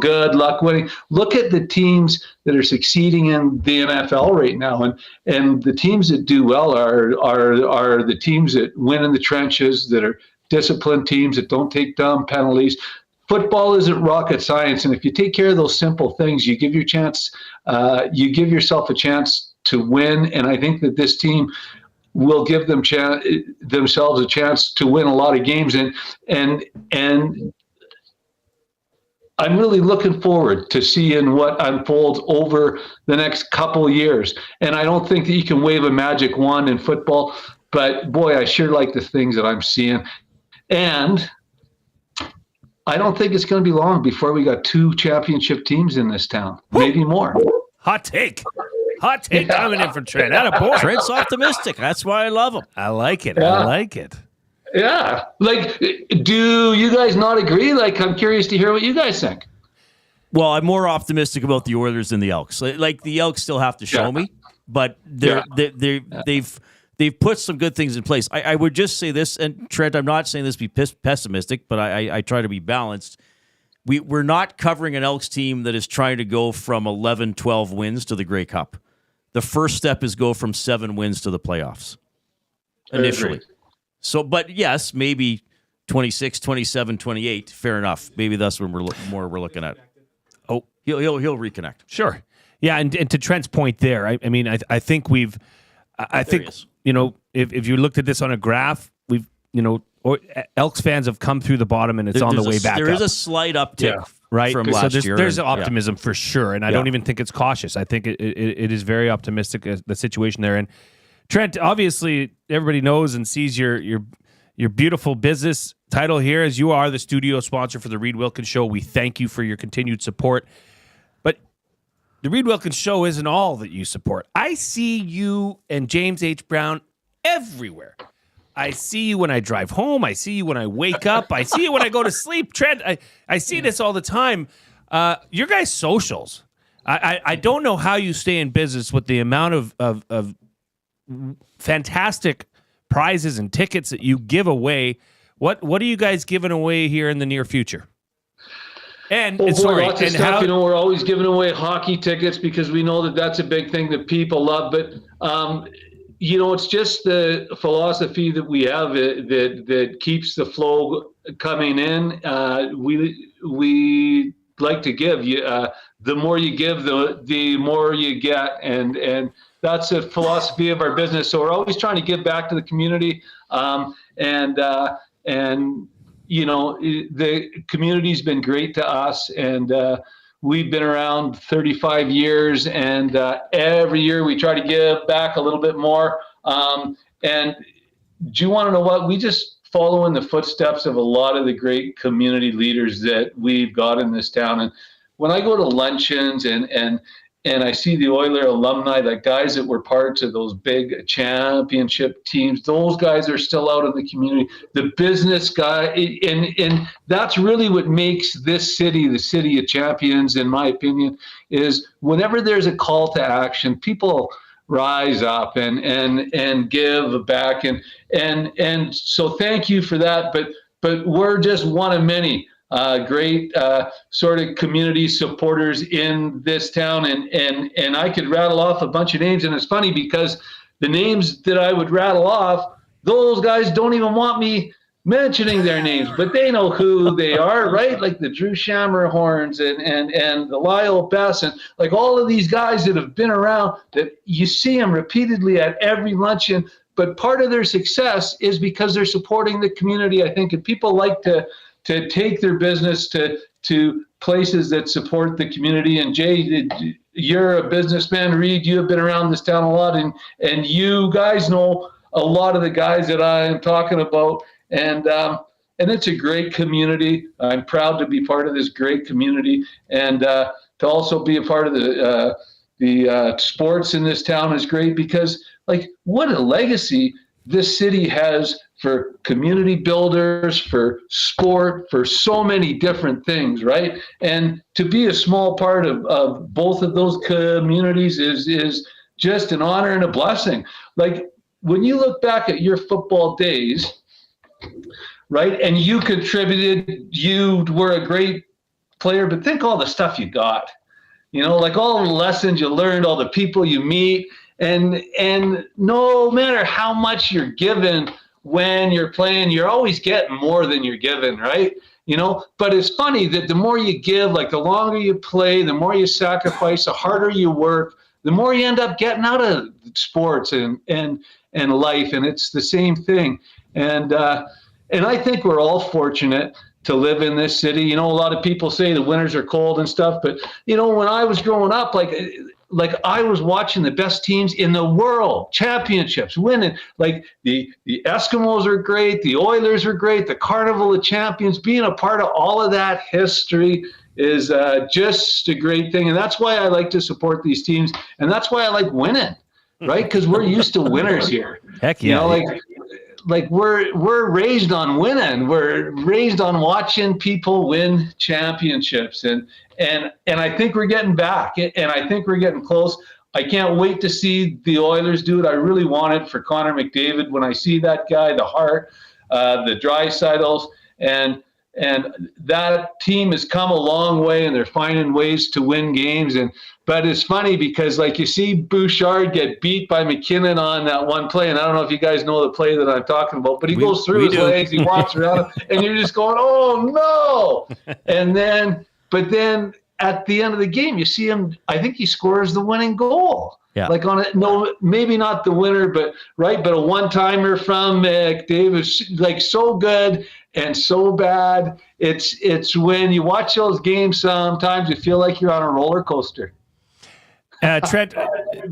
good luck winning. Look at the teams that are succeeding in the NFL right now, and the teams that do well are the teams that win in the trenches, that are disciplined teams that don't take dumb penalties. Football isn't rocket science, and if you take care of those simple things, you give yourself a chance to win. And I think that this team will give themselves a chance to win a lot of games. And I'm really looking forward to seeing what unfolds over the next couple of years. And I don't think that you can wave a magic wand in football, but boy, I sure like the things that I'm seeing. And I don't think it's going to be long before we got 2 championship teams in this town, maybe more. Hot take coming in from Trent. Attaboy. Trent's optimistic. That's why I love him. I like it. Yeah. I like it. Yeah. Like, do you guys not agree? Like, I'm curious to hear what you guys think. Well, I'm more optimistic about the Oilers than the Elks. Like, the Elks still have to show me, but they've they've put some good things in place. I would just say this, and Trent, I'm not saying this to be pessimistic, but I try to be balanced. We're not covering an Elks team that is trying to go from 11, 12 wins to the Grey Cup. The first step is go from 7 wins to the playoffs initially. So, but yes, maybe 26, 27, 28, fair enough. Maybe that's when we're looking at. Oh, he'll reconnect. Sure. Yeah, and to Trent's point there, I mean, I think we've, I think, you know, if you looked at this on a graph, we've, you know, Elks fans have come through the bottom and it's on the way back up. There is a slight uptick right? from last year. There's optimism for sure, and I don't even think it's cautious. I think it is very optimistic, the situation they're in. Trent, obviously, everybody knows and sees your beautiful business title here, as you are the studio sponsor for the Reid Wilkins Show. We thank you for your continued support. But the Reid Wilkins Show isn't all that you support. I see you and James H. Brown everywhere. I see you when I drive home. I see you when I wake up. I see you when I go to sleep. Trent, I see this all the time. Your guys' socials. I don't know how you stay in business with the amount of fantastic prizes and tickets that you give away. What are you guys giving away here in the near future? And lots of stuff. We're always giving away hockey tickets because we know that that's a big thing that people love. But it's just the philosophy that we have that keeps the flow coming in. We like to give. The more you give, the more you get, and that's a philosophy of our business. So we're always trying to give back to the community, and the community's been great to us, and we've been around 35 years, and every year we try to give back a little bit more. And do you want to know what? We just follow in the footsteps of a lot of the great community leaders that we've got in this town. And when I go to luncheons and I see the Oiler alumni, the guys that were parts of those big championship teams, those guys are still out in the community. The business guy, and that's really what makes this city the city of champions, in my opinion, is whenever there's a call to action, people rise up and give back. And so thank you for that. But we're just one of many great sort of community supporters in this town, and I could rattle off a bunch of names, and it's funny because the names that I would rattle off, those guys don't even want me mentioning their names, but they know who they are, right? Like the Drew Shammerhorns and the Lyle Bess, and like all of these guys that have been around, that you see them repeatedly at every luncheon. But part of their success is because they're supporting the community, I think, and people like to take their business to places that support the community. And Jay, you're a businessman. Reid, you have been around this town a lot, and you guys know a lot of the guys that I am talking about. And it's a great community. I'm proud to be part of this great community, and to also be a part of the sports in this town is great, because like what a legacy this city has for community builders, for sport, for so many different things, right? And to be a small part of both of those communities is just an honor and a blessing. Like when you look back at your football days, right, and you contributed, you were a great player, but think all the stuff you got, like all the lessons you learned, all the people you meet, and no matter how much you're given when you're playing, you're always getting more than you're given, right? But it's funny that the more you give, like the longer you play, the more you sacrifice, the harder you work, the more you end up getting out of sports and life. And it's the same thing. And I think we're all fortunate to live in this city. A lot of people say the winters are cold and stuff, but when I was growing up, like I was watching the best teams in the world championships winning. Like the Eskimos are great, the Oilers are great, the Carnival of Champions. Being a part of all of that history is just a great thing, and that's why I like to support these teams, and that's why I like winning, right? Because we're used to winners here. Heck yeah! Like we're raised on winning. We're raised on watching people win championships, and I think we're getting back, and I think we're getting close. I can't wait to see the Oilers do it. I really want it for Connor McDavid. When I see that guy, the Hart, the Draisaitl's, and that team has come a long way, and they're finding ways to win games. But it's funny because, like, you see Bouchard get beat by McKinnon on that one play, and I don't know if you guys know the play that I'm talking about, but he goes through his legs, he walks around, and you're just going, oh, no. But then at the end of the game, you see him, I think he scores the winning goal. Yeah. Like on it, no, maybe not the winner, but a one-timer from McDavid, like so good and so bad. It's when you watch those games, sometimes you feel like you're on a roller coaster. Trent,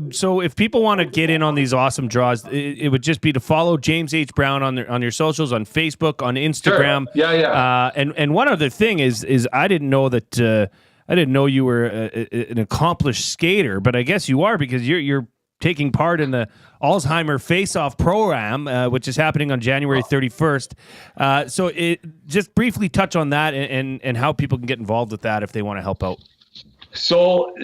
so if people want to get in on these awesome draws, it would just be to follow James H. Brown on your socials, on Facebook, on Instagram. Sure. Yeah. And one other thing is I didn't know that I didn't know you were an accomplished skater, but I guess you are, because you're taking part in the Alzheimer Face-Off program, which is happening on January 31st. So just briefly touch on that and how people can get involved with that if they want to help out. So,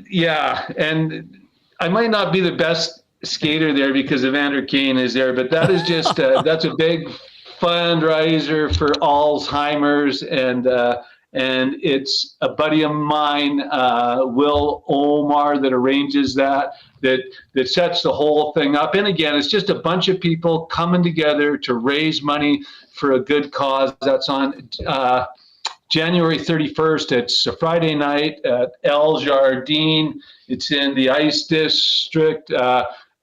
yeah, and I might not be the best skater there because Evander Kane is there, but that is just that's a big fundraiser for Alzheimer's, and it's a buddy of mine, Will Omar, that arranges that sets the whole thing up. And again, it's just a bunch of people coming together to raise money for a good cause. That's on January 31st. It's a Friday night at El Jardin. It's in the Ice District.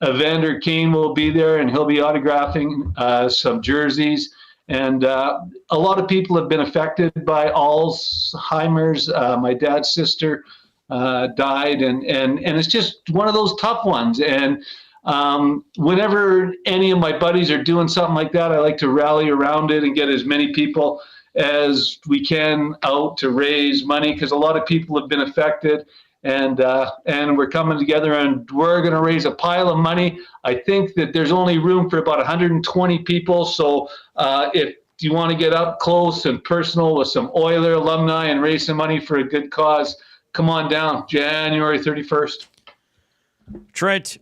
Evander Kane will be there, and he'll be autographing some jerseys. And a lot of people have been affected by Alzheimer's. My dad's sister died, and it's just one of those tough ones. And whenever any of my buddies are doing something like that, I like to rally around it and get as many people as we can out to raise money, because a lot of people have been affected, and we're coming together, and we're going to raise a pile of money. I think that there's only room for about 120 people, so if you want to get up close and personal with some Oiler alumni and raise some money for a good cause, come on down, January 31st. Trent,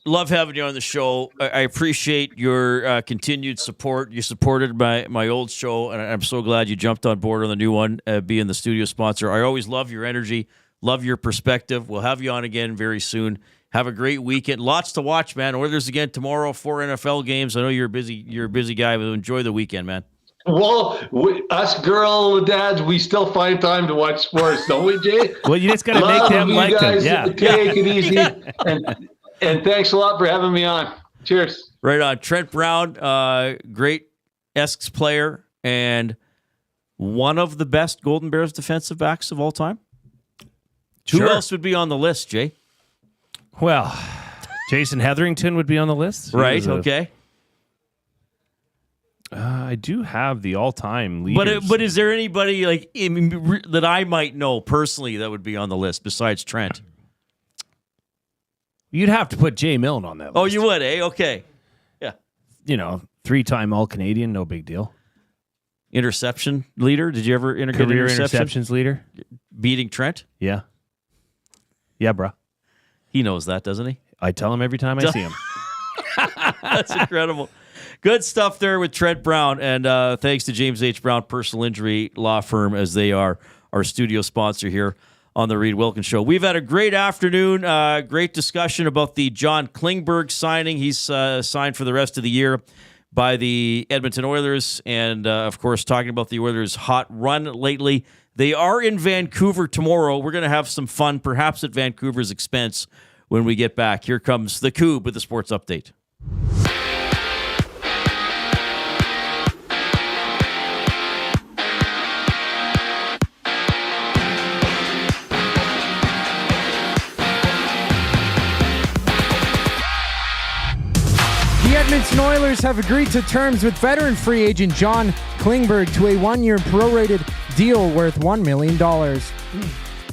love having you on the show. I appreciate your continued support. You supported my old show, and I'm so glad you jumped on board on the new one, being the studio sponsor. I always love your energy, love your perspective. We'll have you on again very soon. Have a great weekend. Lots to watch, man. Oilers again tomorrow, 4 NFL games. I know you're a busy guy, but enjoy the weekend, man. Well, us girl dads, we still find time to watch sports, don't we, Jay? Well, you just got to make them like them. Yeah. Take it easy. And thanks a lot for having me on. Cheers. Right on. Trent Brown, great Esks player and one of the best Golden Bears defensive backs of all time. Who else would be on the list, Jay? Well, Jason Hetherington would be on the list. Right, okay. I do have the all-time leaders. But is there anybody that I might know personally that would be on the list besides Trent? You'd have to put Jay Milne on that list. Oh, you would, eh? Okay. Yeah. 3-time All-Canadian, no big deal. Interception leader? Did you ever get career interception? interceptions leader? Beating Trent? Yeah. Yeah, bro. He knows that, doesn't he? I tell him every time I see him. That's incredible. Good stuff there with Trent Brown, and thanks to James H. Brown Personal Injury Law Firm, as they are our studio sponsor here on the Reid Wilkins Show. We've had a great afternoon, great discussion about the John Klingberg signing. He's signed for the rest of the year by the Edmonton Oilers, and of course, talking about the Oilers' hot run lately. They are in Vancouver tomorrow. We're going to have some fun, perhaps at Vancouver's expense, when we get back. Here comes the Kub with the Sports Update. The Edmonton Oilers have agreed to terms with veteran free agent John Klingberg to a one-year prorated deal worth $1 million.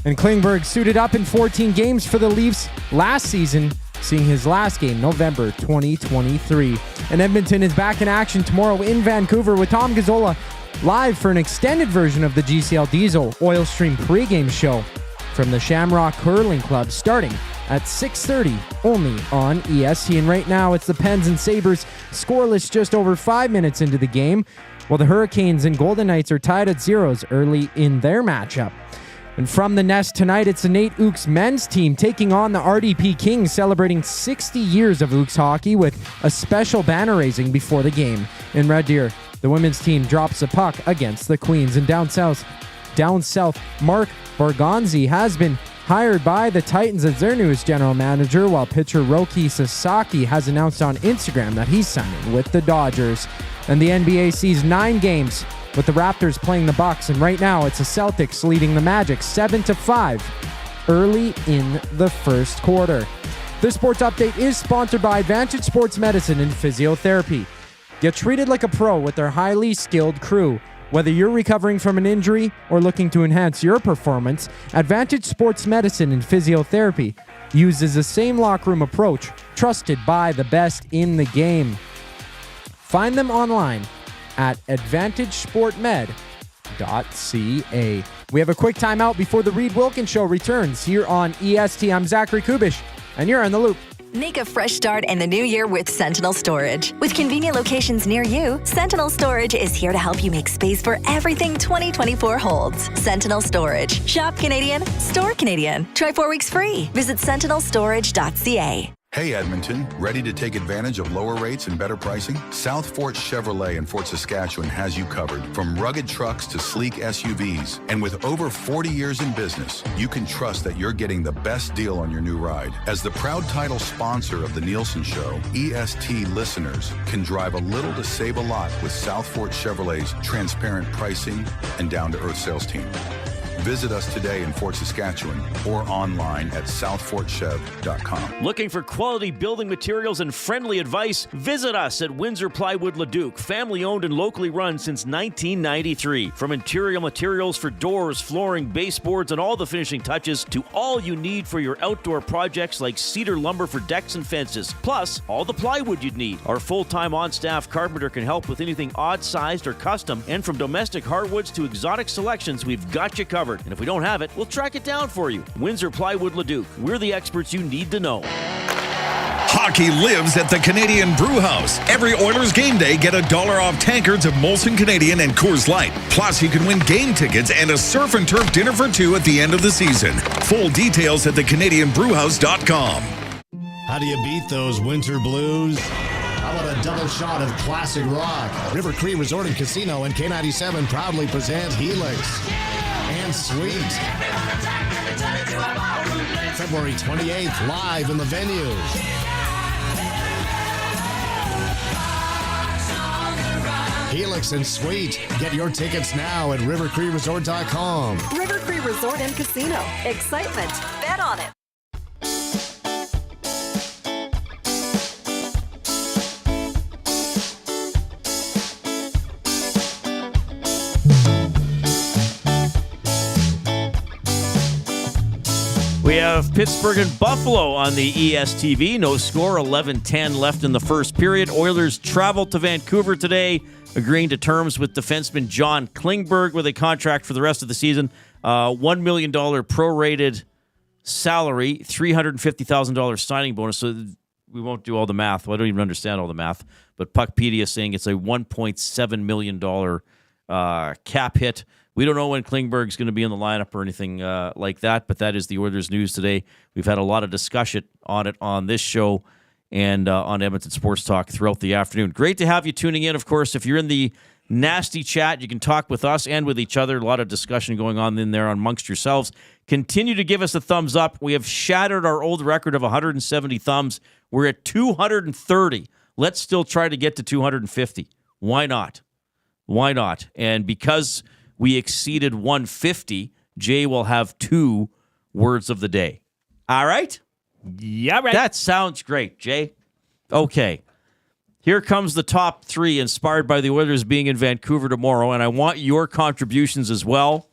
And Klingberg suited up in 14 games for the Leafs last season, seeing his last game November 2023. And Edmonton is back in action tomorrow in Vancouver with Tom Gazzola live for an extended version of the GCL Diesel Oil Stream pregame show from the Shamrock Hurling Club starting at 6:30 only on EST. And right now it's the Pens and Sabres scoreless just over 5 minutes into the game, while the Hurricanes and Golden Knights are tied at zeros early in their matchup. And from the Nest tonight, it's the Nate Ook's men's team taking on the RDP Kings, celebrating 60 years of Ook's hockey with a special banner raising before the game. In Red Deer, the women's team drops a puck against the Queens. And down south, Mark Borgonzi has been hired by the Titans as their newest general manager, while pitcher Roki Sasaki has announced on Instagram that he's signing with the Dodgers. And the NBA sees 9 games with the Raptors playing the Bucks, and right now it's the Celtics leading the Magic 7-5 early in the first quarter. This sports update is sponsored by Advantage Sports Medicine and Physiotherapy. Get treated like a pro with their highly skilled crew. Whether you're recovering from an injury or looking to enhance your performance, Advantage Sports Medicine and Physiotherapy uses the same locker room approach, trusted by the best in the game. Find them online at AdvantageSportMed.ca. We have a quick timeout before the Reid Wilkins Show returns here on EST. I'm Zachary Kubusch, and you're on The Loop. Make a fresh start in the new year with Sentinel Storage. With convenient locations near you, Sentinel Storage is here to help you make space for everything 2024 holds. Sentinel Storage. Shop Canadian, store Canadian. Try 4 weeks free. Visit sentinelstorage.ca. Hey Edmonton, ready to take advantage of lower rates and better pricing? South Fort Chevrolet in Fort Saskatchewan has you covered. From rugged trucks to sleek SUVs. And with over 40 years in business, you can trust that you're getting the best deal on your new ride. As the proud title sponsor of the Nielsen Show, EST listeners can drive a little to save a lot with South Fort Chevrolet's transparent pricing and down-to-earth sales team. Visit us today in Fort Saskatchewan or online at southfortchev.com. Looking for quality building materials and friendly advice? Visit us at Windsor Plywood Leduc, family owned and locally run since 1993. From interior materials for doors, flooring, baseboards, and all the finishing touches to all you need for your outdoor projects like cedar lumber for decks and fences, plus all the plywood you'd need. Our full-time on-staff carpenter can help with anything odd-sized or custom, and from domestic hardwoods to exotic selections, we've got you covered. And if we don't have it, we'll track it down for you. Windsor Plywood Leduc. We're the experts you need to know. Hockey lives at the Canadian Brew House. Every Oilers game day, get $1 off tankards of Molson Canadian and Coors Light. Plus, you can win game tickets and a surf and turf dinner for 2 at the end of the season. Full details at thecanadianbrewhouse.com. How do you beat those winter blues? How about a double shot of classic rock? River Cree Resort and Casino and K97 proudly present Helix and Sweet. February 28th, live in the venue. Helix and Sweet. Get your tickets now at rivercreeresort.com. River Cree Resort and Casino. Excitement. Bet on it. We have Pittsburgh and Buffalo on the ESTV. No score, 11-10 left in the first period. Oilers traveled to Vancouver today, agreeing to terms with defenseman John Klingberg with a contract for the rest of the season. $1 million prorated salary, $350,000 signing bonus. So we won't do all the math. Well, I don't even understand all the math. But Puckpedia is saying it's a $1.7 million cap hit. We don't know when Klingberg's going to be in the lineup or anything like that, but that is the Oilers news today. We've had a lot of discussion on it on this show and on Edmonton Sports Talk throughout the afternoon. Great to have you tuning in. Of course, if you're in the nasty chat, you can talk with us and with each other. A lot of discussion going on in there amongst yourselves. Continue to give us a thumbs up. We have shattered our old record of 170 thumbs. We're at 230. Let's still try to get to 250. Why not? Why not? And because we exceeded 150, Jay will have 2 words of the day. All right? Yeah, right. That sounds great, Jay. Okay. Here comes the top 3 inspired by the Oilers being in Vancouver tomorrow, and I want your contributions as well.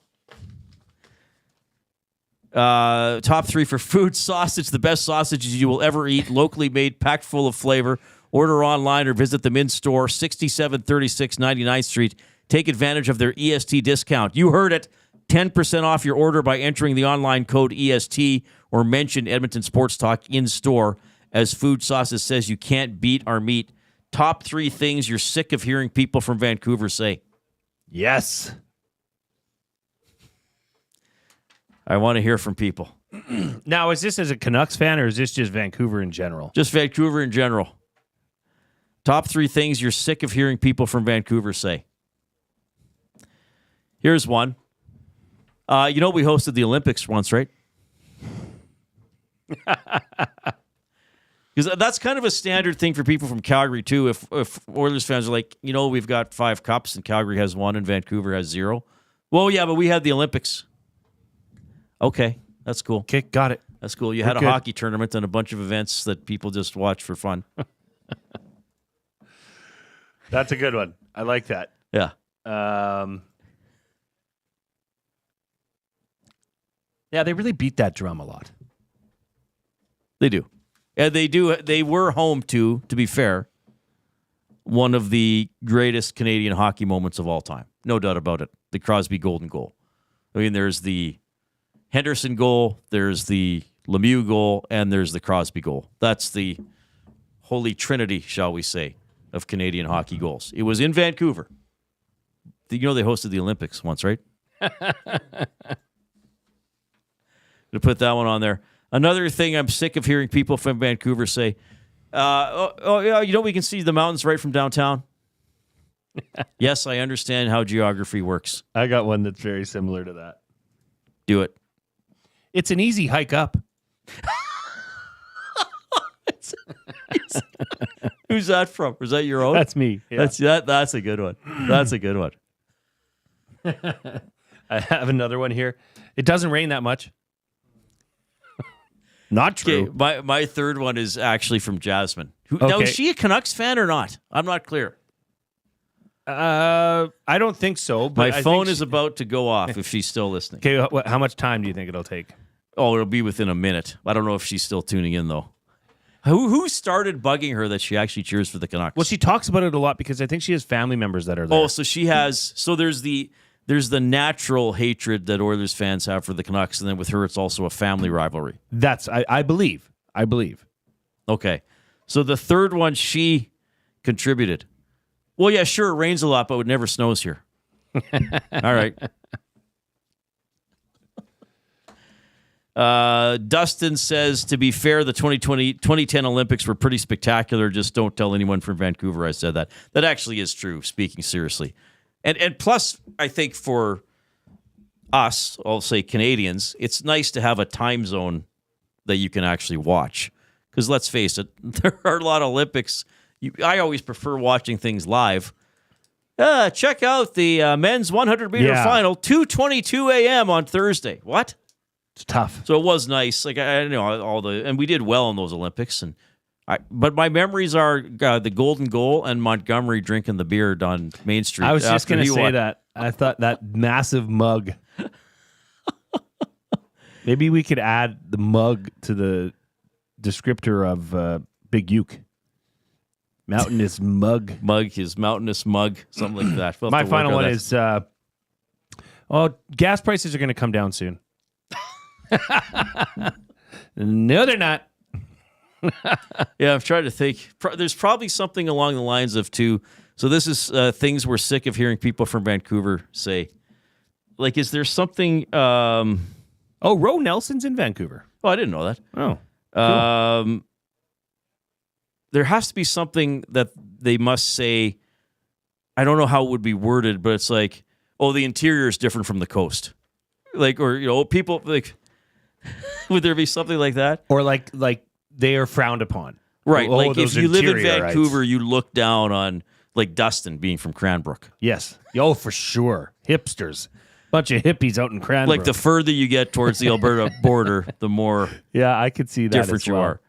Top 3 for food. Sausage, the best sausages you will ever eat, locally made, packed full of flavor. Order online or visit them in store, 6736 99th Street. Take advantage of their EST discount. You heard it. 10% off your order by entering the online code EST or mention Edmonton Sports Talk in store. As Food Sauces says, you can't beat our meat. Top 3 things you're sick of hearing people from Vancouver say. Yes. I want to hear from people. Now, is this as a Canucks fan or is this just Vancouver in general? Just Vancouver in general. Top 3 things you're sick of hearing people from Vancouver say. Here's one. We hosted the Olympics once, right? Because that's kind of a standard thing for people from Calgary, too. If Oilers fans are like, we've got 5 cups and Calgary has 1 and Vancouver has 0. Well, yeah, but we had the Olympics. Okay, that's cool. Okay, got it. That's cool. You had a hockey tournament and a bunch of events that people just watch for fun. That's a good one. I like that. Yeah. Yeah, they really beat that drum a lot. They do. Yeah, they do. They were home to be fair, one of the greatest Canadian hockey moments of all time. No doubt about it. The Crosby golden goal. I mean, there's the Henderson goal, there's the Lemieux goal, and there's the Crosby goal. That's the holy trinity, shall we say, of Canadian hockey goals. It was in Vancouver. They hosted the Olympics once, right? To put that one on there. Another thing I'm sick of hearing people from Vancouver say, we can see the mountains right from downtown. Yes, I understand how geography works. I got one that's very similar to that. Do it. It's an easy hike up. Who's that from? Was that your own? That's me. Yeah. That's a good one. That's a good one. I have another one here. It doesn't rain that much. Not true. Okay, my third one is actually from Jasmine. Now, is she a Canucks fan or not? I'm not clear. I don't think so. But my phone is about to go off if she's still listening. Okay, how much time do you think it'll take? Oh, it'll be within a minute. I don't know if she's still tuning in, though. Who started bugging her that she actually cheers for the Canucks? Well, she talks about it a lot because I think she has family members that are there. Oh, so she has. So there's the natural hatred that Oilers fans have for the Canucks, and then with her, it's also a family rivalry. That's I believe. Okay, so the third one she contributed. Well, yeah, sure, it rains a lot, but it never snows here. All right. Dustin says, to be fair, the 2010 Olympics were pretty spectacular. Just don't tell anyone from Vancouver I said that. That actually is true, speaking seriously. And plus, I think for us, I'll say Canadians, it's nice to have a time zone that you can actually watch. Because let's face it, there are a lot of Olympics. I always prefer watching things live. Check out the men's 100-meter final, 2:22 a.m. on Thursday. What? It's tough. So it was nice. Like I know and we did well in those Olympics. But my memories are the golden goal and Montgomery drinking the beer on Main Street. I was just going to say that. I thought that massive mug. Maybe we could add the mug to the descriptor of Big Uke. Mountainous mug. His mountainous mug, something like that. We'll my final one is, gas prices are going to come down soon. No, they're not. Yeah, I'm trying to think. There's probably something along the lines of two. So this is things we're sick of hearing people from Vancouver say. Like, is there something... Ro Nelson's in Vancouver. Oh, I didn't know that. Oh, cool. There has to be something that they must say. I don't know how it would be worded, but it's like, the interior is different from the coast. Like, or, people, like, would there be something like that? Or like they are frowned upon. Right. Like, if you live in Vancouver, rights. You look down on, like, Dustin being from Cranbrook. Yes. Oh, for sure. Hipsters. Bunch of hippies out in Cranbrook. Like, the further you get towards the Alberta border, the more I could see that different as you well. are.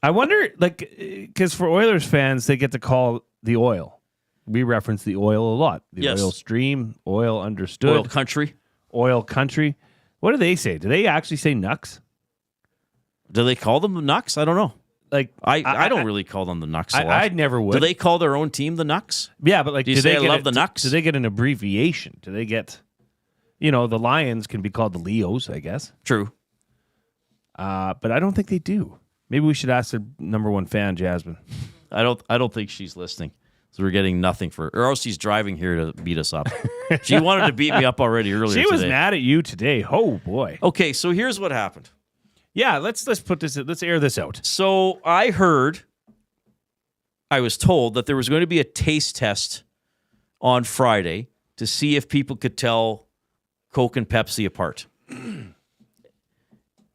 I wonder, because for Oilers fans, they get to call the oil. We reference the oil a lot. The oil stream, oil understood. Oil country. Oil country. What do they say? Do they actually say Nucks? Do they call them the Nucks? I don't know. Like I don't really call them the Nucks a lot. I never would. Do they call their own team the Nucks? Yeah, but do you say I love the Nucks? Do they get an abbreviation? Do they get... You know, the Lions can be called the Leos, I guess. True. But I don't think they do. Maybe we should ask their number one fan, Jasmine. I don't think she's listening. So we're getting nothing for her. Or else she's driving here to beat us up. She wanted to beat me up already earlier She was today. mad at you today. Oh, boy. Okay, so here's what happened. Yeah, let's air this out. So I was told that there was going to be a taste test on Friday to see if people could tell Coke and Pepsi apart. And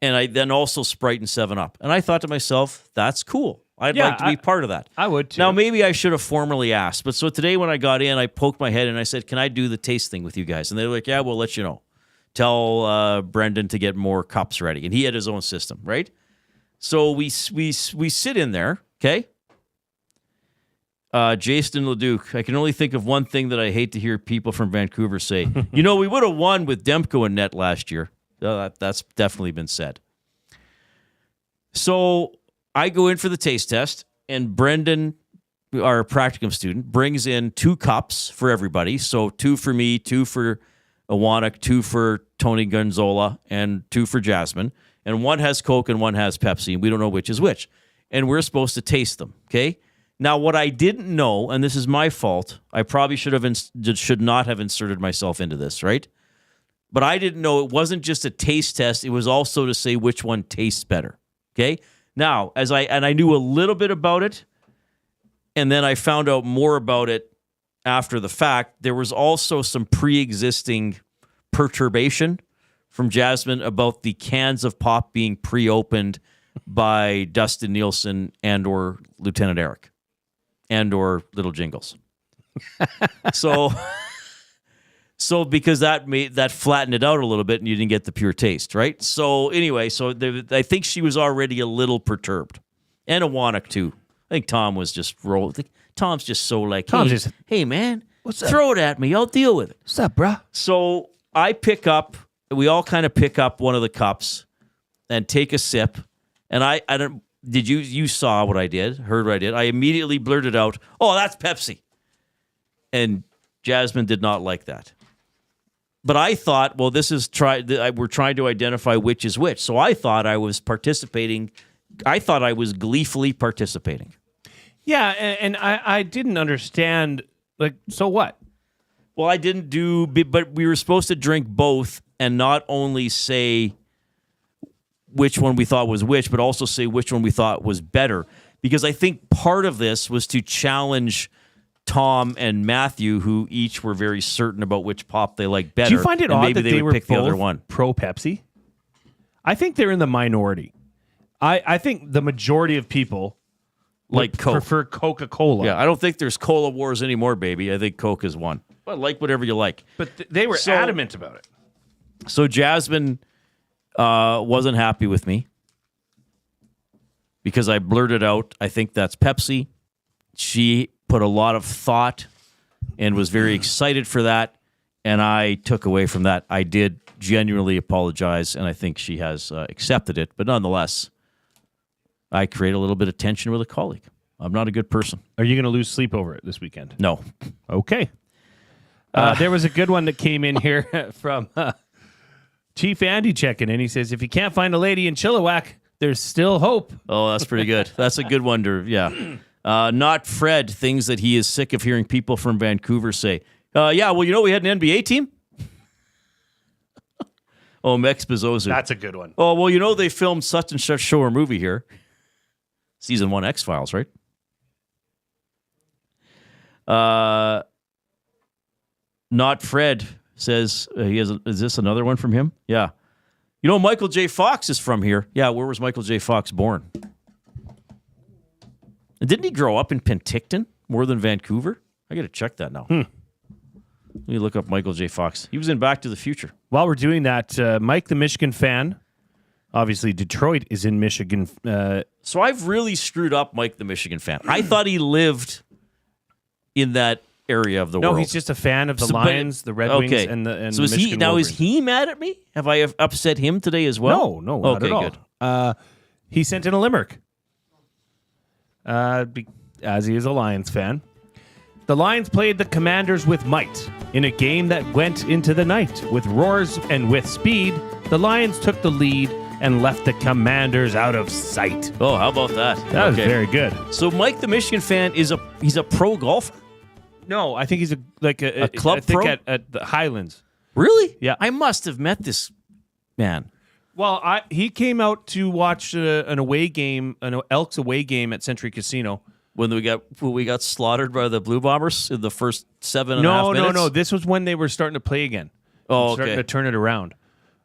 I then also Sprite and 7-Up. And I thought to myself, that's cool. I'd like to be part of that. I would too. Now, maybe I should have formally asked. But so today when I got in, I poked my head and I said, can I do the taste thing with you guys? And they were like, yeah, we'll let you know. Tell Brendan to get more cups ready. And he had his own system, right? So we sit in there, okay? Jason Leduc, I can only think of one thing that I hate to hear people from Vancouver say. We would have won with Demko and net last year. That's definitely been said. So I go in for the taste test, and Brendan, our practicum student, brings in 2 cups for everybody. So 2 for me, 2 for Iwanek, 2 for Tony Gonzola, and 2 for Jasmine. And one has Coke and one has Pepsi, and we don't know which is which. And we're supposed to taste them, okay? Now, what I didn't know, and this is my fault, I probably should not have inserted myself into this, right? But I didn't know it wasn't just a taste test. It was also to say which one tastes better, okay? Now, I knew a little bit about it, and then I found out more about it after the fact. There was also some pre-existing perturbation from Jasmine about the cans of pop being pre-opened by Dustin Nielsen and or Lieutenant Eric and or Little Jingles. So because that flattened it out a little bit and you didn't get the pure taste, right? So anyway, I think she was already a little perturbed. And Iwanek too. I think Tom was just rolling. Tom's just so like, hey man, throw it at me. I'll deal with it. What's up, bruh? So we all kind of pick up one of the cups and take a sip. And you saw what I did, heard what I did. I immediately blurted out, oh, that's Pepsi. And Jasmine did not like that. But I thought, well, we're trying to identify which is which. So I thought I was participating. I thought I was gleefully participating. Yeah, and I didn't understand, like, so what? Well, I didn't but we were supposed to drink both and not only say which one we thought was which, but also say which one we thought was better. Because I think part of this was to challenge Tom and Matthew, who each were very certain about which pop they like better. Do you find it odd maybe that they would were pick the other one? Pro Pepsi? I think they're in the minority. I think the majority of people like Coke. Prefer Coca-Cola. Yeah, I don't think there's Cola Wars anymore, baby. I think Coke is one. But like whatever you like. But they were adamant about it. So Jasmine wasn't happy with me because I blurted out, I think that's Pepsi. She put a lot of thought and was very excited for that, and I took away from that. I did genuinely apologize, and I think she has accepted it. But nonetheless, I create a little bit of tension with a colleague. I'm not a good person. Are you going to lose sleep over it this weekend? No. Okay. There was a good one that came in here from Chief Andy checking in. He says, if you can't find a lady in Chilliwack, there's still hope. Oh, that's pretty good. That's a good one not Fred, things that he is sick of hearing people from Vancouver say. Yeah, well, we had an NBA team. Oh, Mex Bezozu. That's a good one. Oh, well, they filmed such and such show or movie here. Season 1 X-Files, right? Not Fred says, is this another one from him? Yeah. Michael J. Fox is from here. Yeah, where was Michael J. Fox born? And didn't he grow up in Penticton more than Vancouver? I got to check that now. Let me look up Michael J. Fox. He was in Back to the Future. While we're doing that, Mike, the Michigan fan, obviously Detroit is in Michigan. So I've really screwed up Mike, the Michigan fan. I thought he lived in that area of the world. No, he's just a fan of the Lions, the Red Wings, and the so is Michigan he now? Wolverines. Is he mad at me? Have I upset him today as well? No, not at all. Good. He sent in a limerick, as he is a Lions fan. The Lions played the Commanders with might in a game that went into the night. With roars and with speed, the Lions took the lead and left the Commanders out of sight. Oh, how about that? That was very good. So Mike, the Michigan fan, he's a pro golfer? No, I think he's a club I think pro? at the Highlands. Really? Yeah. I must have met this man. Well, he came out to watch an away game, an Elks away game at Century Casino. When we got slaughtered by the Blue Bombers in the first 7.5 minutes? No. This was when they were starting to play again. Oh, okay. Starting to turn it around.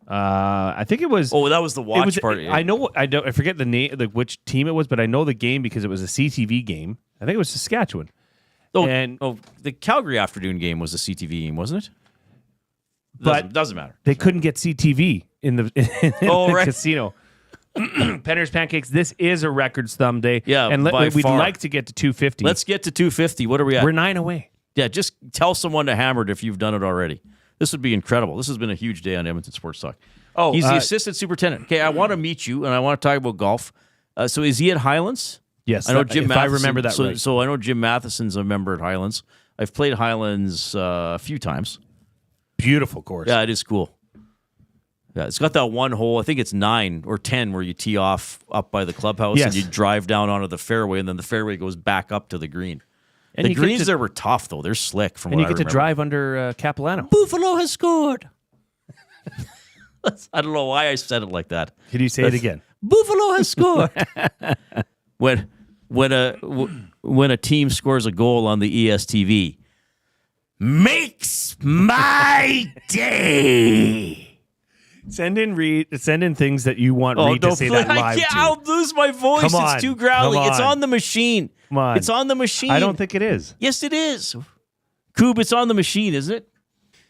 I think it was. Oh, that was the watch party. I know. I forget the name, which team it was, but I know the game because it was a CTV game. I think it was Saskatchewan. The Calgary afternoon game was a CTV game, wasn't it? Doesn't matter. They couldn't get CTV in the right. casino. Penner's Pancakes, this is a records thumb day. Yeah, and we'd far. like to get to 250. Let's get to 250. What are we at? We're 9 away. Yeah, just tell someone to hammer it if you've done it already. This would be incredible. This has been a huge day on Edmonton Sports Talk. Oh, he's the assistant superintendent. Okay, I want to meet you, and I want to talk about golf. So is he at Highlands? Yes, I know Jim if Matheson, I remember that right. So I know Jim Matheson's a member at Highlands. I've played Highlands a few times. Beautiful course. Yeah, it is cool. Yeah, it's got that one hole. I think it's 9 or 10 where you tee off up by the clubhouse and you drive down onto the fairway, and then the fairway goes back up to the green. And the greens there were tough, though. They're slick from what I remember. And you get to drive under Capilano. Buffalo has scored. I don't know why I said it like that. Can you say it again? Buffalo has scored. when a team scores a goal on the ESTV, makes my day. Send in things that you want Reid to say that live to. I'll lose my voice. Come on, it's too growly. come on. It's on the machine. Come on. It's on the machine. I don't think it is. Yes, it is. Coob, it's on the machine, isn't it?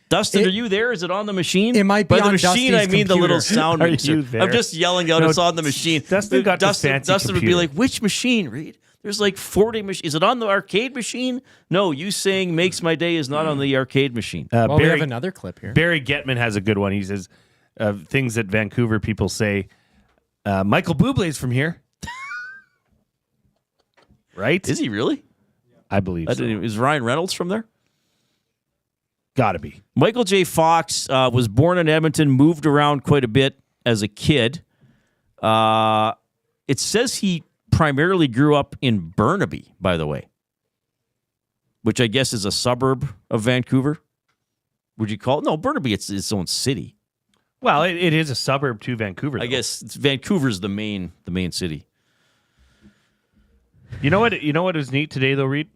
Dustin, are you there? Is it on the machine? It might be By the on machine, Dusty's I mean the computer. little sound Are mixer. you there? I'm just yelling out, No, it's on the machine. Dustin got this fancy Dustin would be computer. like, which machine, Reid? There's like 40 machines. Is it on the arcade machine? No, you saying makes my day is not on the arcade machine. We have another clip here. Barry Getman has a good one. He says, things that Vancouver people say, Michael Bublé's from here. Right? Is he really? I believe so. Is Ryan Reynolds from there? Gotta be. Michael J. Fox was born in Edmonton, moved around quite a bit as a kid. It says he primarily grew up in Burnaby, by the way, which I guess is a suburb of Vancouver. Would you call it? No, Burnaby, it's its own city. Well, it is a suburb to Vancouver, though. I guess Vancouver's the main city. You know what is neat today, though, Reid?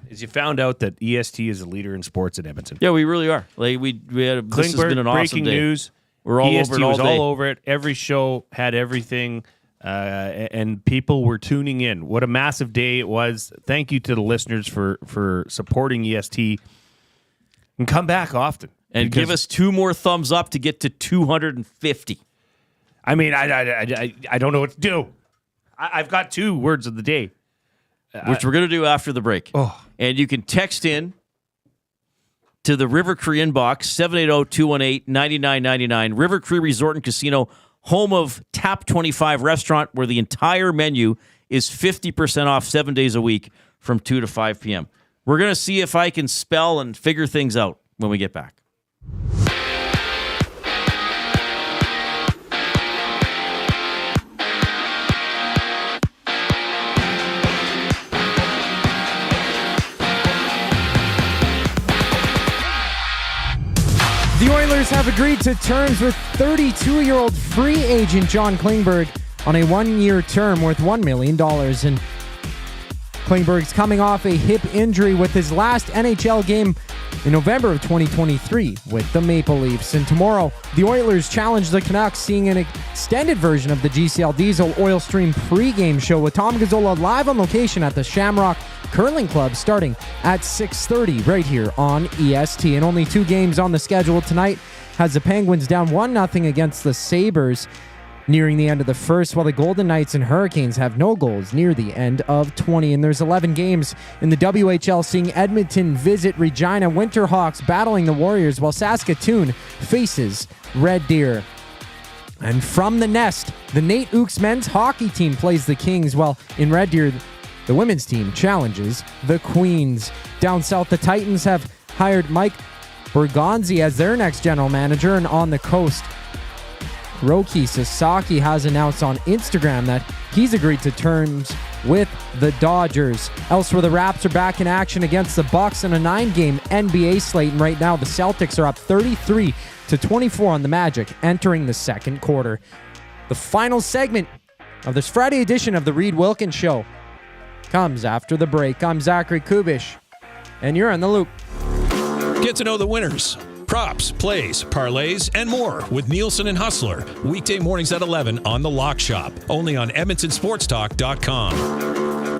Is you found out that EST is a leader in sports in Edmonton. Yeah, we really are. Like we had this has Klingberg, been an awesome breaking day. news. We're all EST over it all was day. all over it. Every show had everything, and people were tuning in. What a massive day it was. Thank you to the listeners for supporting EST. And come back often. And give us 2 more thumbs up to get to 250. I mean, I don't know what to do. I've got 2 words of the day. Which we're going to do after the break. Oh. And you can text in to the River Cree inbox, 780-218-9999. River Cree Resort and Casino, home of Tap 25 restaurant, where the entire menu is 50% off 7 days a week from 2 to 5 p.m. We're going to see if I can spell and figure things out when we get back. The Oilers have agreed to terms with 32-year-old free agent John Klingberg on a 1-year term worth $1 million. And Klingberg's coming off a hip injury with his last NHL game in November of 2023 with the Maple Leafs. And tomorrow, the Oilers challenge the Canucks, seeing an extended version of the GCL Diesel Oil Stream pregame show with Tom Gazzola live on location at the Shamrock Curling Club starting at 6:30 right here on EST. And only 2 games on the schedule tonight has the Penguins down 1-0 against the Sabres nearing the end of the first, while the Golden Knights and Hurricanes have no goals near the end of 20. And there's 11 games in the WHL, seeing Edmonton visit Regina, Winterhawks battling the Warriors, while Saskatoon faces Red Deer. And from the Nest, the Nate Ooks men's hockey team plays the Kings, while in Red Deer, The women's team challenges the Queens. Down south, the Titans have hired Mike Bergonzi as their next general manager, and on the coast, Roki Sasaki has announced on Instagram that he's agreed to terms with the Dodgers. Elsewhere, the Raps are back in action against the Bucks in a 9-game NBA slate, and right now the Celtics are up 33-24 on the Magic entering the second quarter. The final segment of this Friday edition of the Reid Wilkins Show comes after the break. I'm Zachary Kubusch, and you're on the loop. Get to know the winners, props, plays, parlays, and more with Nielsen and Hustler. Weekday mornings at 11 on The Lock Shop. Only on EdmontonSportsTalk.com.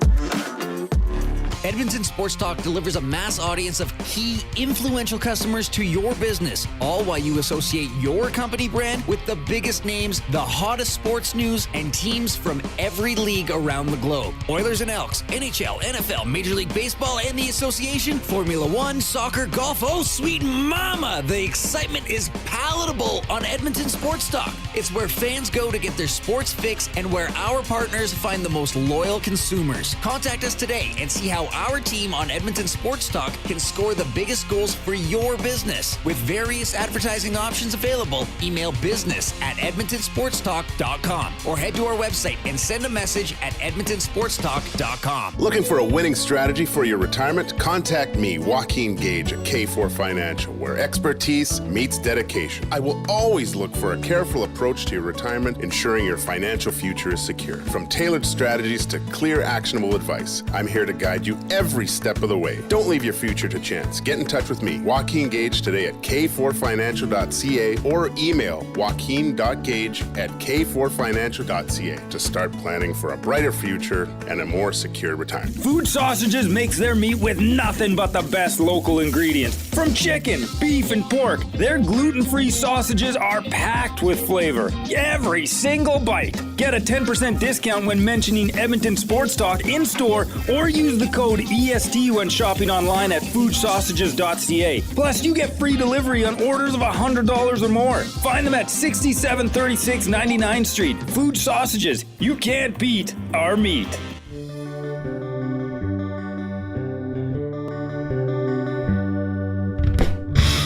Edmonton Sports Talk delivers a mass audience of key, influential customers to your business, all while you associate your company brand with the biggest names, the hottest sports news, and teams from every league around the globe. Oilers and Elks, NHL, NFL, Major League Baseball, and the association, Formula One, soccer, golf, oh sweet mama! The excitement is palatable on Edmonton Sports Talk. It's where fans go to get their sports fix and where our partners find the most loyal consumers. Contact us today and see how our team on Edmonton Sports Talk can score the biggest goals for your business. With various advertising options available, email business@edmontonsportstalk.com or head to our website and send a message at edmontonsportstalk.com. Looking for a winning strategy for your retirement? Contact me, Joaquin Gage at K4 Financial, where expertise meets dedication. I will always look for a careful approach to your retirement, ensuring your financial future is secure. From tailored strategies to clear, actionable advice, I'm here to guide you every step of the way. Don't leave your future to chance. Get in touch with me, Joaquin Gage, today at k4financial.ca or email joaquin.gage@k4financial.ca to start planning for a brighter future and a more secure retirement. Food Sausages makes their meat with nothing but the best local ingredients. From chicken, beef, and pork, their gluten-free sausages are packed with flavor. Every single bite. Get a 10% discount when mentioning Edmonton Sports Talk in-store or use the code EST when shopping online at foodsausages.ca. Plus, you get free delivery on orders of $100 or more. Find them at 6736 99th Street. Food Sausages. You can't beat our meat.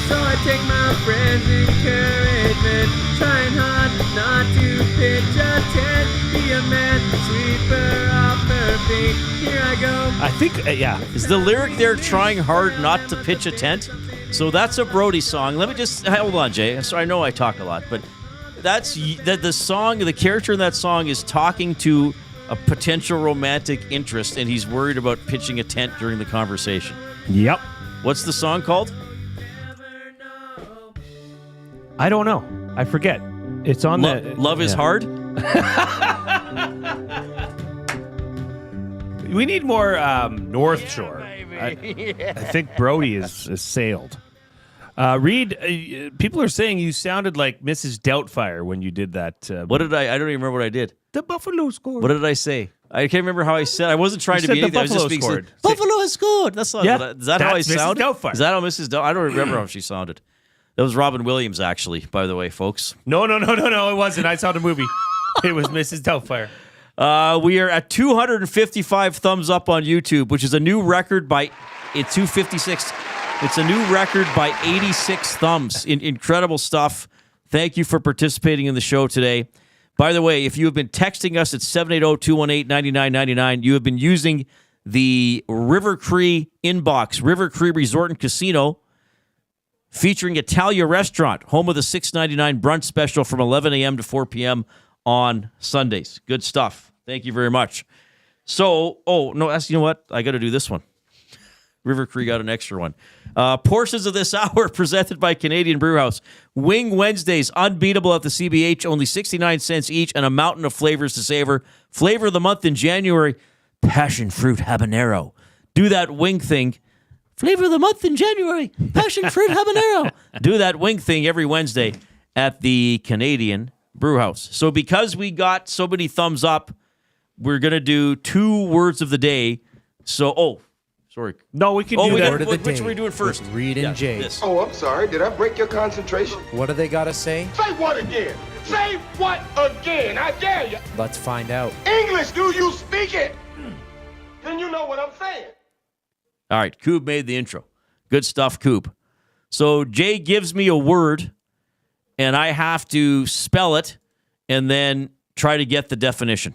So I take my friends' encouragement, trying hard not to pitch a tent, be a man, sweeper off her feet. Here I go. I think, is the lyric there trying hard not to pitch a tent? So that's a Brody song. Let me just, hold on, Jay. So I know I talk a lot, but that's the song, the character in that song is talking to a potential romantic interest, and he's worried about pitching a tent during the conversation. Yep. What's the song called? I don't know. I forget. It's on Love is Hard? We need more North Shore. I think Brody is sailed. Reid, people are saying you sounded like Mrs. Doubtfire when you did that. What did I don't even remember what I did. The Buffalo scored. What did I say? I can't remember how I said. I wasn't trying to be anything. I was just being said, Buffalo has scored. That's not. Yeah, is that how I sound? Doubtfire. Is that how Mrs. Doubtfire? I don't remember how she sounded. That was Robin Williams, actually. By the way, folks. No, it wasn't. I saw the movie. It was Mrs. Doubtfire. We are at 255 thumbs up on YouTube, which is a new record by 256. It's a new record by 86 thumbs. Incredible stuff. Thank you for participating in the show today. By the way, if you have been texting us at 780-218-9999, you have been using the River Cree inbox, River Cree Resort and Casino, featuring Italia Restaurant, home of the $6.99 brunch special from 11 a.m. to 4 p.m. on Sundays. Good stuff. Thank you very much. So, you know what? I got to do this one. River Cree got an extra one. Portions of this hour presented by Canadian Brewhouse. Wing Wednesdays, unbeatable at the CBH, only 69 cents each, and a mountain of flavors to savor. Flavor of the month in January, passion fruit habanero. Do that wing thing. Flavor of the month in January, passion fruit habanero. Do that wing thing every Wednesday at the Canadian Brewhouse. So because we got so many thumbs up, we're going to do 2 words of the day. So, sorry. No, we can do that. Word of the Which day are we doing first? with Reid and Jay. This. Oh, I'm sorry. Did I break your concentration? What do they got to say? Say what again? Say what again? I dare you. Let's find out. English, do you speak it? then you know what I'm saying. All right, Koob made the intro. Good stuff, Koob. So Jay gives me a word, and I have to spell it and then try to get the definition.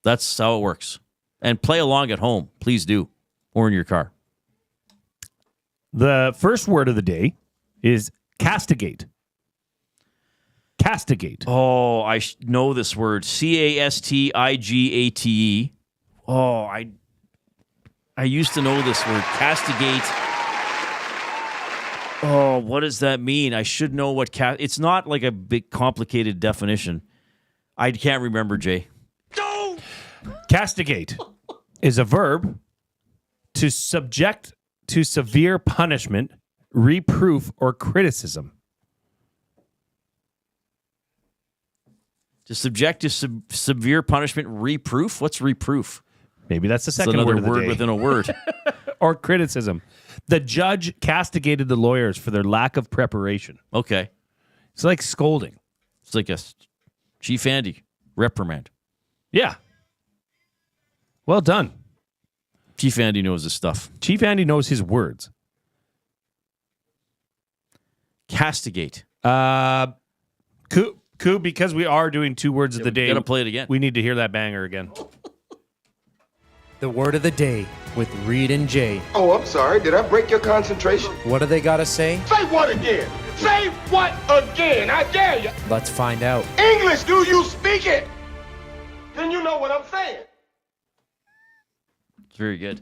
That's how it works. And play along at home. Please do. Or in your car. The first word of the day is castigate. Castigate. Oh, I know this word. Castigate. Oh, I used to know this word. Castigate. Oh, what does that mean? I should know what it's not like a big complicated definition. I can't remember, Jay. Castigate is a verb to subject to severe punishment, reproof, or criticism. To subject to severe punishment, reproof? What's reproof? Maybe that's the second another word of the word day. within a word. Or criticism. The judge castigated the lawyers for their lack of preparation. Okay. It's like scolding. It's like a Chief Andy reprimand. Yeah. Well done. Chief Andy knows his stuff. Chief Andy knows his words. Castigate. Coup, because we are doing 2 words of the day. Got to play it again. We need to hear that banger again. The word of the day with Reid and Jay. Oh, I'm sorry. Did I break your concentration? What do they got to say? Say what again? Say what again? I dare you. Let's find out. English, do you speak it? Then you know what I'm saying. It's very good.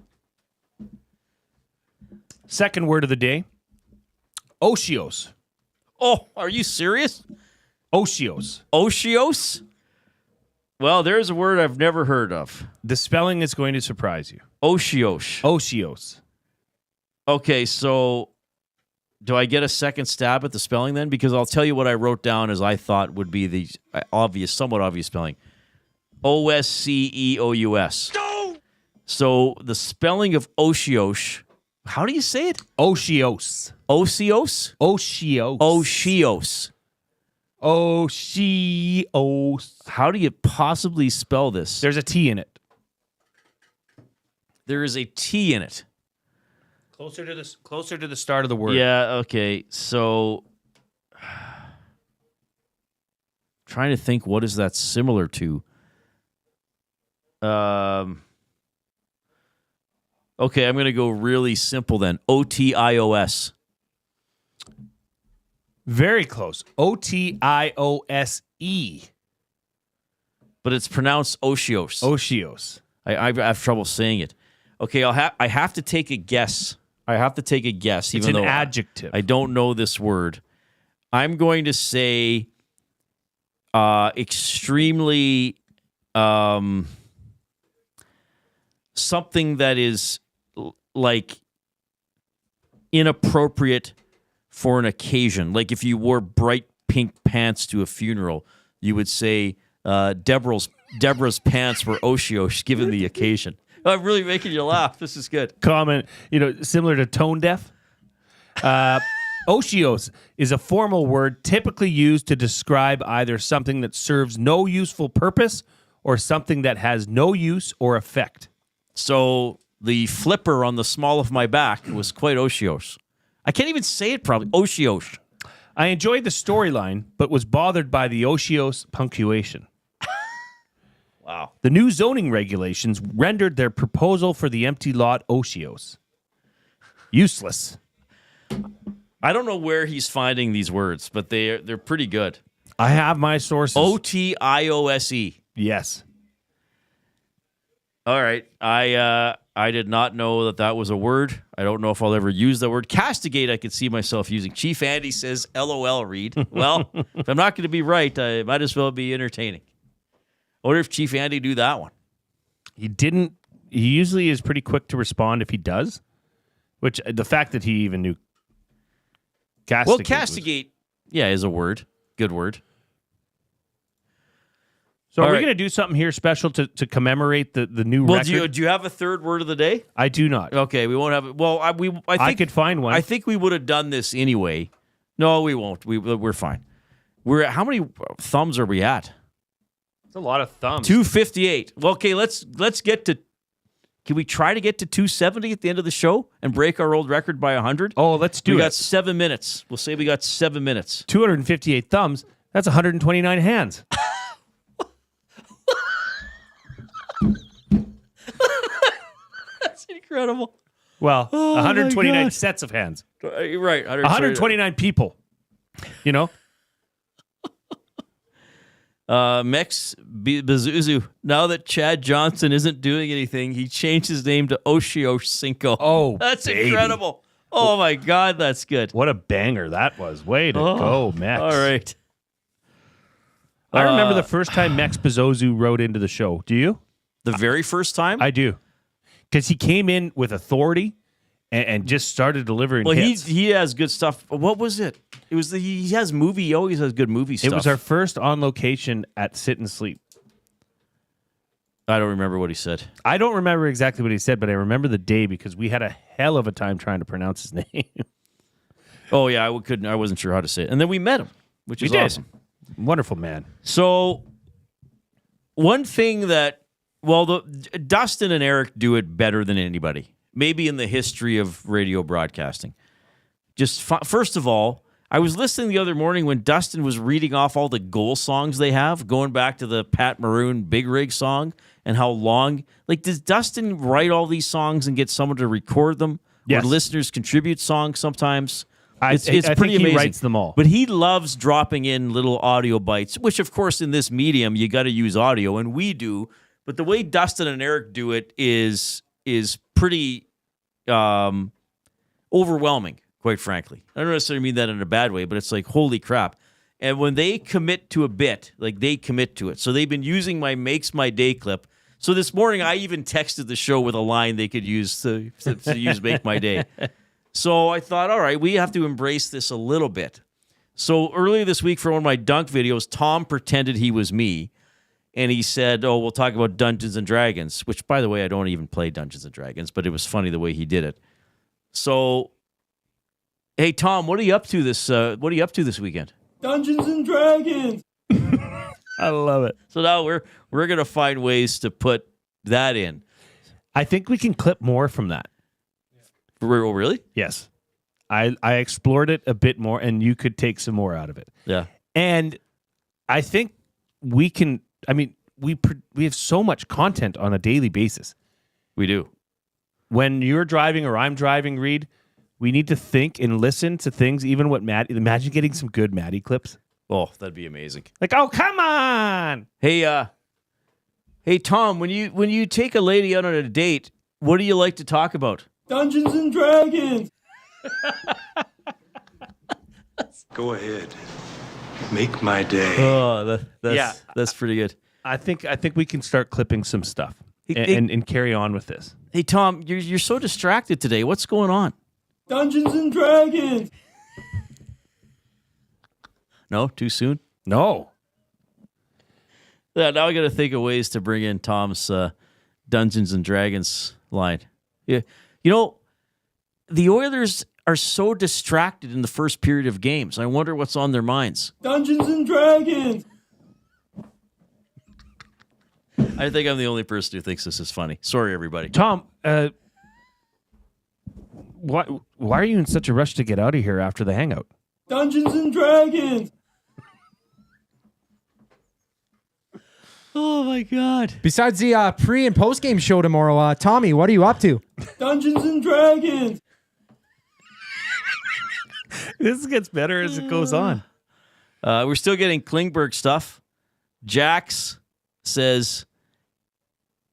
Second word of the day. Otios. Oh, are you serious? Otios. Otios? Well, there's a word I've never heard of. The spelling is going to surprise you. Otios. Otios. Okay, so do I get a second stab at the spelling then? Because I'll tell you what I wrote down as I thought would be the somewhat obvious spelling. Osceous. So the spelling of Otios, how do you say it? Otios. Otios? Otios. Otios. Otios. How do you possibly spell this? There's a T in it. There is a T in it. Closer to the start of the word. Yeah, okay. So trying to think, what is that similar to? Okay, I'm going to go really simple then. Otios. Very close. Otiose. But it's pronounced Otios. Otios. I have trouble saying it. Okay, I have to take a guess. It's even an though adjective. I don't know this word. I'm going to say extremely something that is like inappropriate for an occasion. Like if you wore bright pink pants to a funeral, you would say Deborah's pants were Otios given the occasion. I'm really making you laugh. This is good. Comment, similar to tone deaf. Otios is a formal word typically used to describe either something that serves no useful purpose or something that has no use or effect. So the flipper on the small of my back was quite Otios. I can't even say it probably. Otios. I enjoyed the storyline, but was bothered by the Otios punctuation. Wow. The new zoning regulations rendered their proposal for the empty lot Otios useless. I don't know where he's finding these words, but they're pretty good. I have my sources. Otiose. Yes. All right. I did not know that was a word. I don't know if I'll ever use that word. Castigate, I could see myself using. Chief Andy says, LOL, Reid. Well, if I'm not going to be right, I might as well be entertaining. I wonder if Chief Andy do that one. He didn't. He usually is pretty quick to respond if he does. Which, the fact that he even knew castigate. Well, castigate, is a word. Good word. So All are we right. going to do something here special to commemorate the new record? Do you have a third word of the day? I do not. Okay, we won't have it. Well, I think I could find one. I think we would have done this anyway. No, we won't. We're fine. We're at, how many thumbs are we at? It's a lot of thumbs. 258. Well, okay, let's get to. Can we try to get to 270 at the end of the show and break our old record by 100? Oh, let's do it. We got 7 minutes. We'll say we got 7 minutes. 258 thumbs. That's 129 hands. That's incredible. Well, Oh, 129 my God. sets of hands. You're right. 129 people. You know? Mex Bazuzu. Now that Chad Johnson isn't doing anything, he changed his name to Oshio Cinco. Oh, that's baby. incredible. Oh, my God, that's good. What a banger that was. Way to go, Mex. All right. I remember the first time Mex Bazozu wrote into the show. Do you? The very first time? I do. Because he came in with authority and just started delivering hits. He has good stuff. What was it? It was he has movie. He always has good movie stuff. It was our first on location at Sit and Sleep. I don't remember what he said. I don't remember exactly what he said, but I remember the day because we had a hell of a time trying to pronounce his name. Oh yeah, I wasn't sure how to say it. And then we met him, which is awesome. Wonderful man. So one thing that Dustin and Eric do it better than anybody, maybe in the history of radio broadcasting. Just first of all, I was listening the other morning when Dustin was reading off all the goal songs they have, going back to the Pat Maroon Big Rig song and how long. Like, does Dustin write all these songs and get someone to record them? Yes. Or listeners contribute songs sometimes? It's I pretty think amazing. he writes them all. But he loves dropping in little audio bites, which, of course, in this medium, you got to use audio, and we do. But the way Dustin and Eric do it is pretty overwhelming, quite frankly. I don't necessarily mean that in a bad way, but it's like, holy crap. And when they commit to a bit, like they commit to it. So they've been using my Makes My Day clip. So this morning, I even texted the show with a line they could use to use Make My Day. So I thought, all right, we have to embrace this a little bit. So earlier this week for one of my dunk videos, Tom pretended he was me. And he said, oh, we'll talk about Dungeons & Dragons, which, by the way, I don't even play Dungeons & Dragons, but it was funny the way he did it. So, hey, Tom, what are you up to this weekend? Dungeons & Dragons. I love it. So now we're going to find ways to put that in. I think we can clip more from that. Oh, really? Yes. I explored it a bit more, and you could take some more out of it. Yeah. And I think we can... I mean, we have so much content on a daily basis. We do. When you're driving or I'm driving, Reid, we need to think and listen to things. Even what imagine getting some good Maddie clips. Oh, that'd be amazing. Like, oh, come on. Hey, Tom, when you take a lady out on a date, what do you like to talk about? Dungeons & Dragons. Go ahead. Make my day. Oh, that's pretty good. I think we can start clipping some stuff and carry on with this. Hey, Tom, you're so distracted today. What's going on? Dungeons & Dragons. No, too soon? No. Yeah, now I got to think of ways to bring in Tom's Dungeons & Dragons line. Yeah, you know, the Oilers are so distracted in the first period of games. I wonder what's on their minds. Dungeons & Dragons. I think I'm the only person who thinks this is funny. Sorry, everybody. Tom, why are you in such a rush to get out of here after the hangout? Dungeons & Dragons. Oh, my God. Besides the pre- and post-game show tomorrow, Tommy, what are you up to? Dungeons & Dragons. This gets better as it goes on. We're still getting Klingberg stuff. Jax says,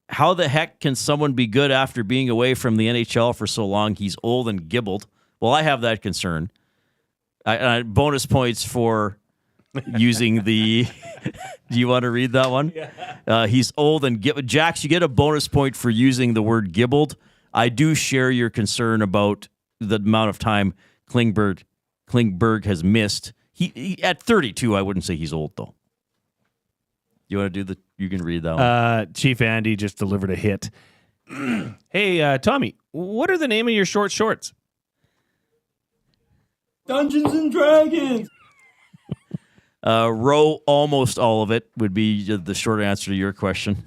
how the heck can someone be good after being away from the NHL for so long? He's old and gibbled. Well, I have that concern. Bonus points for using the... Do you want to read that one? Yeah. He's old and gibbled. Jax, you get a bonus point for using the word gibbled. I do share your concern about the amount of time Klingberg has missed. He at 32, I wouldn't say he's old, though. You want to do you can read that one. Chief Andy just delivered a hit. Hey, Tommy, what are the name of your short shorts? Dungeons & Dragons. Row almost all of it would be the short answer to your question.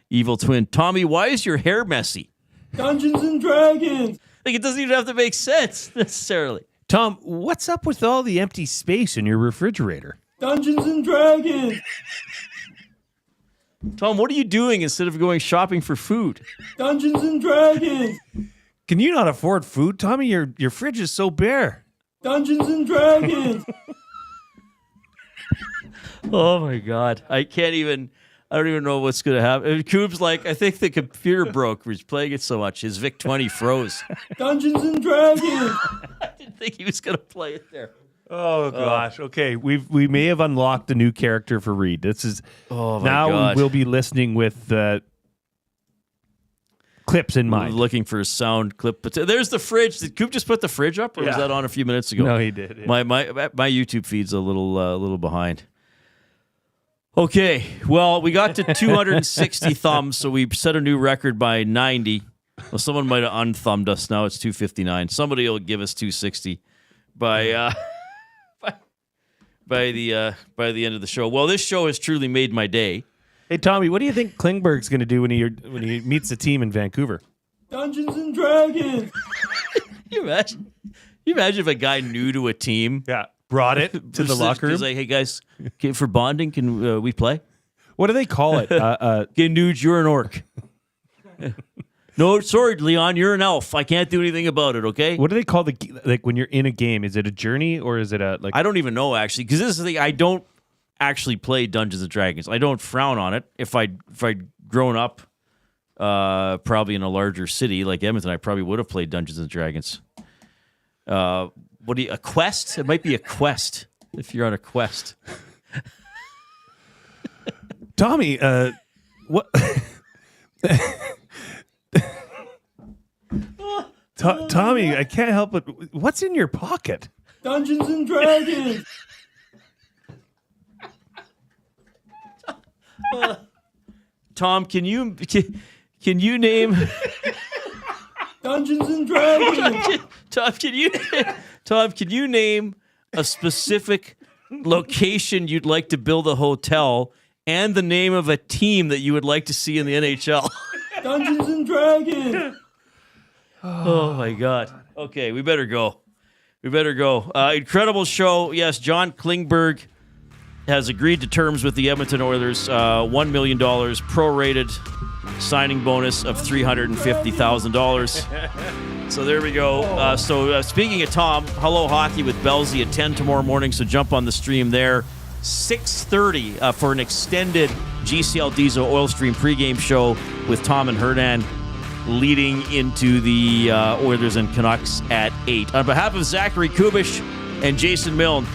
Evil twin. Tommy, why is your hair messy? Dungeons and Dragons. Like, it doesn't even have to make sense necessarily. Tom, what's up with all the empty space in your refrigerator? Dungeons and Dragons. Tom, what are you doing instead of going shopping for food? Dungeons and Dragons. Can you not afford food, Tommy? Your fridge is so bare. Dungeons and Dragons. Oh my God. I don't even know what's going to happen. Coob's like, I think the computer broke. He's playing it so much. His VIC 20 froze. Dungeons and Dragons. I didn't think he was going to play it there. Oh gosh. Okay, we may have unlocked a new character for Reid. This is God. We'll be listening with clips in mind. Looking for a sound clip. But there's the fridge. Did Coop just put the fridge up, or was that on a few minutes ago? No, he did. Yeah. My YouTube feed's a little behind. Okay, well, we got to 260 thumbs, so we set a new record by 90. Well, someone might have unthumbed us. Now it's 259. Somebody will give us 260 by the end of the show. Well, this show has truly made my day. Hey, Tommy, what do you think Klingberg's going to do when he meets the team in Vancouver? Dungeons and Dragons. You imagine if a guy new to a team brought it to the locker room? He's like, hey, guys, for bonding, can we play? What do they call it? Okay, Nuge, you're an orc. No, sorry, Leon, you're an elf. I can't do anything about it, okay? What do they call when you're in a game? Is it a journey or is it I don't even know, actually, because this is the thing. I don't actually play Dungeons & Dragons. I don't frown on it. If I'd grown up probably in a larger city like Edmonton, I probably would have played Dungeons & Dragons. A quest? It might be a quest if you're on a quest. Tommy, what? Tommy, I can't help it. What's in your pocket? Dungeons and Dragons. Tom, can you name Dungeons and Dragons? Tom, can you name a specific location you'd like to build a hotel and the name of a team that you would like to see in the NHL? Dungeons and Dragons. Oh my God. Okay, we better go. Incredible show. Yes, John Klingberg has agreed to terms with the Edmonton Oilers. $1 million prorated signing bonus of $350,000. So there we go. Speaking of Tom, Hello Hockey with Belzy at 10 tomorrow morning. So jump on the stream there. 6:30 for an extended GCL Diesel Oil Stream pregame show with Tom and Hernan, leading into the Oilers and Canucks at 8. On behalf of Zachary, Kubusch, and Jason Milne,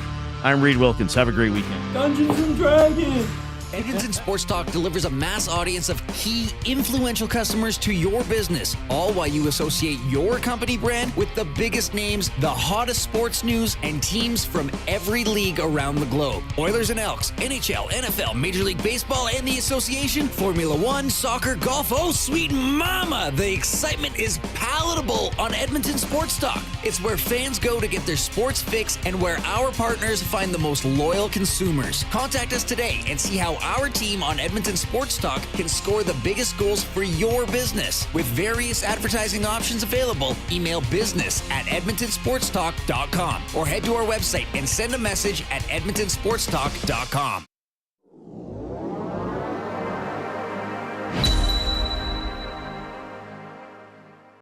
I'm Reid Wilkins. Have a great weekend. Dungeons and Dragons. Edmonton Sports Talk delivers a mass audience of key, influential customers to your business, all while you associate your company brand with the biggest names, the hottest sports news, and teams from every league around the globe. Oilers and Elks, NHL, NFL, Major League Baseball, and the association, Formula One, soccer, golf, oh sweet mama! The excitement is palatable on Edmonton Sports Talk. It's where fans go to get their sports fix and where our partners find the most loyal consumers. Contact us today and see how our team on Edmonton Sports Talk can score the biggest goals for your business. With various advertising options available, email business@edmontonsportstalk.com or head to our website and send a message at edmontonsportstalk.com.